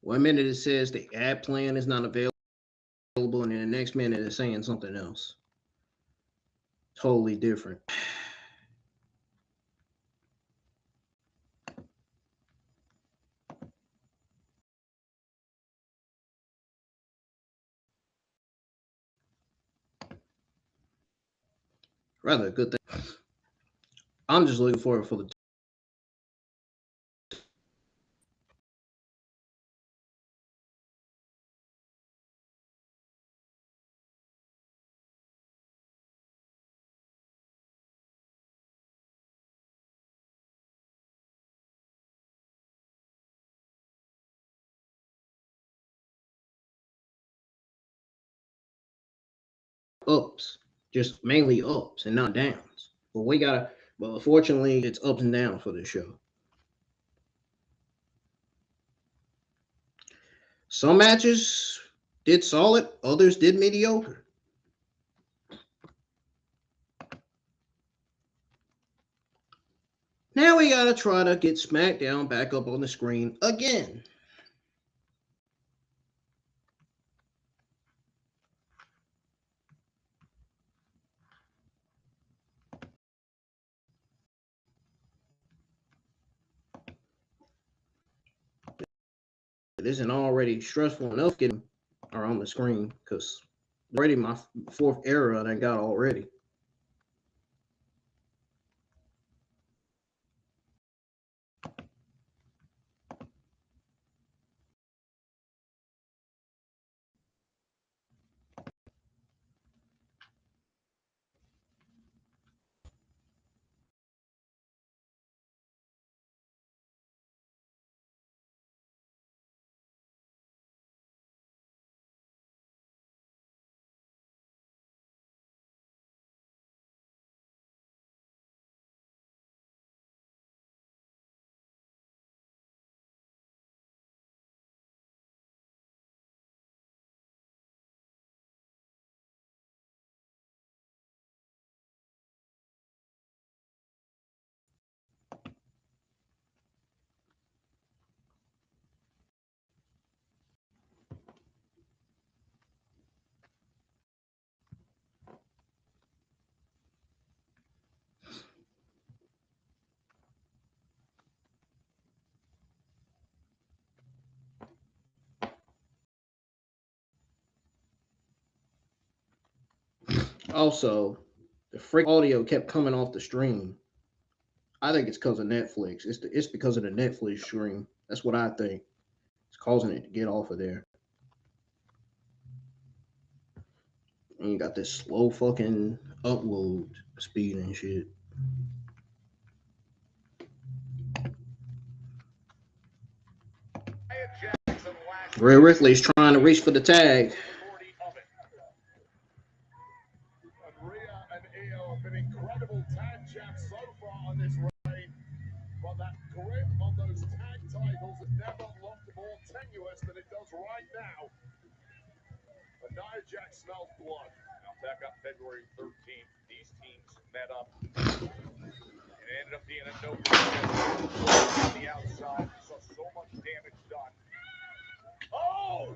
Speaker 1: 1 minute it says the ad plan is not available, and then the next minute it's saying something else. Totally different. Rather a good thing. I'm just looking forward for the ups, just mainly ups and not downs. But unfortunately, it's ups and downs for this show. Some matches did solid, others did mediocre. Now we gotta try to get SmackDown back up on the screen again. It isn't already stressful enough getting her on the screen because already my fourth error that I got already. Also, the freak audio kept coming off the stream. I think it's because of Netflix. It's because of the Netflix stream. That's what I think. It's causing it to get off of there. And you got this slow fucking upload speed and shit. Rhea Ripley's trying to reach for the tag.
Speaker 5: incredible tag champs so far on this reign, but that grip on those tag titles has never looked more tenuous than it does right now. But Nia Jax smells blood.
Speaker 6: Now back up February 13th, these teams met up. It ended up being a no contest on the outside. We saw so much damage done. Oh!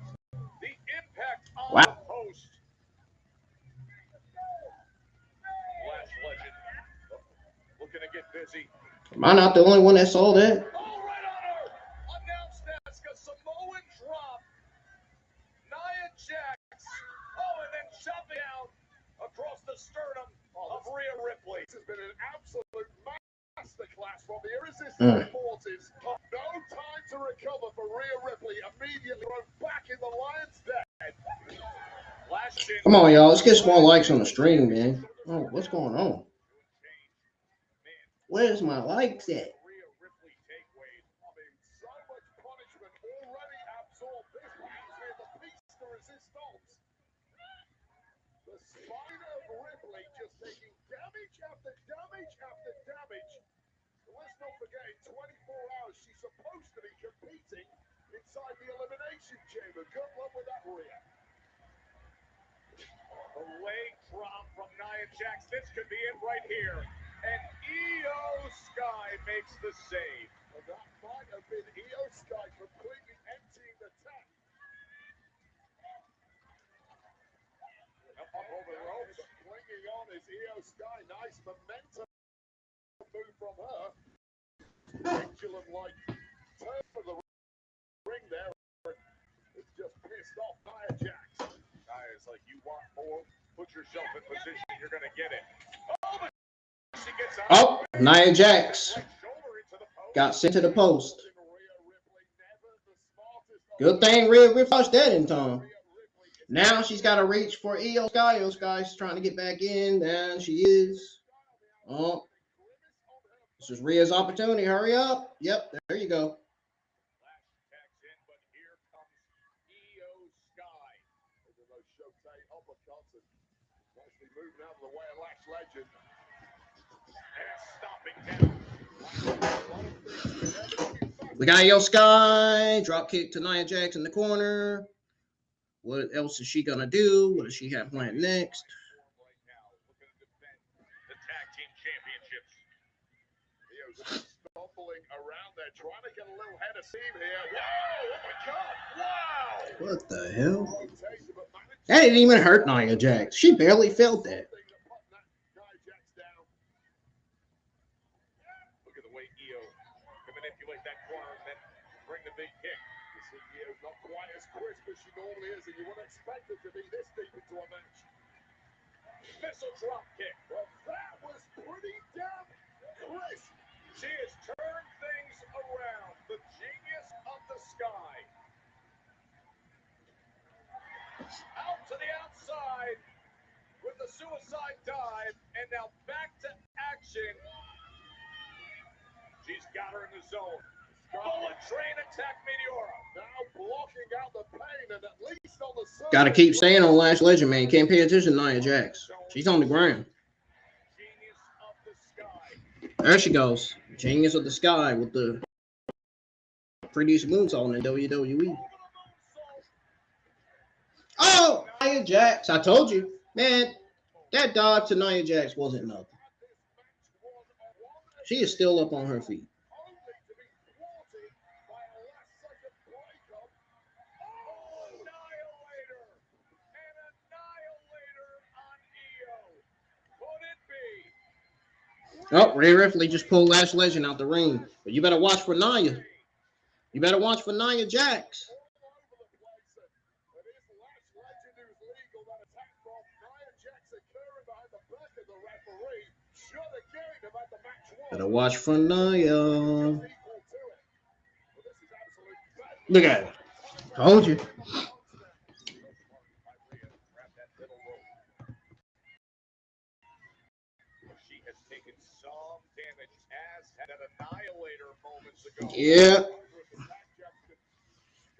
Speaker 6: The impact on the post. Lash Legend looking to get busy.
Speaker 1: Am I not the only one that saw that?
Speaker 6: Oh, right on her! Announced as a Samoan drop. Nia Jax. Oh, and then chopping out across the sternum of Rhea Ripley.
Speaker 5: This has been an absolute masterclass from the Irresistible Forces. No time to recover for Rhea Ripley. Immediately thrown back in the Lion's Den.
Speaker 1: Come on, y'all. Let's get some more likes on the stream, man. Oh, what's going on? Where's my likes at?
Speaker 5: She's supposed to be competing inside the Elimination Chamber. Good luck with that, Rhea.
Speaker 6: A leg drop from Nia Jax. This could be it right here. And Io Sky makes the save.
Speaker 5: And that might have been Io Sky completely emptying the tank. Up over the ropes, clinging on is Io Sky. Nice momentum move from her. Pendulum-like turn of the ring there. It's just pissed off Nia Jax.
Speaker 6: Nia's like, you want more? Put yourself in position. You're going to get it. Oh, but she gets out.
Speaker 1: Oh, Nia Jax got sent to the post. Good thing Rhea Ripley watched that in time. Now she's got to reach for Io Sky. Io Sky's trying to get back in. And she is. Oh. This is Rhea's opportunity. Hurry up. Yep, there you go.
Speaker 5: Moving out of the way of Lash Legend.
Speaker 1: We got Io Sky. Drop kick to Nia Jax in the corner. What else is she going to do? What does she have planned next?
Speaker 6: The tag team championships.
Speaker 5: Io's stumbling around there, trying to get a little head of steam here. Wow! Oh my God! Wow!
Speaker 1: What the hell? That didn't even hurt Nia Jax. She barely felt that.
Speaker 6: Look at the way Io can manipulate that corner and then bring the big kick.
Speaker 5: You see, Io's not quite as crisp as she normally is, and you wouldn't expect her to be this deep into a match.
Speaker 6: Missile drop kick.
Speaker 5: Well, that was pretty damn crisp.
Speaker 6: She has turned things around. The genius of the sky. Out to the outside with the suicide dive, and now back to action. She's got her in the zone. Bullet train attack Meteora.
Speaker 5: Now blocking out the pain, and at least on the surface.
Speaker 1: Got to keep staying on Lash Legend, man. Can't pay attention to Nia Jax. She's on the ground.
Speaker 6: Genius of the sky.
Speaker 1: There she goes. Genius of the Sky with the prettiest moonsault in WWE. Oh, Nia Jax. I told you. Man, that dodge to Nia Jax wasn't nothing. She is still up on her feet. Oh, Rhea Ripley just pulled Lash Legend out the ring. But you better watch for Nia. You better watch for Nia Jax. Better watch for Nia. Look at it. Told you. Yeah.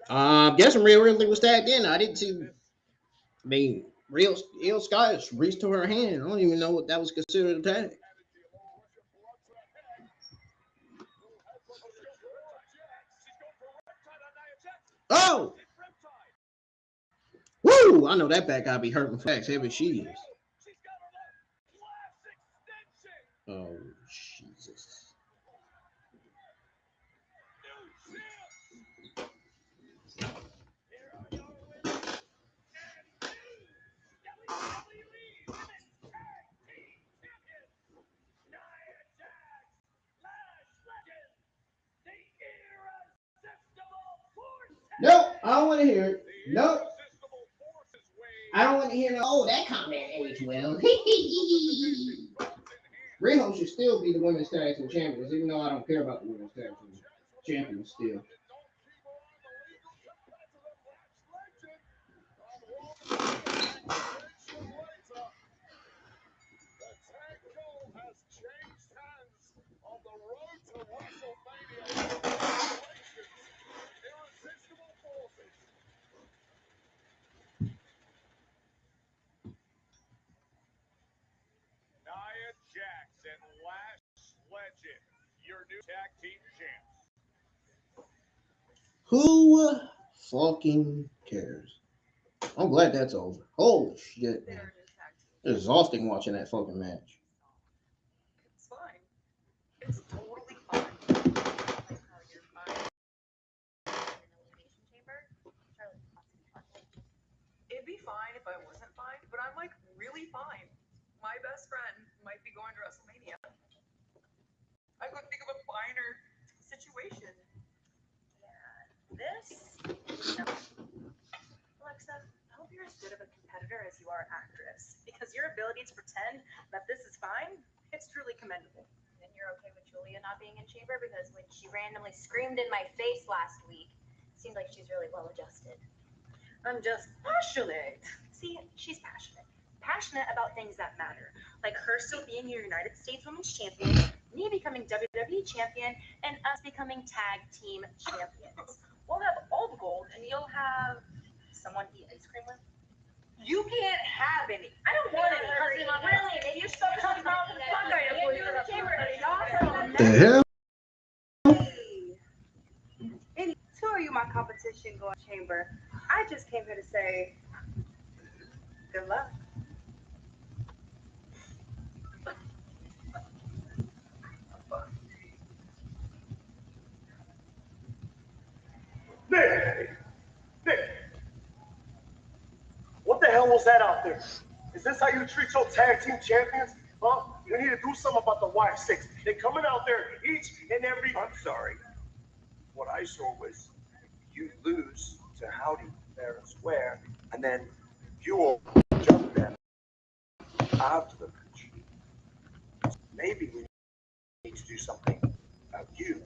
Speaker 1: I'm guessing Rhea Ripley was tagged in. I didn't see. I mean, Io Sky just reached to her hand. I don't even know what that was considered a tag. Oh! Woo! I know that back gotta be hurting facts heavy she is. Oh, Jesus. Nope, I don't want to hear it. Nope. I don't want to hear no, oh, that comment aged well. Riho should still be the women's tag team champions, even though I don't care about the women's tag team champions still.
Speaker 6: Nia Jax and Lash Legend, your new tag team champs.
Speaker 1: Who fucking cares? I'm glad that's over. Holy shit, man. It's exhausting watching that fucking match.
Speaker 8: It's fine. It's totally fine. It'd be fine if I wasn't fine, but I'm like really fine. My best friend might be going to WrestleMania. I couldn't think of a finer situation. Yeah, this. No. Alexa, I hope you're as good of a competitor as you are an actress, because your ability to pretend that this is fine, it's truly commendable.
Speaker 3: And you're okay with Julia not being in Chamber because when she randomly screamed in my face last week, it seems like she's really well adjusted.
Speaker 8: I'm just passionate.
Speaker 3: See, she's passionate. Passionate about things that matter. Like her still being your United States Women's Champion, me becoming WWE Champion, and us becoming Tag Team Champions.
Speaker 8: We'll have all the gold, and you'll have
Speaker 3: Someone eat ice cream with?
Speaker 8: You can't have any. I don't want any. Really? And you're supposed to be talking about
Speaker 1: The hell?
Speaker 13: Any two of you, my competition going chamber. I just came here to say good luck.
Speaker 11: Nick, what the hell was that out there? Is this how you treat your tag team champions? Huh? You need to do something about the Y6. They're coming out there each and every.
Speaker 12: I'm sorry. What I saw was you lose to Howdy fair and square, and then you all jump them out of the match. Maybe we need to do something about you.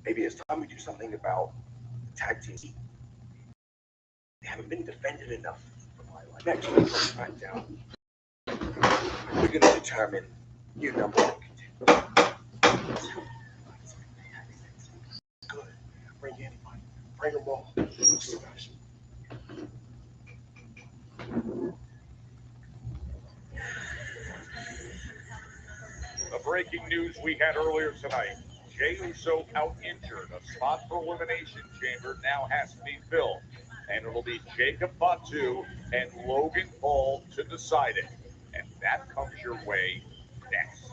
Speaker 12: Maybe it's time we do something about tag team. They haven't been defended enough for my life. Next week on SmackDown, we're going to determine your number one contender. Good. Bring anybody. Bring them all.
Speaker 6: The breaking news we had earlier tonight. Jey Uso out injured. A spot for Elimination Chamber now has to be filled. And it'll be Jacob Fatu and Logan Paul to decide it. And that comes your way next.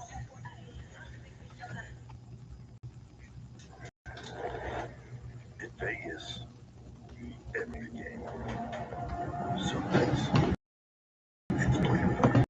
Speaker 12: In Vegas, every game. So nice. It's playing.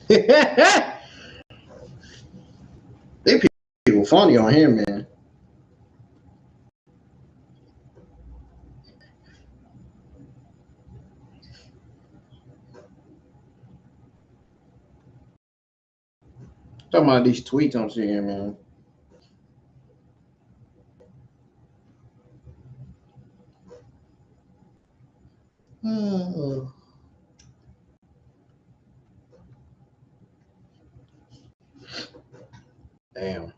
Speaker 1: They people funny on here, man. Talking about these tweets I'm seeing, man. Oh. Damn.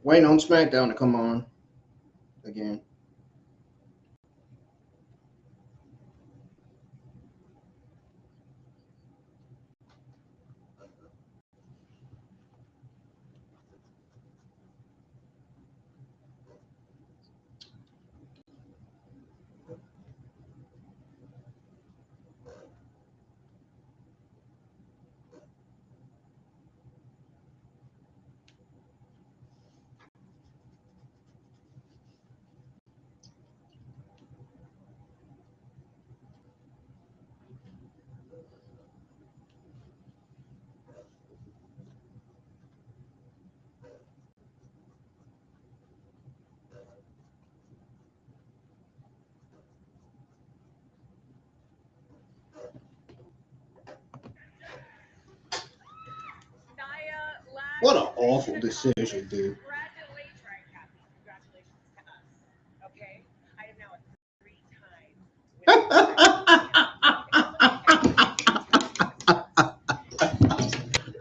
Speaker 1: Waiting on SmackDown to come on again. What an awful decision, dude.
Speaker 8: Congratulations, right, Kathy? Congratulations to us. Okay, I am now a 3-time.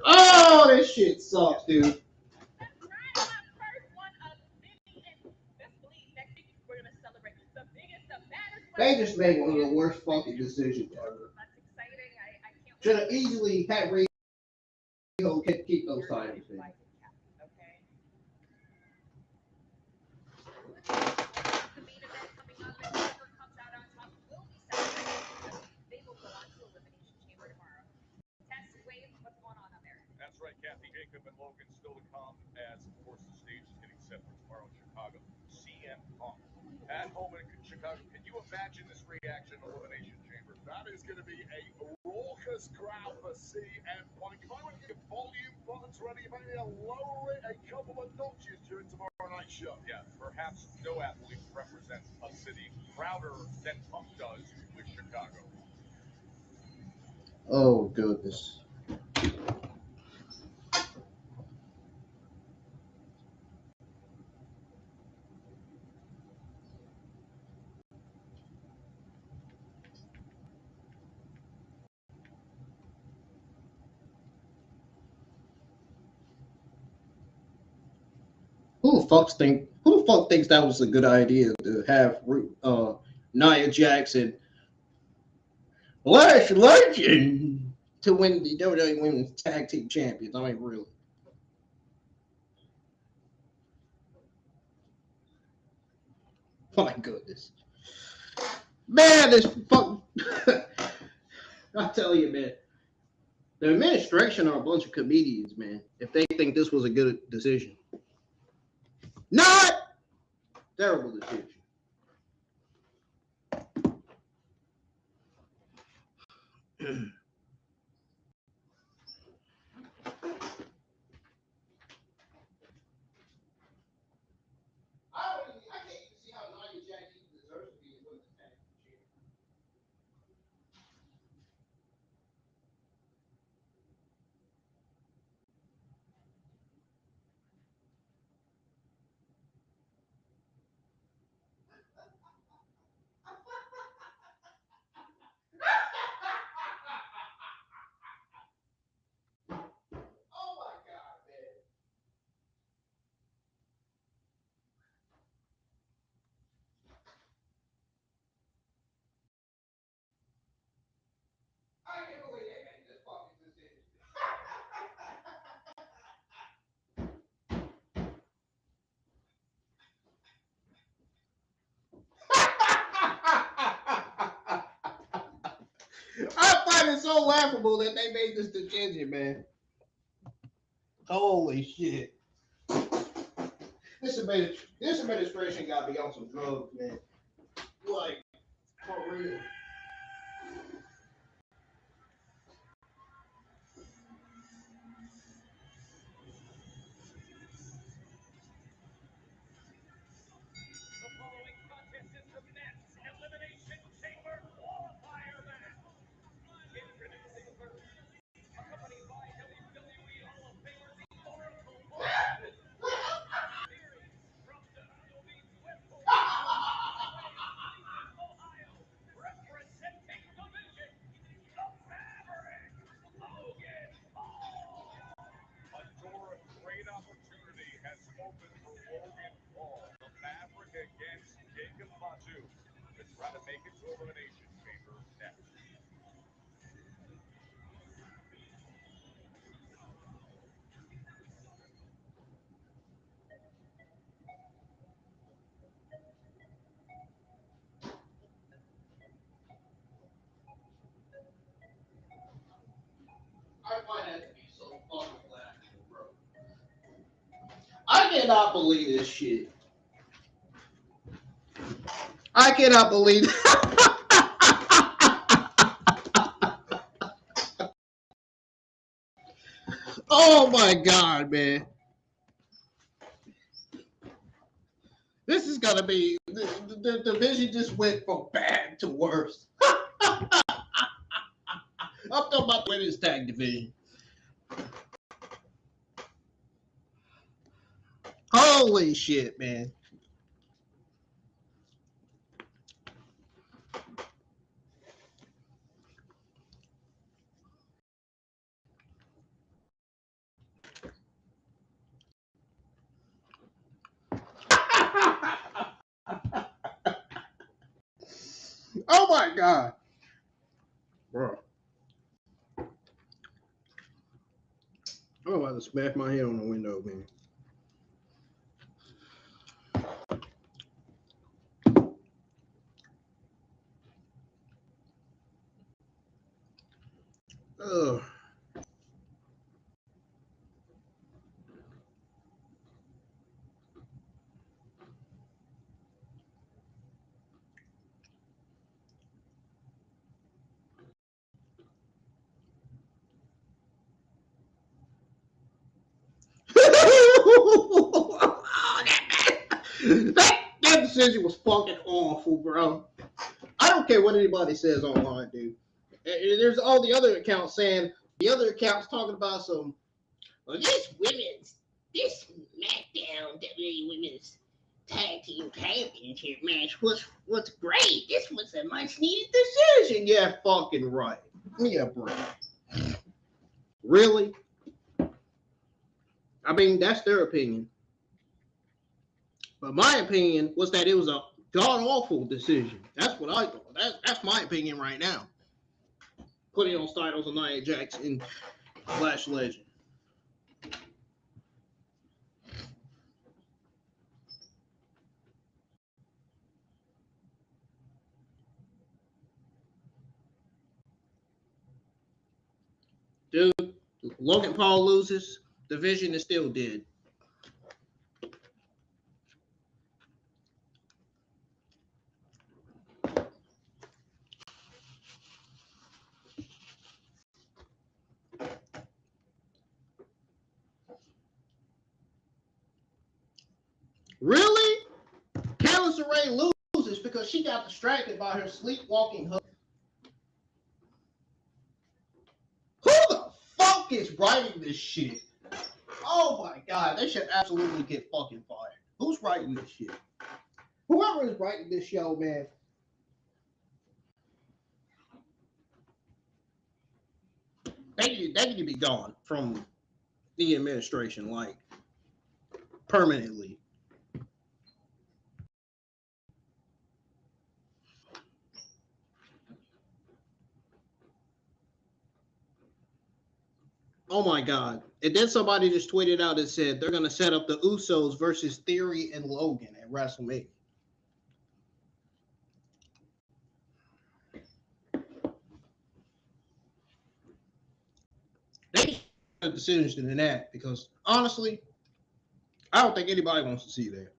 Speaker 1: Oh, this shit sucks, dude. They just made one of the worst fucking decisions ever. Should have easily had Rio keep those titles. Man.
Speaker 6: That's right, Kathy Jacob and Logan still to come as, of course, the stage is getting set for tomorrow in Chicago. CM Punk at home in Chicago. Can you imagine this reaction to Elimination Chamber? That is going to be a raucous crowd for CM Punk. If I want to get volume buttons ready, if I need to lower it a couple of notches during tomorrow night's show. Yeah, perhaps no athlete represents a city prouder than Punk does with Chicago.
Speaker 1: Oh, goodness. Who the fuck thinks that was a good idea to have Nia Jackson, Lash Legend, to win the WWE Women's Tag Team Champions? I mean, really. My goodness. Man, this fuck. I tell you, man. The administration are a bunch of comedians, man. If they think this was a good decision, not terrible decision. I can't even see how Nia Jax even deserves to be a women's tag team champion. Oh my God, man. I can't believe they made this fucking decision. I find it so laughable that they made this decision, man. Holy shit. This administration got to be on some drugs, man. Like, for real.
Speaker 14: The following contest is the Men's Elimination Chamber Qualifier match. Introducing first, accompanied by WWE Hall of Famer the Oracle Boyd, Theory from WWE's West Coast, Ohio, representing the Vision, the Maverick, Logan Paul.
Speaker 6: A door of great opportunity has opened for Logan Paul, the Maverick against Jacob Fatu, to try to make it to Elimination Chamber next.
Speaker 1: I find that to be so fucking laughable, bro. I cannot believe this shit. I cannot believe. Oh my God, man. This is gonna be the division just went from bad to worse. I'm talking about the women's tag division. Holy shit, man. Oh my God. Bro. I'm about to smash my head on the window, man. Ugh. that decision was fucking awful, bro. I don't care what anybody says online, dude. There's all the other accounts saying, the other accounts talking about some, well, this SmackDown WWE Women's Tag Team Championship match was great. This was a much needed decision. Yeah, fucking right. Yeah, bro. Really? I mean, that's their opinion. But my opinion was that it was a god-awful decision. That's what I thought. That's my opinion right now. Putting on Styles and Nia Jax in Flash Legend. Logan Paul loses, division is still dead. Really? Candice LeRae loses because she got distracted by her sleepwalking husband. Who the fuck is writing this shit? Oh my god, they should absolutely get fucking fired. Who's writing this shit? Whoever is writing this show, man. They need to be gone from the administration, like permanently. Oh my god. And then somebody just tweeted out and said they're gonna set up the Usos versus Theory and Logan at WrestleMania. They have decisions than that because honestly, I don't think anybody wants to see that.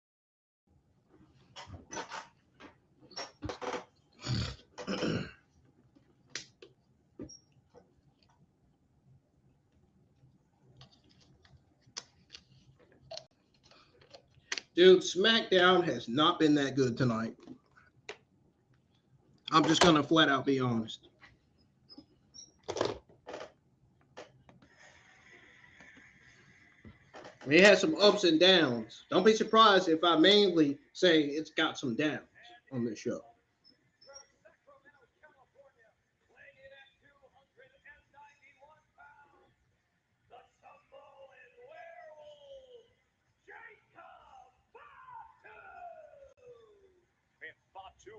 Speaker 1: Dude, SmackDown has not been that good tonight. I'm just gonna flat out be honest. It has some ups and downs. Don't be surprised if I mainly say it's got some downs on this show.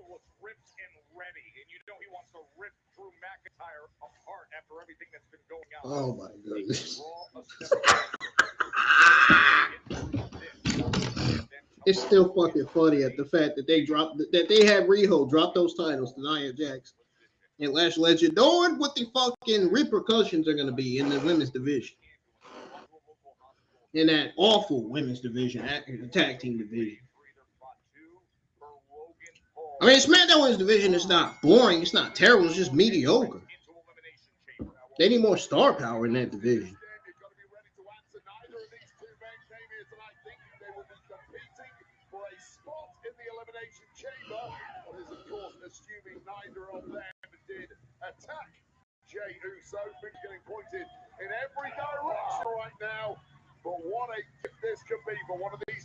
Speaker 6: Was ripped and ready, and you know he wants to rip Drew McIntyre apart after everything that's been going on.
Speaker 1: Oh my goodness. It's still fucking funny at the fact that they had Riho drop those titles to Nia Jax and Lash Legend, knowing what the fucking repercussions are gonna be in the women's division. In that awful women's division, the tag team division. I mean, SmackDown Women's division is not boring. It's not terrible. It's just mediocre. They need more star power in that division.
Speaker 6: Jey Uso, things getting pointed in every direction right now. But what a gift this could be for one of these.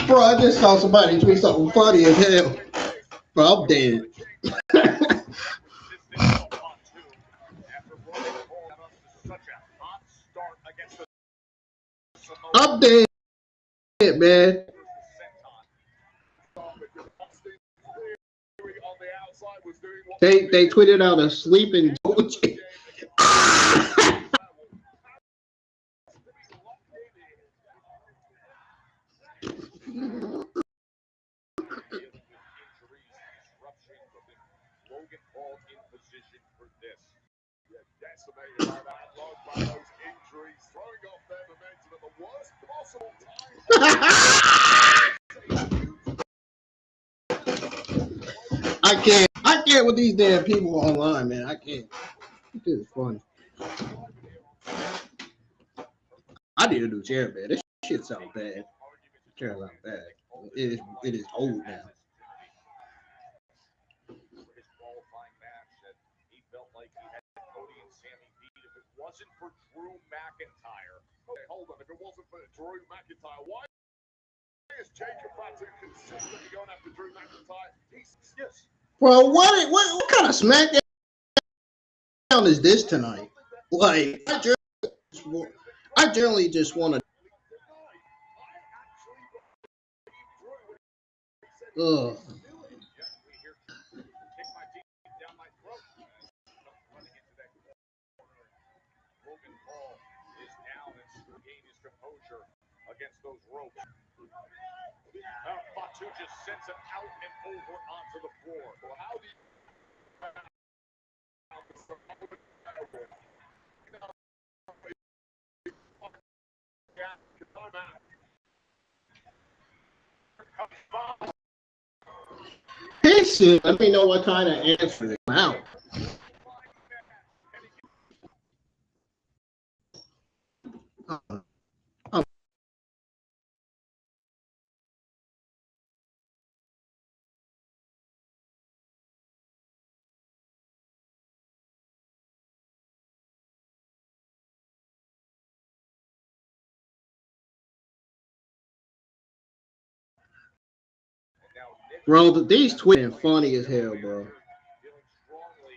Speaker 1: Bro, I just saw somebody tweet something funny as hell. Bro, I'm dead. I'm dead, man. They tweeted out a sleeping Doji.
Speaker 6: Logan Paul in position for this. Decimated by that load by those injuries, throwing off their momentum at the worst possible time.
Speaker 1: I can't with these damn people online, man. I can't. This is funny. I need a new chair, man. This shit sounds bad. Chair sounds bad. It is old now.
Speaker 6: Wasn't for Drew McIntyre. Okay, hold on. If it wasn't for Drew McIntyre, why is Jacob Fatu consistently going after Drew McIntyre? Yes.
Speaker 1: Bro, what kind of SmackDown is this tonight? Like, I generally just want to. Ugh.
Speaker 6: Against those ropes. Fatu just sends it out and over onto the floor. Well, how do you
Speaker 1: This is, let me know what kind of answer they come out. Bro, these tweets are funny as hell, bro.
Speaker 6: Feeling strongly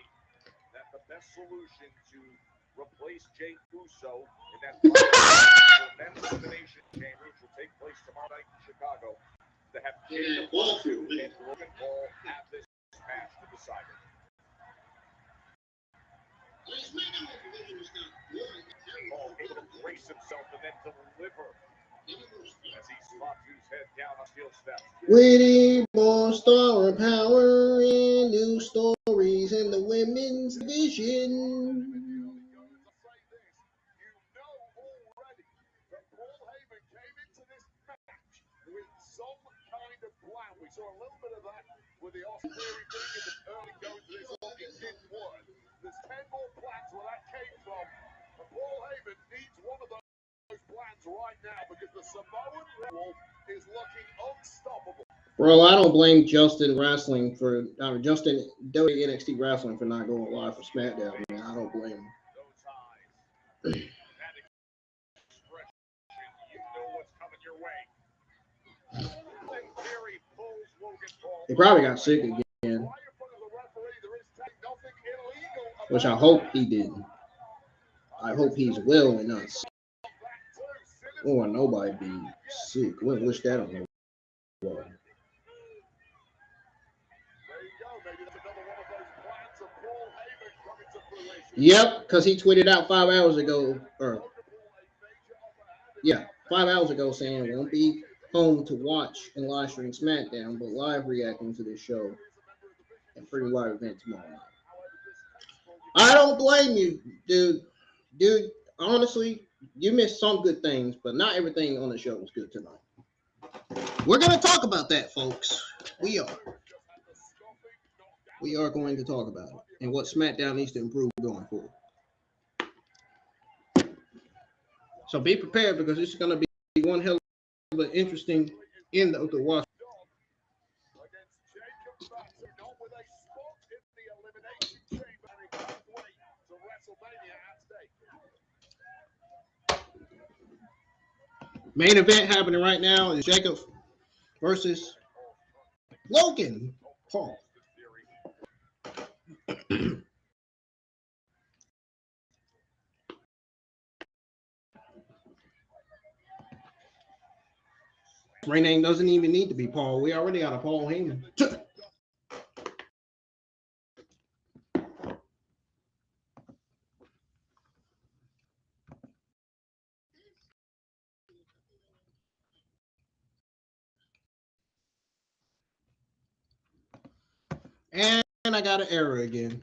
Speaker 6: that the best solution to replace Jey Uso in that men's elimination chamber, which will take place tomorrow night in Chicago, to have Jacob Fatu and Logan Paul have this match to decide it. Paul able to brace himself and then deliver as he slots his head down on steel steps.
Speaker 1: We need more star power and new stories in the women's division.
Speaker 6: We saw a little bit of that with the Austin Theory thing in the early going to this one. It didn't work. There's 10 more plans where that came from. And Paul Heyman needs one of those plans right now because the Samoan Wolf is looking unstoppable.
Speaker 1: Bro, I don't blame Justin Wrestling for Justin NXT Wrestling for not going live for SmackDown, man. I don't blame him.
Speaker 6: Those eyes. That expression, you know what's coming your way. Theory pulls Logan Paul.
Speaker 1: He probably got sick again, which I hope he didn't. I hope he's well and not sick. Or nobody be sick. Wouldn't wish that on nobody. Yep, because he tweeted out 5 hours ago, or 5 hours ago saying won't be home to watch and live stream SmackDown, but live reacting to this show and pretty live event tomorrow night. I don't blame you, dude. Dude, honestly, you missed some good things, but not everything on the show was good tonight. We're going to talk about that, folks. We are. We are going to talk about it and what SmackDown needs to improve going forward. So be prepared because this is going to be one hell of an interesting end of the watch. Main event happening right now is Jacob versus Logan Paul. Ring name doesn't even need to be Paul. We already got a Paul Heyman. And I got an error again.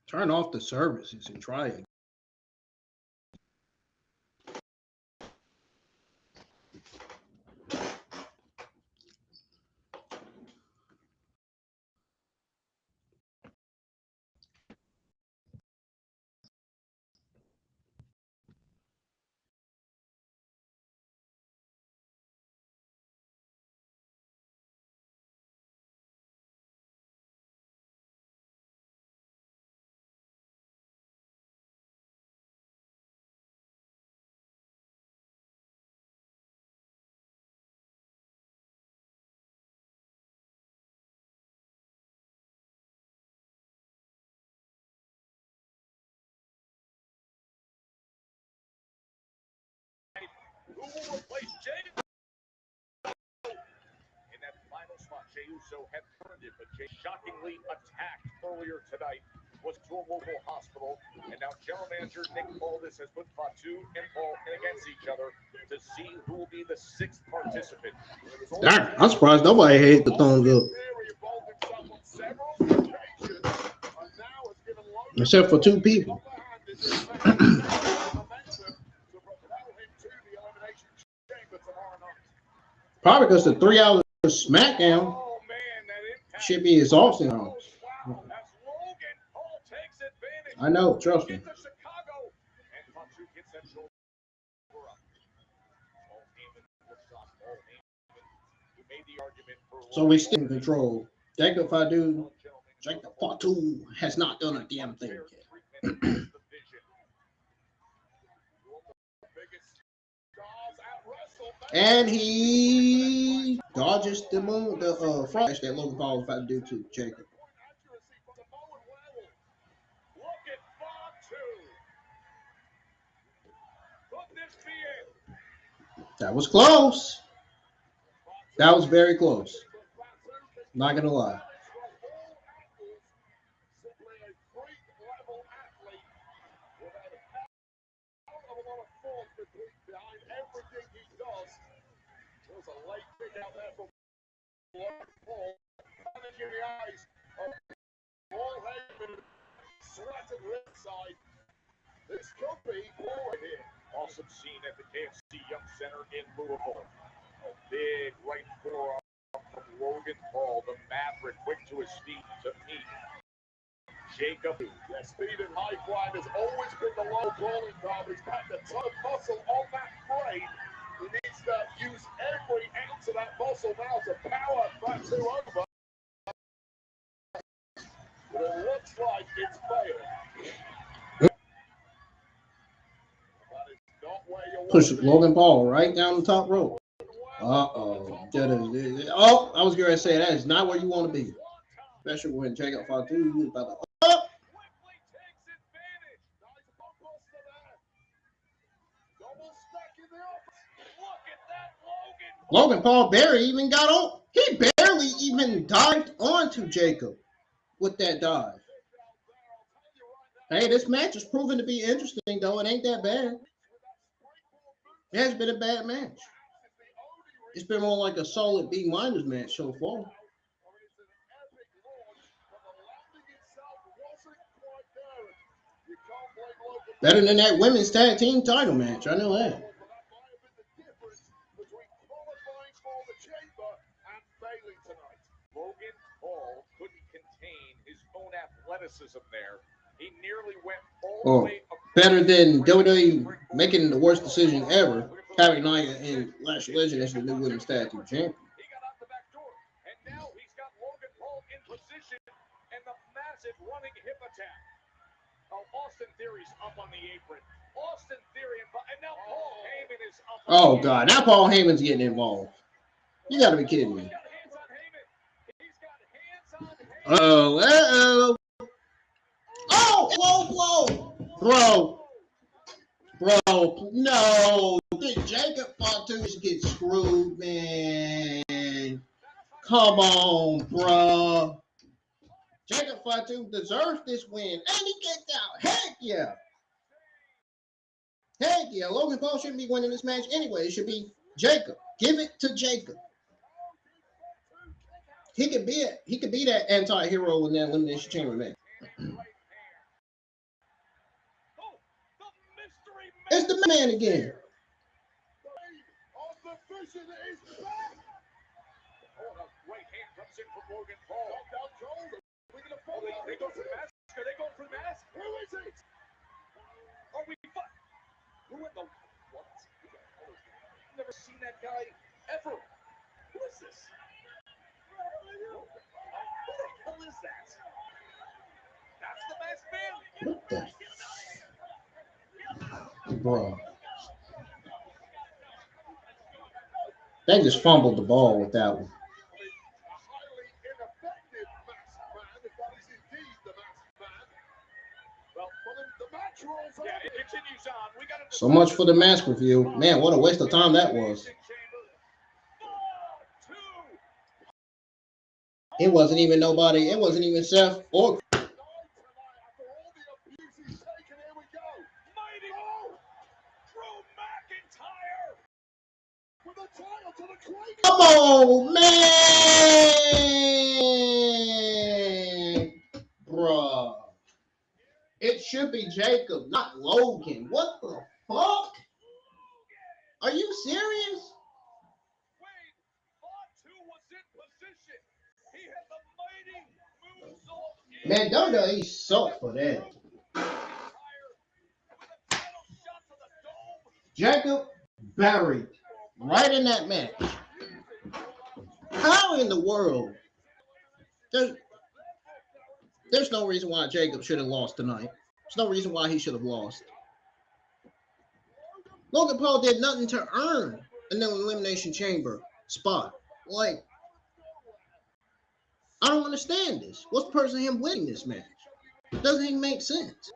Speaker 1: Turn off the services and try it.
Speaker 6: Who will replace Jey? In that final spot, Jey Uso had earned it, but Jey shockingly attacked earlier tonight was to a local hospital, and now general manager Nick Aldis has put Fatu and Paul in against each other to see who will be the sixth participant.
Speaker 1: Darn, I'm surprised nobody hit the thumbs up. Except for two people. Probably because the 3 hours of SmackDown should be exhausting. I know, trust me. So we still in control. Jacob Fatu has not done a damn thing yet. And he dodges the flash that Logan Paul was about to do to Jacob. That was close. That was very close. Not gonna lie.
Speaker 6: This could be more here. Awesome scene at the KFC Young Center in Louisville. A big right forearm from Logan Paul, the Maverick, quick to his feet to meet Jacob. Yeah, speed and high flying has always been the low calling card. He's got a ton of muscle on that frame. He needs to use every ounce of that muscle now to power Fatu over. But it looks like it's failed.
Speaker 1: Push Logan Paul right down the top rope. Uh-oh. Oh, I was going to say that is not where you want to be. Especially when Jacob Fatu is about to... Oh! Logan Paul barely even got on. He barely even dived onto Jacob with that dive. Hey, this match is proving to be interesting, though. It ain't that bad. It has been a bad match. It's been more like a solid B- match so far. Better than that women's tag team title match. I know that.
Speaker 6: Logan Paul couldn't contain his own athleticism there. He nearly went all the way
Speaker 1: better than WWE making the worst decision ever, having Nia and Lash Legend as the new women's tag team champion.
Speaker 6: He got out the back door, and now he's got Logan Paul in position and the massive running hip attack. Oh, Austin Theory's up on the apron. Austin Theory and now Paul Heyman is up.
Speaker 1: Oh God, now Paul Heyman's getting involved. You gotta be kidding me. Uh-oh. Oh, whoa. Bro, no. Did Jacob Fatu get screwed, man? Come on, bro. Jacob Fatu deserves this win, and he gets out. Heck yeah. Heck yeah. Logan Paul shouldn't be winning this match anyway. It should be Jacob. Give it to Jacob. He could be that anti-hero in that Elimination Chamber match. It's the man again.
Speaker 6: Right hand comes in from Logan Paul. They go for the mask. Are they going for the mask? Who is it? Are we? Who in the what? I've never seen that guy ever. Who is this? Who the hell is that? That's the masked man.
Speaker 1: What the? Bro. They just fumbled the ball with that one. So much for the mask review. Man, what a waste of time that was. It wasn't even nobody. It wasn't even Seth or Come on, man. Bruh. It should be Jacob, not Logan. What the fuck? Are you serious? Man, WWE sucked for that. Jacob buried right in that match. How in the world? There's no reason why Jacob should have lost tonight. There's no reason why he should have lost. Logan Paul did nothing to earn an Elimination Chamber spot. Like, I don't understand this. What's the purpose of him winning this match? It doesn't even make sense.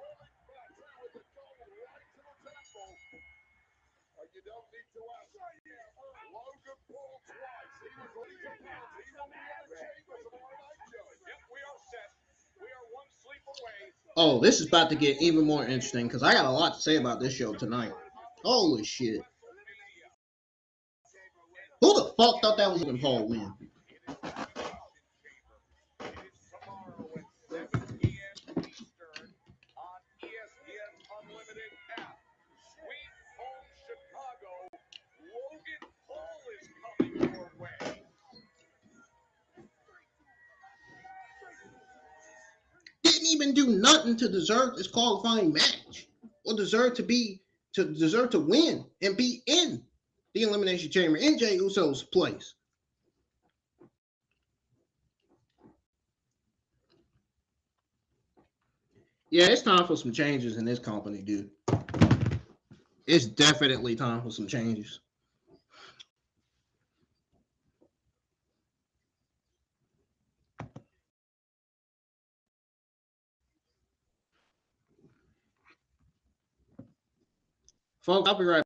Speaker 1: Oh, this is about to get even more interesting because I got a lot to say about this show tonight. Holy shit. Who the fuck thought that was Logan Paul win? Didn't even do nothing to deserve this qualifying match or deserve to win and be in the Elimination Chamber in Jey Uso's place. Yeah, it's time for some changes in this company, dude. It's definitely time for some changes. Folks, I'll be right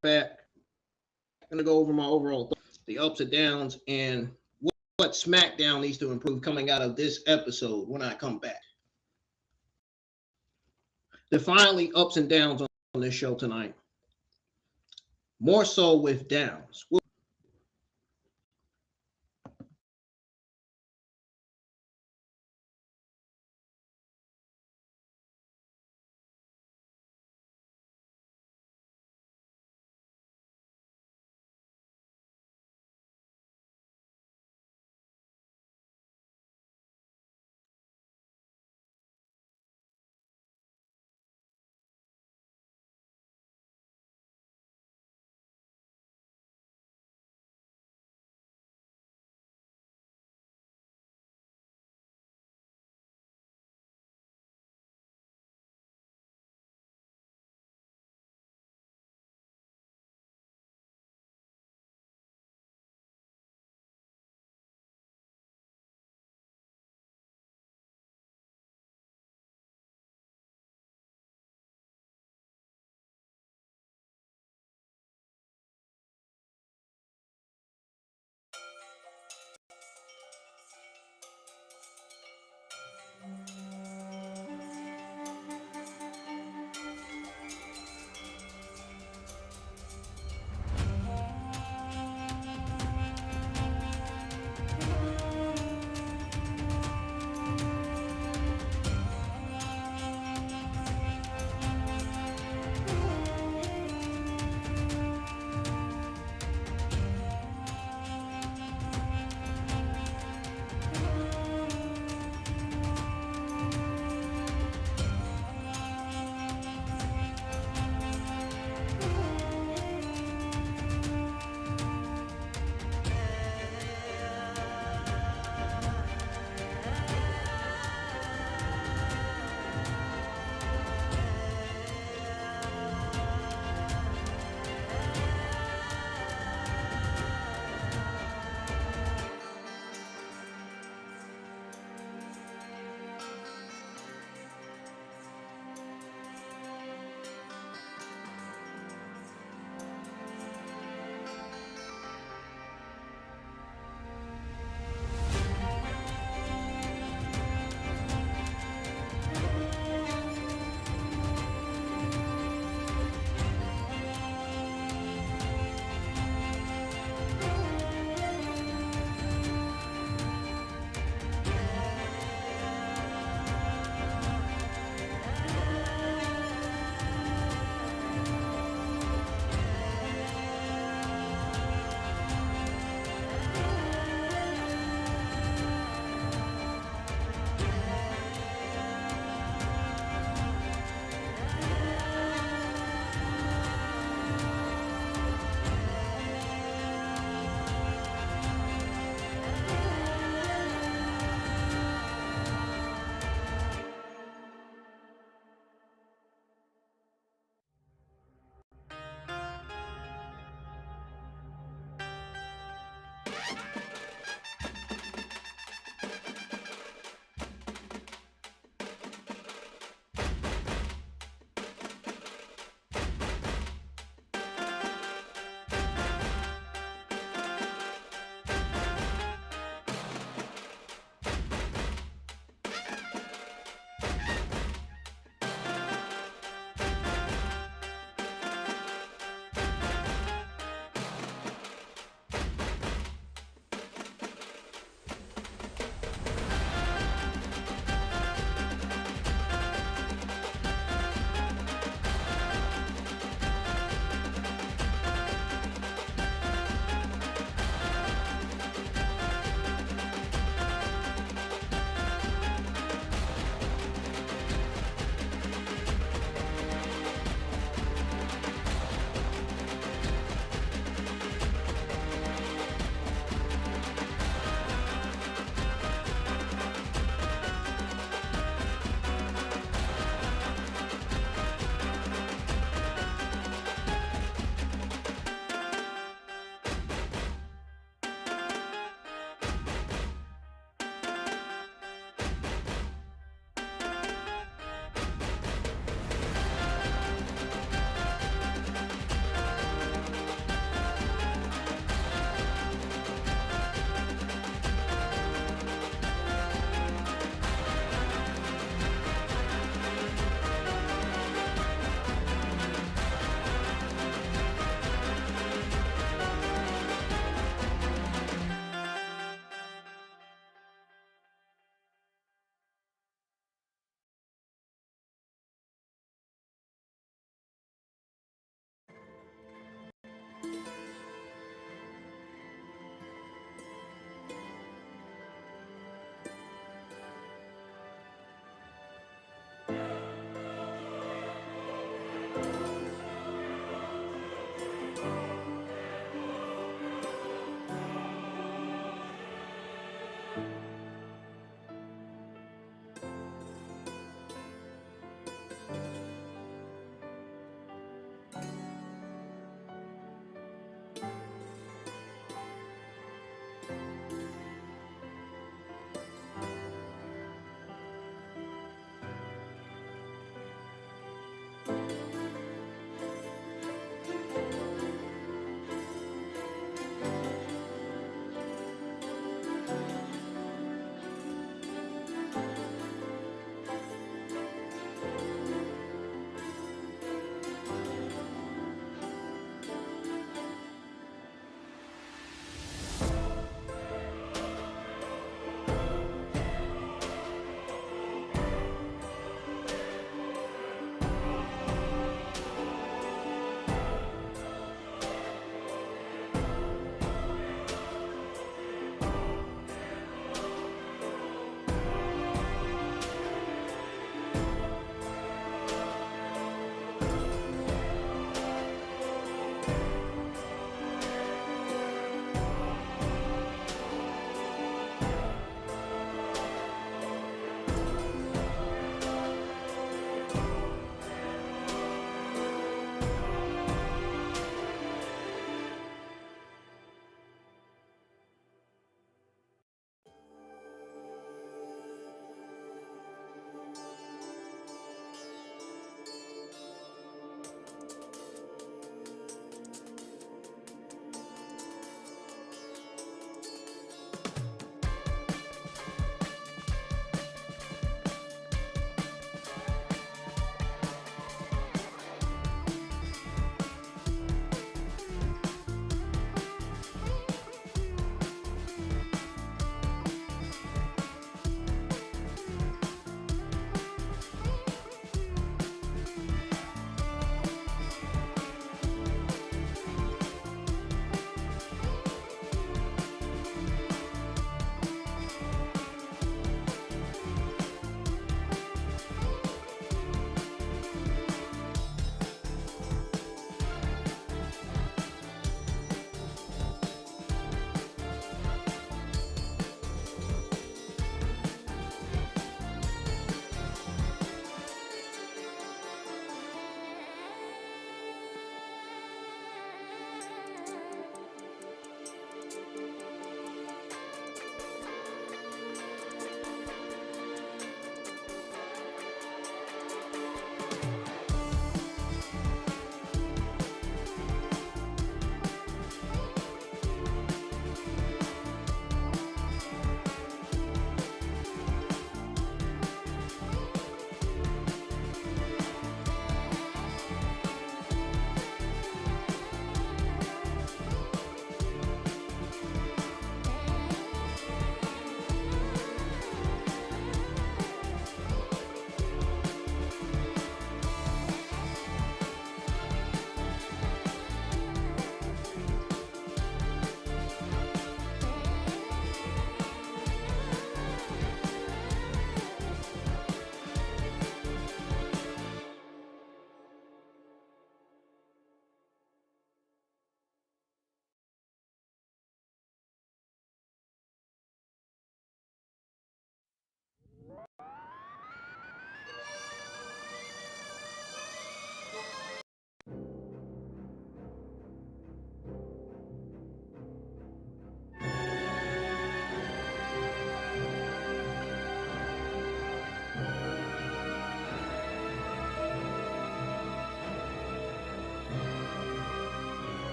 Speaker 1: back. I'm going to go over my overall thoughts, the ups and downs, and what SmackDown needs to improve coming out of this episode when I come back. There are finally ups and downs on this show tonight. More so with downs.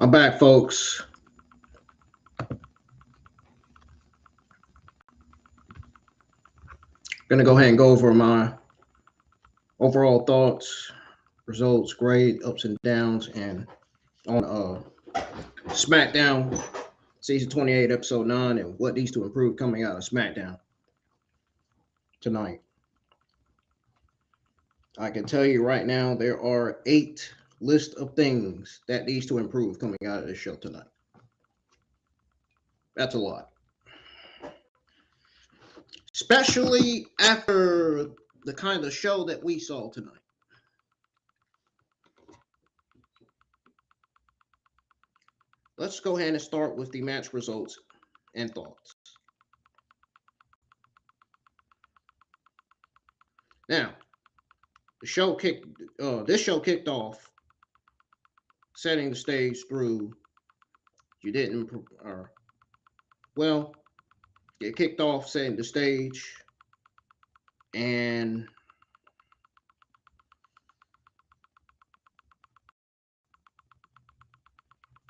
Speaker 1: I'm back, folks. Gonna go ahead and go over my overall thoughts, results, grade, ups and downs, and on SmackDown season 28, episode 9, and what needs to improve coming out of SmackDown tonight. I can tell you right now, there are 8 list of things that needs to improve coming out of this show tonight. That's a lot. Especially after the kind of show that we saw tonight. Let's go ahead and start with the match results and thoughts. Now, this show kicked off setting the stage through it kicked off setting the stage, and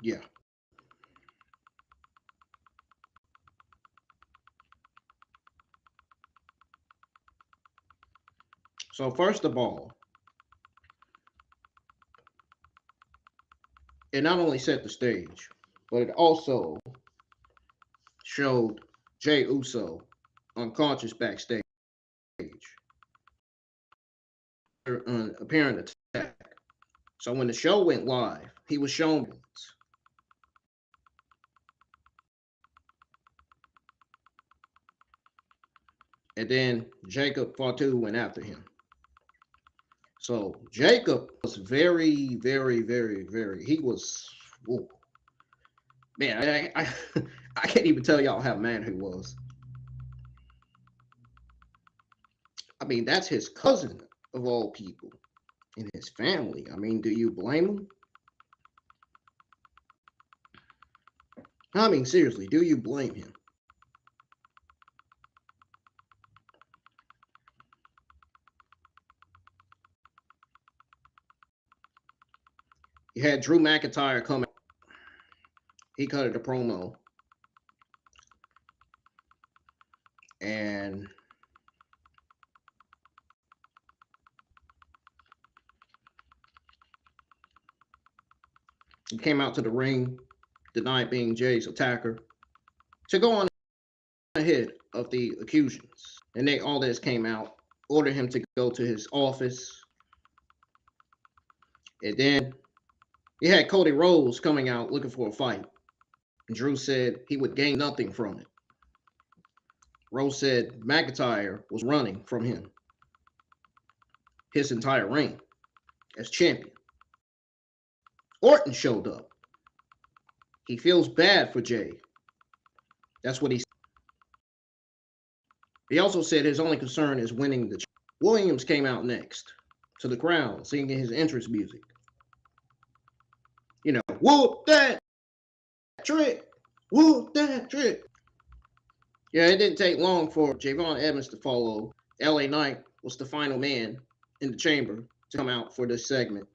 Speaker 1: yeah. So first of all, it not only set the stage, but it also showed Jey Uso unconscious backstage, an apparent attack. So when the show went live, he was shown. And then Jacob Fatu went after him. So Jacob was very, very, very, very, he was, whoa. Man, I can't even tell y'all how mad he was. I mean, that's his cousin of all people in his family. I mean, do you blame him? I mean, seriously, do you blame him? You had Drew McIntyre come out. He cut a promo. And he came out to the ring, denied being Jay's attacker, to go on ahead of the accusations. And Nate Aldis came out, ordered him to go to his office. And then you had Cody Rhodes coming out looking for a fight. And Drew said he would gain nothing from it. Rhodes said McIntyre was running from him his entire reign as champion. Orton showed up. He feels bad for Jey. That's what he said. He also said his only concern is winning the. Williams came out next to the crowd singing his entrance music. You know, whoop that trick, whoop that trick. Yeah, it didn't take long for Javon Evans to follow. LA Knight was the final man in the chamber to come out for this segment.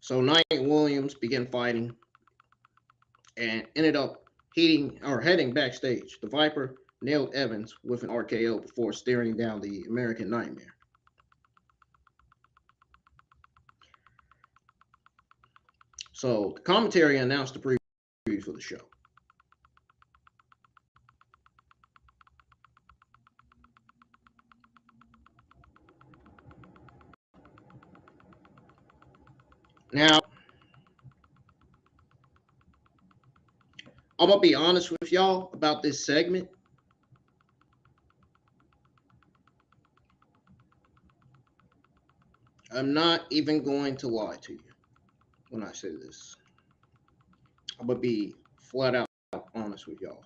Speaker 1: So Knight and Williams began fighting and ended up heading backstage. The Viper nailed Evans with an RKO before staring down the American Nightmare. So the commentary announced the preview for the show. Now, I'm going to be honest with y'all about this segment. I'm not even going to lie to you when I say this. I'm going to be flat out honest with y'all.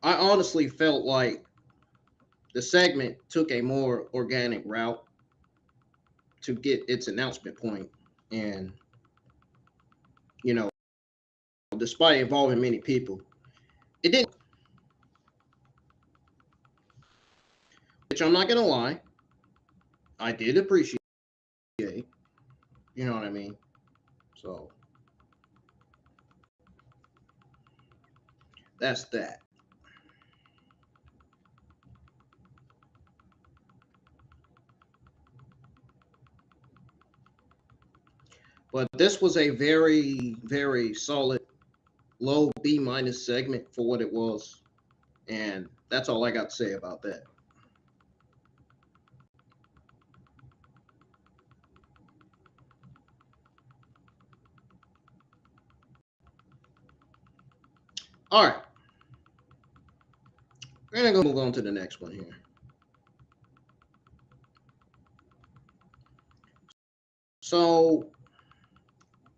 Speaker 1: I honestly felt like the segment took a more organic route to get its announcement point And, you know, despite involving many people, it didn't. Which I'm not going to lie, I did appreciate. You know what I mean? So that's that. But this was a very, very solid low B minus segment for what it was. And that's all I got to say about that. All right. We're going to move on to the next one here. So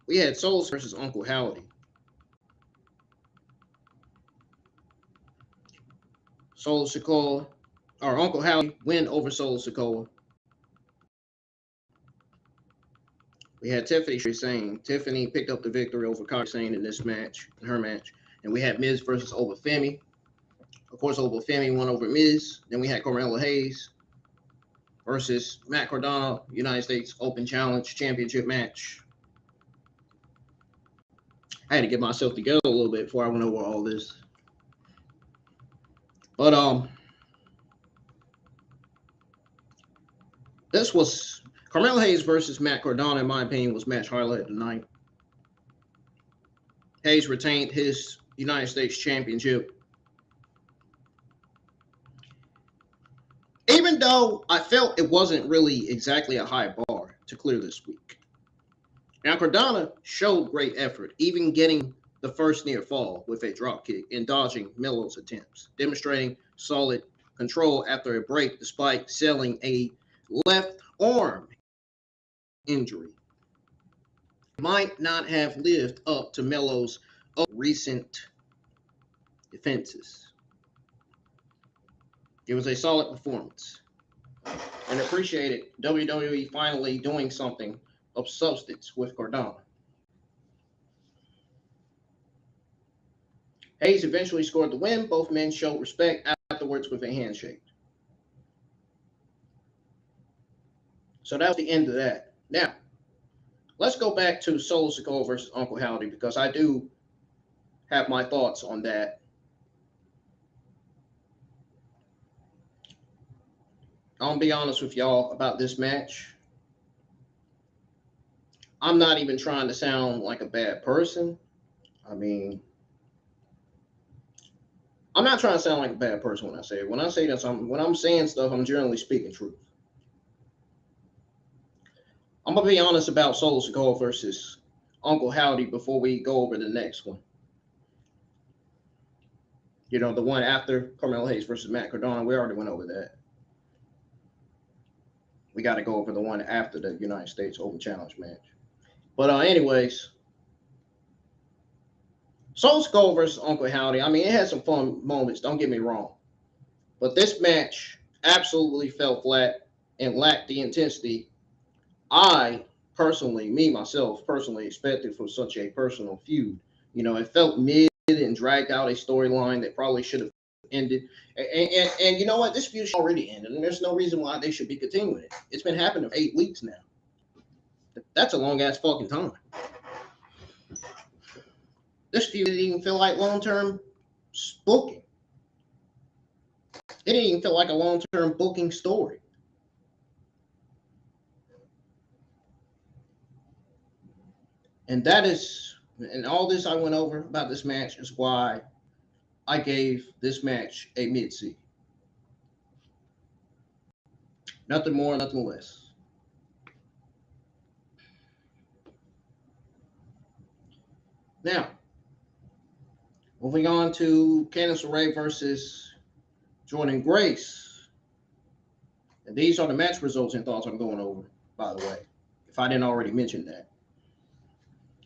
Speaker 1: we had Souls versus Uncle Howdy. Solo Sikoa, or Uncle Howdy win over Solo Sikoa. We had Tiffany Sane. Tiffany picked up the victory over Kairi Sane in this match, in her match. And we had Miz versus Obafemi. Of course, Obafemi won over Miz. Then we had Carmelo Hayes versus Matt Cardona, United States Open Challenge Championship match. I had to get myself together a little bit before I went over all this. But this was Carmelo Hayes versus Matt Cardona, in my opinion, was match highlight of the night. Hayes retained his United States Championship. Even though I felt it wasn't really exactly a high bar to clear this week. Now, Cardona showed great effort, even getting the first near fall with a drop kick and dodging Melo's attempts, demonstrating solid control after a break despite selling a left arm injury. Might not have lived up to Melo's recent defenses. It was a solid performance and appreciated WWE finally doing something of substance with Cardona. Hayes eventually scored the win. Both men showed respect afterwards with a handshake. So that was the end of that. Now, let's go back to Solo Sikoa versus Uncle Howdy because I do have my thoughts on that. I'll be honest with y'all about this match. I'm not even trying to sound like a bad person. I mean, I'm not trying to sound like a bad person when I say it. When I say that, when I'm saying stuff, I'm generally speaking truth. I'm going to be honest about Solo Sikoa versus Uncle Howdy before we go over the next one. You know, the one after Carmelo Hayes versus Matt Cardona, we already went over that. We got to go over the one after the United States Open Challenge match. But anyways, Solo Sikoa versus Uncle Howdy, I mean, it had some fun moments, don't get me wrong. But this match absolutely fell flat and lacked the intensity I personally, myself personally expected for such a personal feud. You know, it felt mid and dragged out a storyline that probably should have ended. And you know what? This feud already ended, and there's no reason why they should be continuing it. It's been happening for 8 weeks now. That's a long-ass fucking time. This feud didn't even feel like long-term booking. It didn't even feel like a long-term booking story. And that is, and all this I went over about this match is why I gave this match a mid-C. Nothing more, nothing less. Now, moving on to Candice LeRae versus Jordynne Grace. And these are the match results and thoughts I'm going over, by the way, if I didn't already mention that.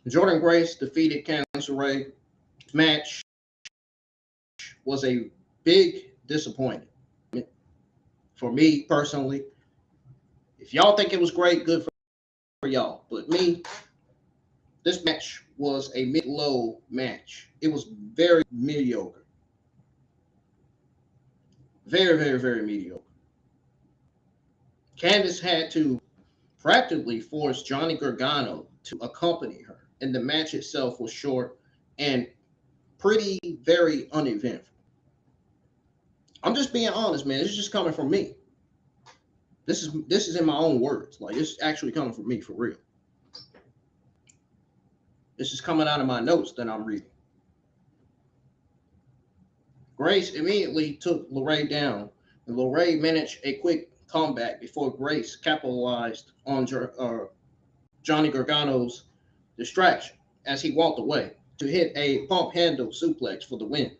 Speaker 1: Jordynne Grace defeated Candice LeRae. Match was a big disappointment for me personally. If y'all think it was great, good y'all, but me, this match was a mid-low match. It was very mediocre. Very, very, very mediocre. Candice had to practically force Johnny Gargano to accompany her, and the match itself was short and pretty, very uneventful. I'm just being honest, man. This is just coming from me. This is in my own words. Like, it's actually coming from me for real. This is coming out of my notes that I'm reading. Grace immediately took LeRae down, and LeRae managed a quick comeback before Grace capitalized on Johnny Gargano's distraction as he walked away to hit a pump handle suplex for the win.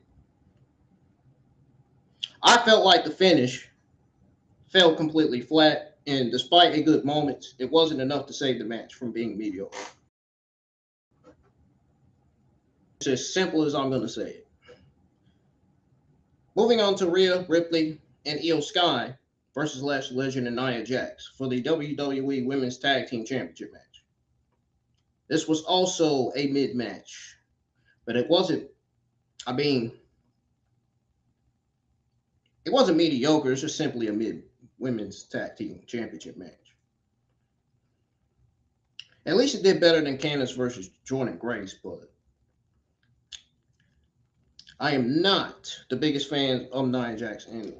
Speaker 1: I felt like the finish fell completely flat, and despite a good moment, it wasn't enough to save the match from being mediocre. It's as simple as I'm going to say it. Moving on to Rhea Ripley and Io Sky versus Lash Legend and Nia Jax for the WWE Women's Tag Team Championship match. This was also a mid-match, but it wasn't, it wasn't mediocre. It's just simply a mid-women's tag team championship match. At least it did better than Candice versus Jordynne Grace, but I am not the biggest fan of Nia Jax, and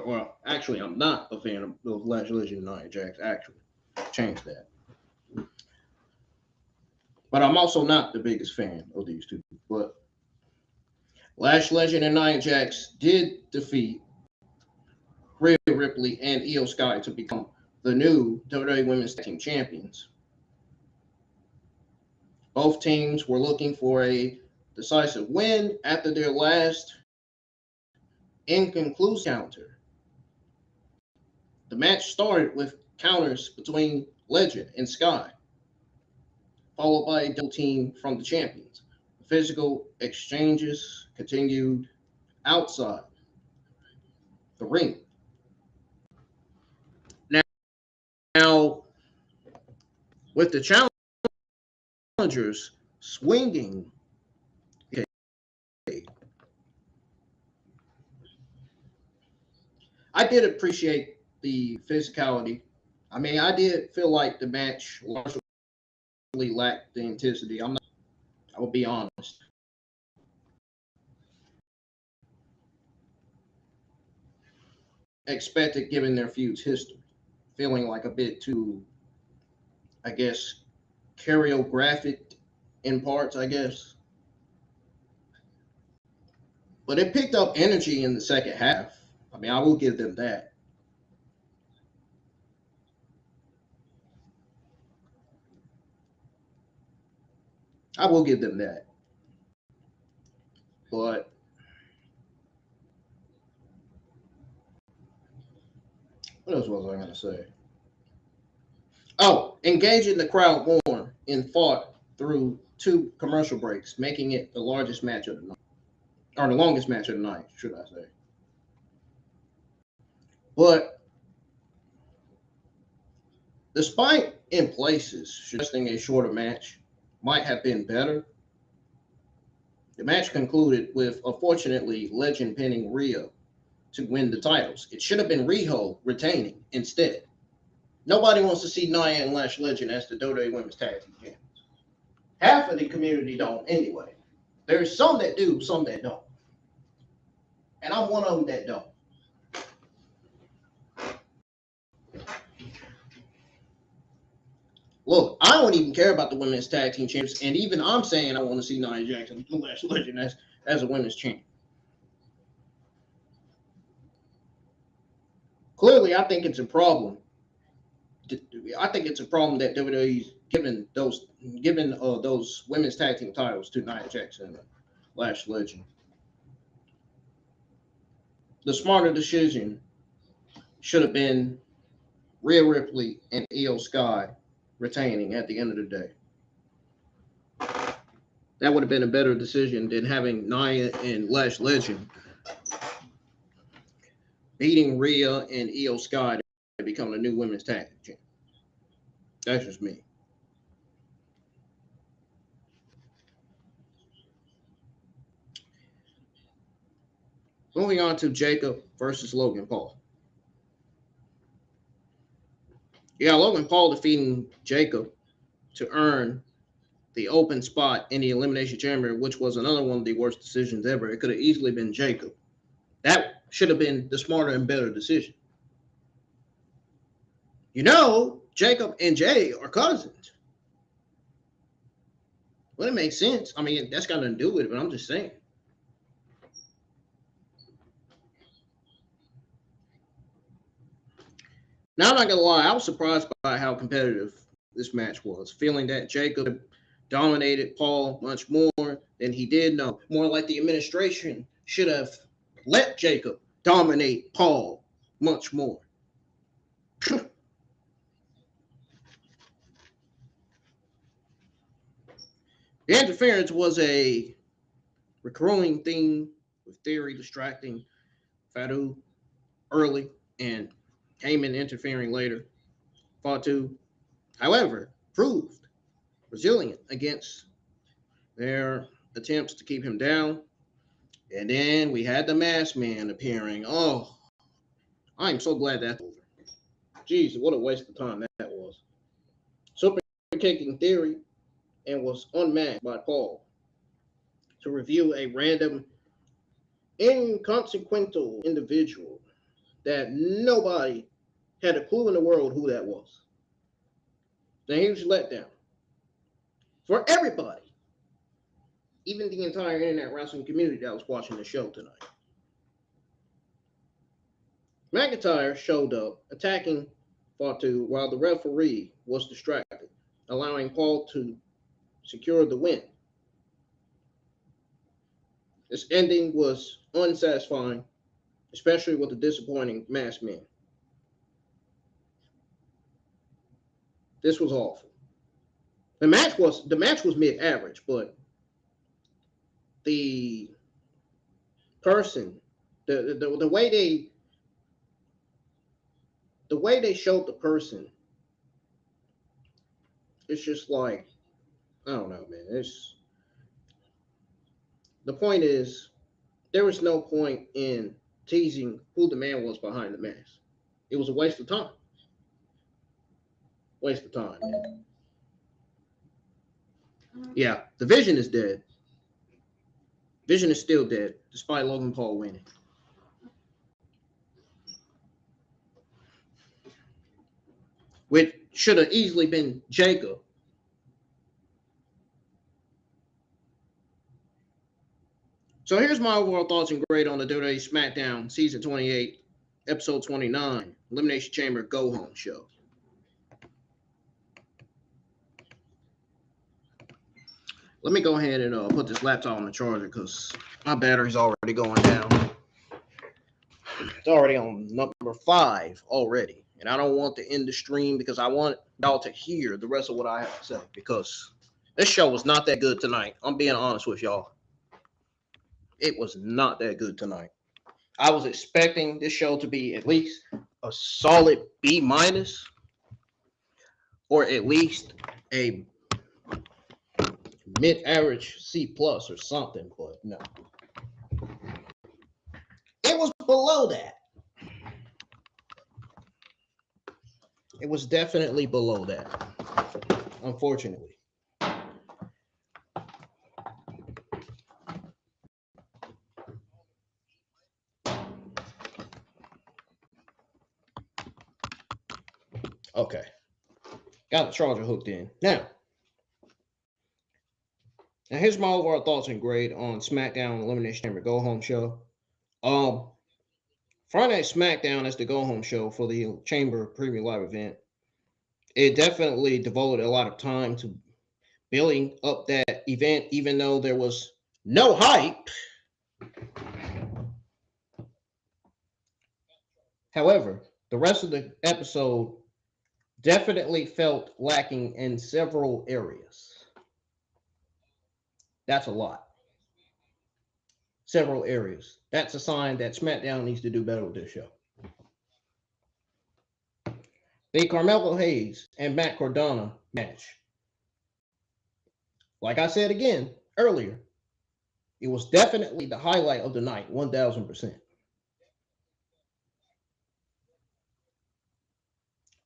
Speaker 1: well, actually, I'm not a fan of Lash Legend and Nia Jax. Actually, change that. But I'm also not the biggest fan of these two. But Lash Legend and Nia Jax did defeat Rhea Ripley and Io Sky to become the new WWE Women's Tag Team Champions. Both teams were looking for a decisive win after their last inconclusive counter. The match started with counters between Legend and Sky, followed by a double team from the champions. The physical exchanges continued outside the ring. Now, with the challengers swinging, I did appreciate the physicality. I mean, I did feel like the match largely lacked the intensity. I will be honest. Expected given their feud's history. Feeling like a bit too, I guess, choreographic in parts, I guess. But it picked up energy in the second half. I mean, I will give them that. I will give them that. But what else was I going to say? Oh, engaging the crowd more and fought through 2 commercial breaks, making it the largest match of the night. Or the longest match of the night, should I say. But despite in places suggesting a shorter match might have been better, the match concluded with, unfortunately, Legend pinning Rhea to win the titles. It should have been Riho retaining instead. Nobody wants to see Nia and Lash Legend as the WWE Women's Tag Team Champions. Half of the community don't anyway. There's some that do, some that don't. And I'm one of them that don't. Look, I don't even care about the Women's Tag Team Champions, and even I'm saying I want to see Nia Jax and Lash Legend as a women's champion. Clearly, I think it's a problem. I think it's a problem that WWE's given those women's tag team titles to Nia Jax and Lash Legend. The smarter decision should have been Rhea Ripley and Io Sky retaining at the end of the day. That would have been a better decision than having Nia and Lash Legend beating Rhea and Io Sky to become the new women's tag team champion. That's just me. Moving on to Jacob versus Logan Paul. Yeah, Logan Paul defeating Jacob to earn the open spot in the Elimination Chamber, which was another one of the worst decisions ever. It could have easily been Jacob. That should have been the smarter and better decision. You know, Jacob and Jay are cousins. Well, it makes sense. I mean, that's got nothing to do with it, but I'm just saying. Now, I'm not going to lie, I was surprised by how competitive this match was, feeling that Jacob dominated Paul much more than he did. No, more like the administration should have let Jacob dominate Paul much more. The interference was a recurring theme with Theory distracting Fatu early and Heyman interfering later. Fatu, however, proved resilient against their attempts to keep him down. And then we had the Masked Man appearing. Oh, I'm so glad that's over. Jeez, what a waste of time that was. Super kicking Theory and was unmasked by Paul to review a random inconsequential individual that nobody had a clue in the world who that was. A huge letdown for everybody, even the entire internet wrestling community that was watching the show tonight. McIntyre showed up attacking Fatu while the referee was distracted, allowing Paul to secure the win. This ending was unsatisfying, especially with the disappointing Masked Man. This was awful. The match was mid-average, but the person, the way they showed the person, it's just like, I don't know, man. The point is, there was no point in teasing who the man was behind the mask. It was a waste of time. Waste of time, man. Yeah, the Vision is dead. Vision is still dead, despite Logan Paul winning. Which should have easily been Jacob. So here's my overall thoughts and grade on the WWE SmackDown Season 28, Episode 29, Elimination Chamber Go Home Show. Let me go ahead and put this laptop on the charger because my battery's already going down. It's already on number 5 already. And I don't want to end the stream because I want y'all to hear the rest of what I have to say because this show was not that good tonight. I'm being honest with y'all. It was not that good tonight. I was expecting this show to be at least a solid B- or at least a mid-average C+ or something, but no. It was below that. It was definitely below that, unfortunately. Okay. Got the charger hooked in. Now here's my overall thoughts and grade on SmackDown Elimination Chamber Go Home Show. Friday Night SmackDown as the Go Home Show for the Chamber Premium Live event. It definitely devoted a lot of time to building up that event, even though there was no hype. However, the rest of the episode definitely felt lacking in several areas. That's a lot. Several areas. That's a sign that SmackDown needs to do better with this show. The Carmelo Hayes and Matt Cardona match. Like I said again earlier, it was definitely the highlight of the night, 1000%.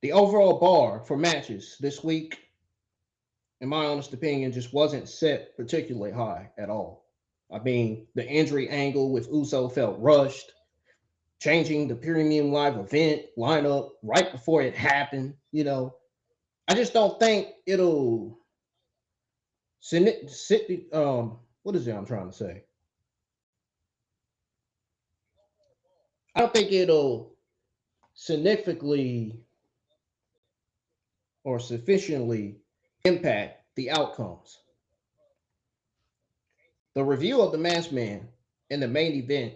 Speaker 1: The overall bar for matches this week, in my honest opinion, just wasn't set particularly high at all. I mean, the injury angle with Uso felt rushed. Changing the premium live event lineup right before it happened, I just don't think it'll what is it I'm trying to say? I don't think it'll significantly or sufficiently impact the outcomes. The review of the Masked Man in the main event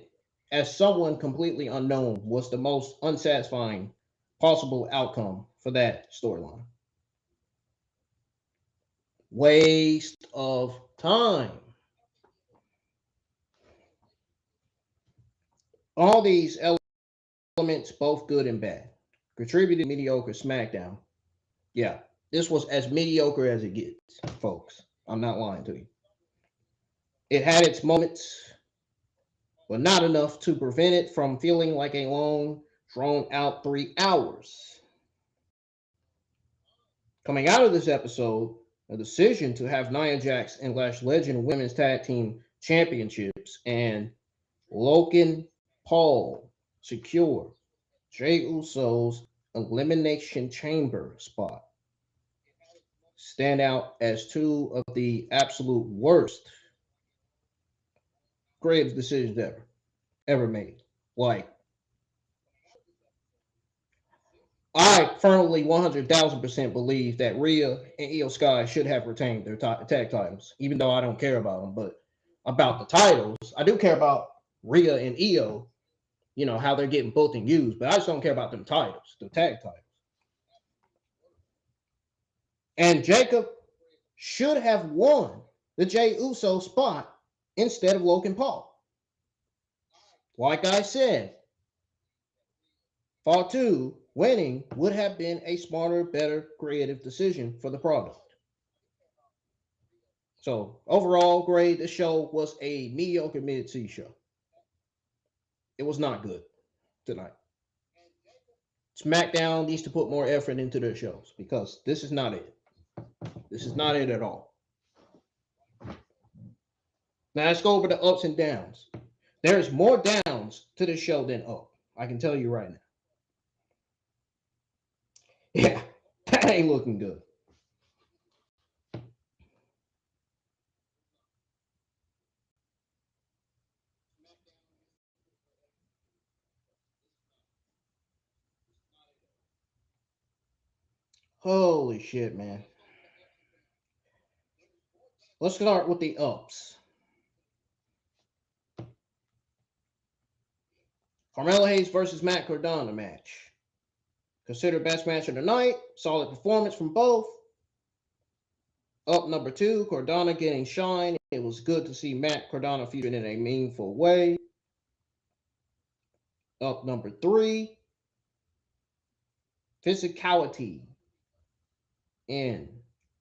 Speaker 1: as someone completely unknown was the most unsatisfying possible outcome for that storyline. Waste of time. All these elements, both good and bad, contributed to mediocre SmackDown. Yeah, this was as mediocre as it gets, folks. I'm not lying to you. It had its moments, but not enough to prevent it from feeling like a long, drawn out 3 hours. Coming out of this episode, a decision to have Nia Jax and Lash Legend Women's Tag Team Championships and Logan Paul secure Jey Uso's Elimination Chamber spot stand out as 2 of the absolute worst creative decisions ever made. Like, I firmly 100,000% believe that Rhea and Io Sky should have retained their tag titles, even though I don't care about them. But about the titles, I do care about Rhea and Io, how they're getting booked and used, but I just don't care about them titles, the tag titles. And Jacob should have won the Jey Uso spot instead of Logan Paul. Like I said, Fatu winning would have been a smarter, better, creative decision for the product. So overall grade, this show was a mediocre mid-C show. It was not good tonight. SmackDown needs to put more effort into their shows because this is not it. This is not it at all. Now let's go over the ups and downs. There's more downs to the show than up. I can tell you right now. Yeah, that ain't looking good. Holy shit, man. Let's start with the ups. Carmelo Hayes versus Matt Cardona match. Considered best match of the night. Solid performance from both. Up number 2, Cardona getting shine. It was good to see Matt Cardona featured in a meaningful way. Up number 3, physicality in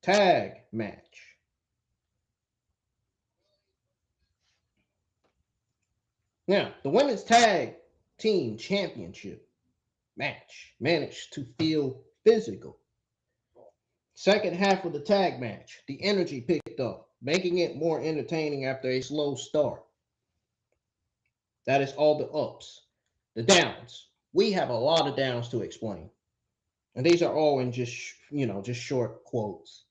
Speaker 1: tag match. Now, the women's tag team championship match managed to feel physical. Second half of the tag match, the energy picked up, making it more entertaining after a slow start. That is all the ups. The downs. We have a lot of downs to explain. And these are all in just short quotes,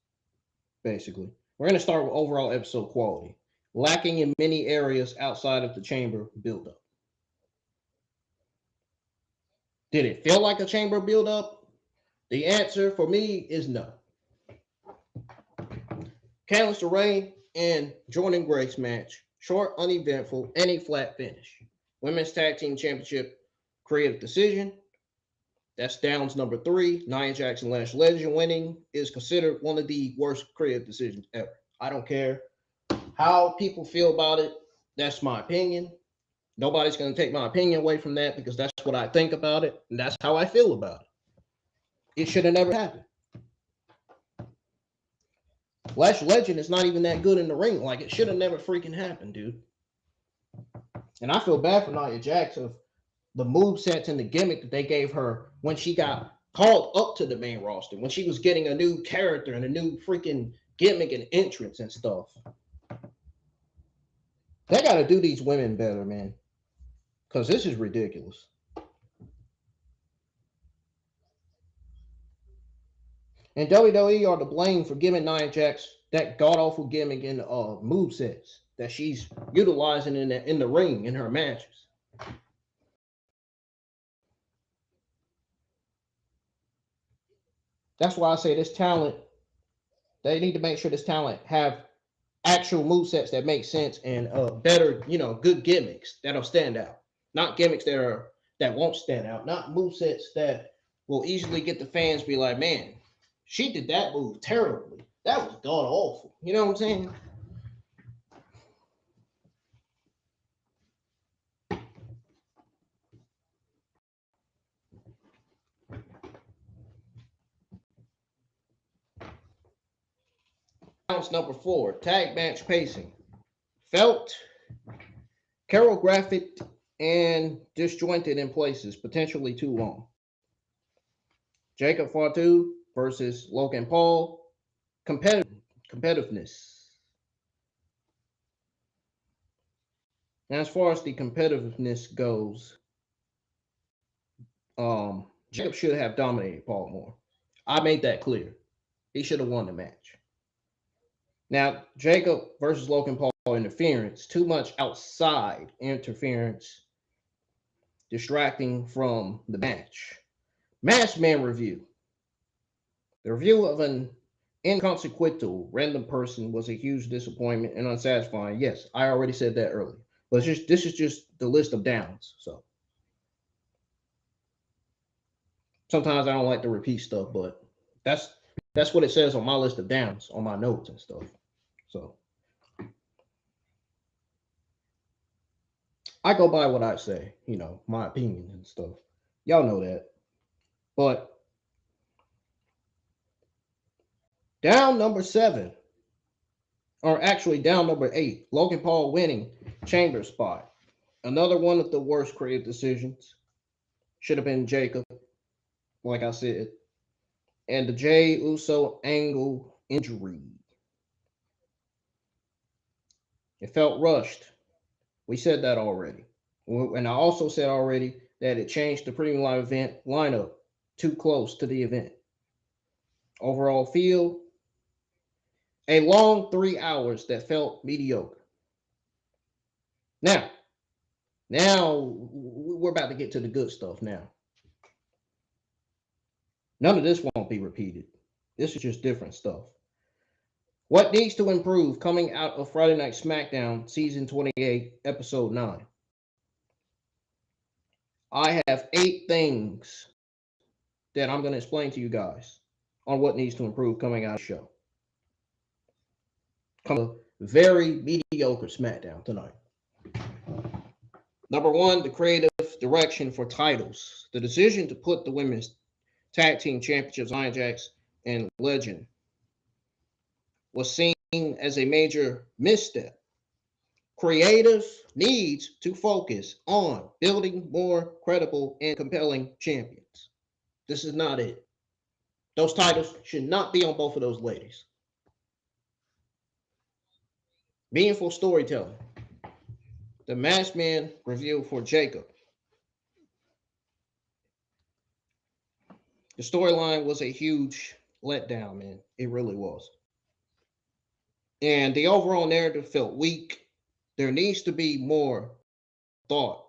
Speaker 1: basically. We're going to start with overall episode quality. Lacking in many areas outside of the chamber buildup. Did it feel like a chamber buildup? The answer for me is no. Candice LeRae and Jordan Grace match. Short, uneventful, and a flat finish. Women's Tag Team Championship creative decision. That's downs number 3. Nia Jax and Lash Legend winning is considered one of the worst creative decisions ever. I don't care how people feel about it. That's my opinion. Nobody's going to take my opinion away from that because that's what I think about it. And that's how I feel about it. It should have never happened. Lash Legend is not even that good in the ring. Like, it should have never freaking happened, dude. And I feel bad for Nia Jax of the movesets and the gimmick that they gave her when she got called up to the main roster when she was getting a new character and a new freaking gimmick and entrance and stuff. They got to do these women better, man, because this is ridiculous. And WWE are to blame for giving Nia Jax that god-awful gimmick in movesets that she's utilizing in the ring in her matches. That's why I say this talent, they need to make sure this talent have actual movesets that make sense and better, good gimmicks that'll stand out. Not gimmicks that won't stand out. Not movesets that will easily get the fans be like, man, she did that move terribly. That was god awful. You know what I'm saying? Number 4, tag match pacing. Felt choreographic and disjointed in places, potentially too long. Jacob Fatu versus Logan Paul, competitiveness. Now, as far as the competitiveness goes, Jacob should have dominated Paul more. I made that clear. He should have won the match. Now, Jacob versus Logan Paul interference, too much outside interference, distracting from the match. Masked Man review. The review of an inconsequential random person was a huge disappointment and unsatisfying. Yes, I already said that earlier. But this is just the list of downs. So sometimes I don't like to repeat stuff, but that's what it says on my list of downs on my notes and stuff. So I go by what I say, my opinion and stuff. Y'all know that. But down number 7, or actually down number 8, Logan Paul winning chamber spot. Another one of the worst creative decisions. Should have been Jacob, like I said. And the Jey Uso angle injury. It felt rushed. We said that already. And I also said already that it changed the premium live event lineup too close to the event. Overall feel, a long 3 hours that felt mediocre. Now we're about to get to the good stuff now. None of this won't be repeated. This is just different stuff. What needs to improve coming out of Friday Night SmackDown Season 28, Episode 9? I have 8 things that I'm going to explain to you guys on what needs to improve coming out of the show. Very mediocre SmackDown tonight. Number 1, the creative direction for titles. The decision to put the women's tag team championships, Nia Jax and Legend, was seen as a major misstep. Creative needs to focus on building more credible and compelling champions. This is not it. Those titles should not be on both of those ladies. Meaningful storytelling. The Masked Man review for Jacob. The storyline was a huge letdown, man. It really was. And the overall narrative felt weak. There needs to be more thought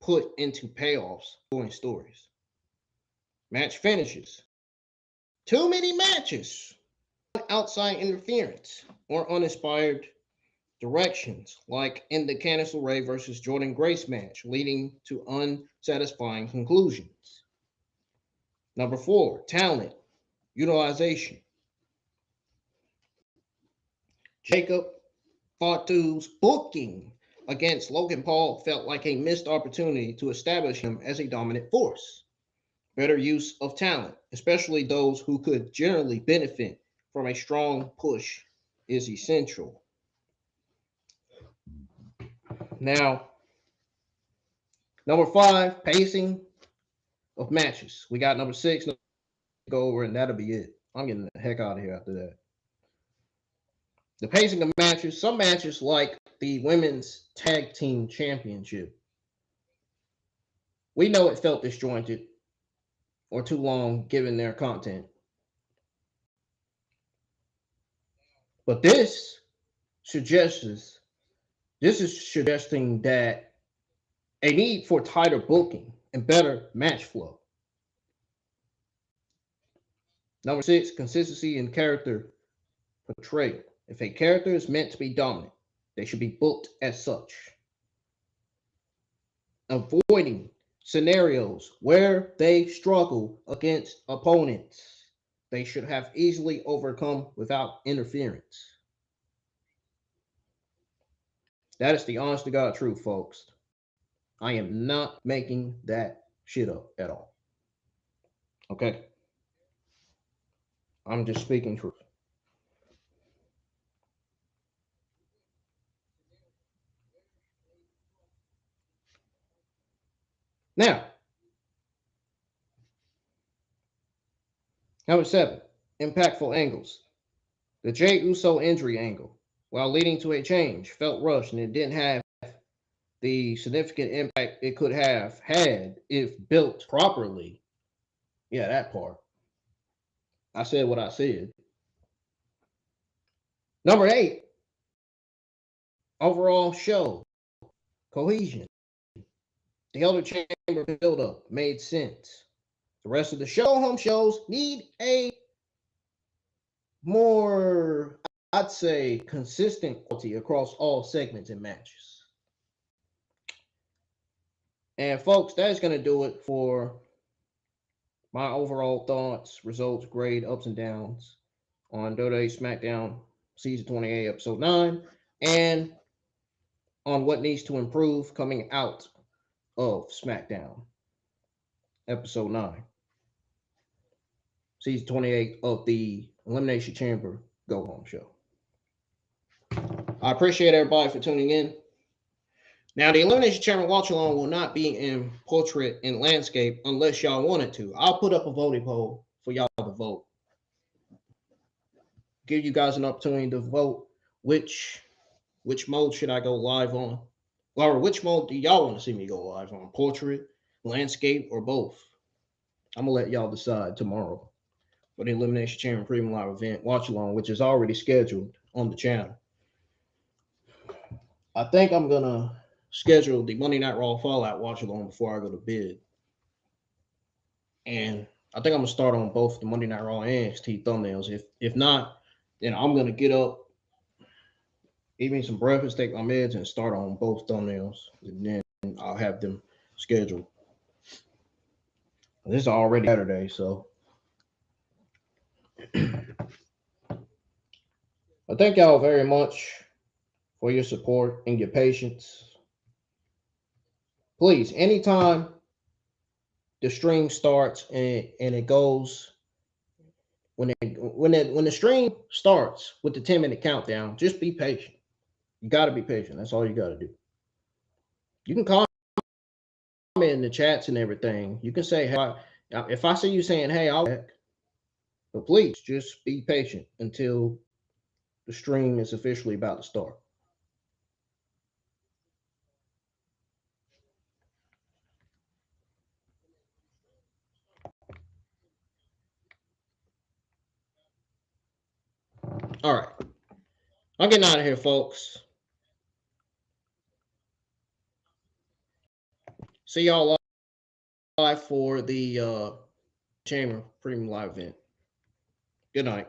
Speaker 1: put into payoffs during stories. Match finishes. Too many matches. Outside interference or uninspired directions, like in the Candice LeRae versus Jordynne Grace match, leading to unsatisfying conclusions. Number 4, talent utilization. Jacob Fatu's booking against Logan Paul felt like a missed opportunity to establish him as a dominant force. Better use of talent, especially those who could generally benefit from a strong push, is essential. Now, number 5, pacing of matches. We got number 6 to go over, and that'll be it. I'm getting the heck out of here after that. The pacing of matches, some matches like the Women's Tag Team Championship, we know it felt disjointed or too long given their content. But this is suggesting that a need for tighter booking and better match flow. Number 6, consistency in character portrayal. If a character is meant to be dominant, they should be booked as such. Avoiding scenarios where they struggle against opponents they should have easily overcome without interference. That is the honest to God truth, folks. I am not making that shit up at all. Okay? I'm just speaking truth. Now, number 7, impactful angles. The Jey Uso injury angle, while leading to a change, felt rushed and it didn't have the significant impact it could have had if built properly. Yeah, that part. I said what I said. Number 8, overall show cohesion. The Elder Chamber build-up made sense. The rest of the home shows need a more, I'd say, consistent quality across all segments and matches. And folks, that's going to do it for my overall thoughts, results, grade, ups and downs on WWE SmackDown Season 28, Episode 9, and on what needs to improve coming out of SmackDown Episode 9. Season 28 of the Elimination Chamber Go Home Show. I appreciate everybody for tuning in. Now, the Elimination Chamber watch along will not be in portrait and landscape unless y'all want it to. I'll put up a voting poll for y'all to vote. Give you guys an opportunity to vote which mode should I go live on? Or which mode do y'all want to see me go live on? Portrait, landscape, or both? I'm going to let y'all decide tomorrow for the Elimination Chamber Premium Live event watch along, which is already scheduled on the channel. I think I'm going to schedule the Monday Night Raw Fallout watch along before I go to bed. And I think I'm going to start on both the Monday Night Raw and NXT thumbnails. If not, then I'm going to get up, eat me some breakfast, take my meds, and start on both thumbnails. And then I'll have them scheduled. This is already Saturday, so I thank y'all very much for your support and your patience. Please, anytime the stream starts and it goes, when the stream starts with the 10-minute countdown, just be patient. You got to be patient. That's all you got to do. You can comment in the chats and everything. You can say, hey, if I see you saying, hey, I'll back. But please just be patient until the stream is officially about to start. All right. I'm getting out of here, folks. See y'all live for the Chamber Premium Live event. Good night.